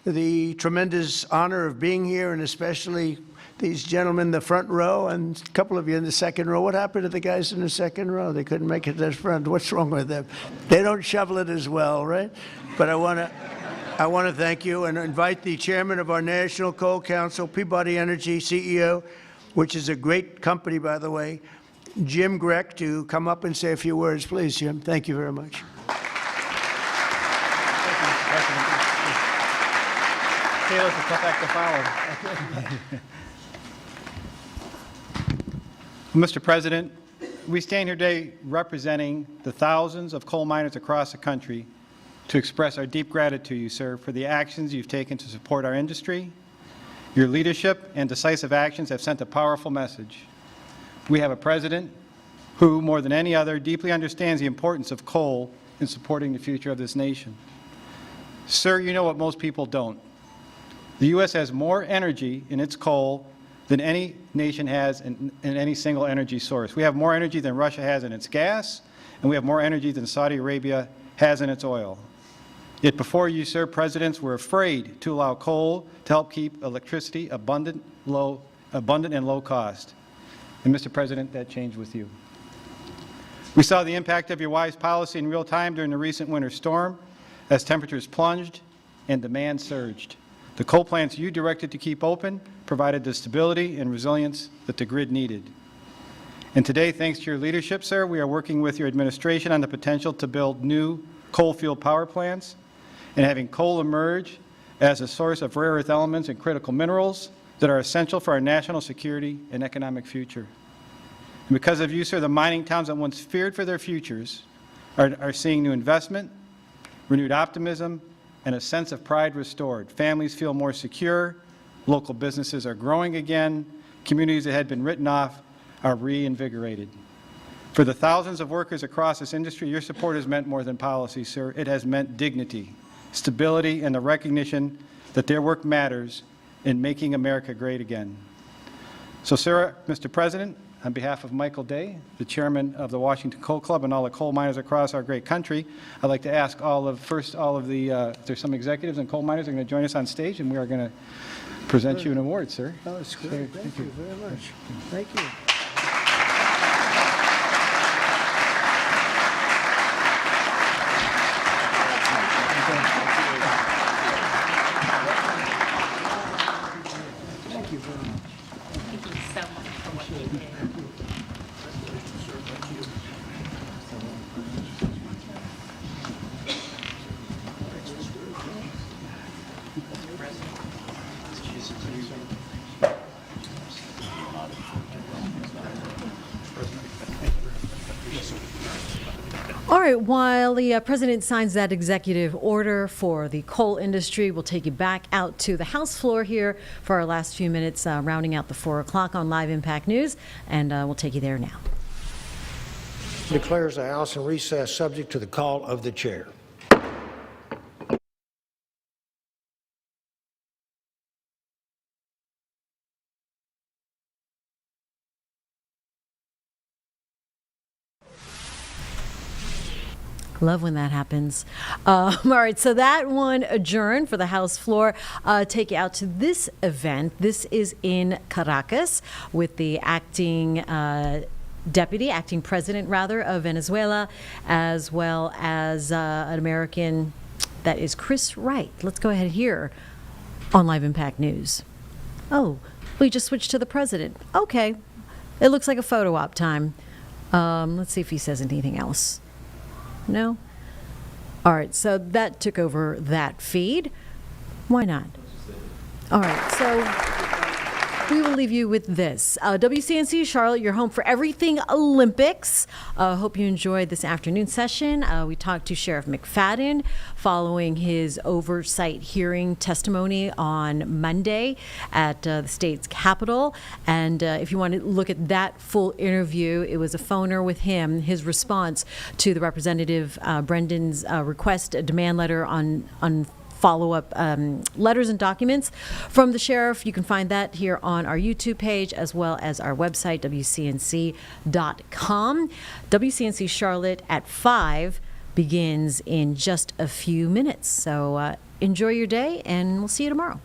the tremendous honor of being here, and especially these gentlemen in the front row and a couple of you in the second row. What happened to the guys in the second row? They couldn't make it to the front. What's wrong with them? They don't shovel it as well, right? But I want to thank you and invite the chairman of our National Coal Council, Peabody Energy CEO, which is a great company, by the way, Jim Grech, to come up and say a few words. Please, Jim. Thank you very much. Taylor, to cut back the follow. Mr. President, we stand here today representing the thousands of coal miners across the country to express our deep gratitude to you, sir, for the actions you've taken to support our industry. Your leadership and decisive actions have sent a powerful message. We have a president who, more than any other, deeply understands the importance of coal in supporting the future of this nation. Sir, you know what most people don't. The U.S. has more energy in its coal than any nation has in any single energy source. We have more energy than Russia has in its gas, and we have more energy than Saudi Arabia has in its oil. Yet before you, sir, presidents were afraid to allow coal to help keep electricity abundant and low cost. And Mr. President, that changed with you. We saw the impact of your wise policy in real time during the recent winter storm as temperatures plunged and demand surged. The coal plants you directed to keep open provided the stability and resilience that the grid needed. And today, thanks to your leadership, sir, we are working with your administration on the potential to build new coal-fueled power plants and having coal emerge as a source of rare earth elements and critical minerals that are essential for our national security and economic future. And because of you, sir, the mining towns that once feared for their futures are seeing new investment, renewed optimism, and a sense of pride restored. Families feel more secure, local businesses are growing again, communities that had been written off are reinvigorated. For the thousands of workers across this industry, your support has meant more than policy, sir. It has meant dignity, stability, and the recognition that their work matters in making America great again. So, sir, Mr. President, on behalf of Michael Day, the chairman of the Washington Coal Club, and all the coal miners across our great country, I'd like to ask there's some executives and coal miners are going to join us on stage, and we are going to present you an award, sir. Oh, that's great. Thank you very much. Thank you. Thank you very much. Thank you so much for what you did. All right, while the President signs that executive order for the coal industry, we'll take you back out to the House floor here for our last few minutes, rounding out the 4 o'clock on Live Impact News, and we'll take you there now. declares the House in recess subject to the call of the chair. Love when that happens. All right, so that one adjourned for the House floor. Take you out to this event. This is in Caracas with the acting president of Venezuela, as well as an American, that is Chris Wright. Let's go ahead here on Live Impact News. Oh, we just switched to the president. Okay, it looks like a photo op time. Let's see if he says anything else. No? All right, so that took over that feed. Why not? All right, so we will leave you with this. WCNC Charlotte, your home for everything Olympics. Hope you enjoyed this afternoon session. We talked to Sheriff McFadden following his oversight hearing testimony on Monday at the state's capitol. And if you want to look at that full interview, it was a phoner with him, his response to the Representative Brendan's request, a demand letter on follow-up letters and documents from the sheriff. You can find that here on our YouTube page as well as our website, WCNC.com. WCNC Charlotte at 5 begins in just a few minutes. So enjoy your day, and we'll see you tomorrow.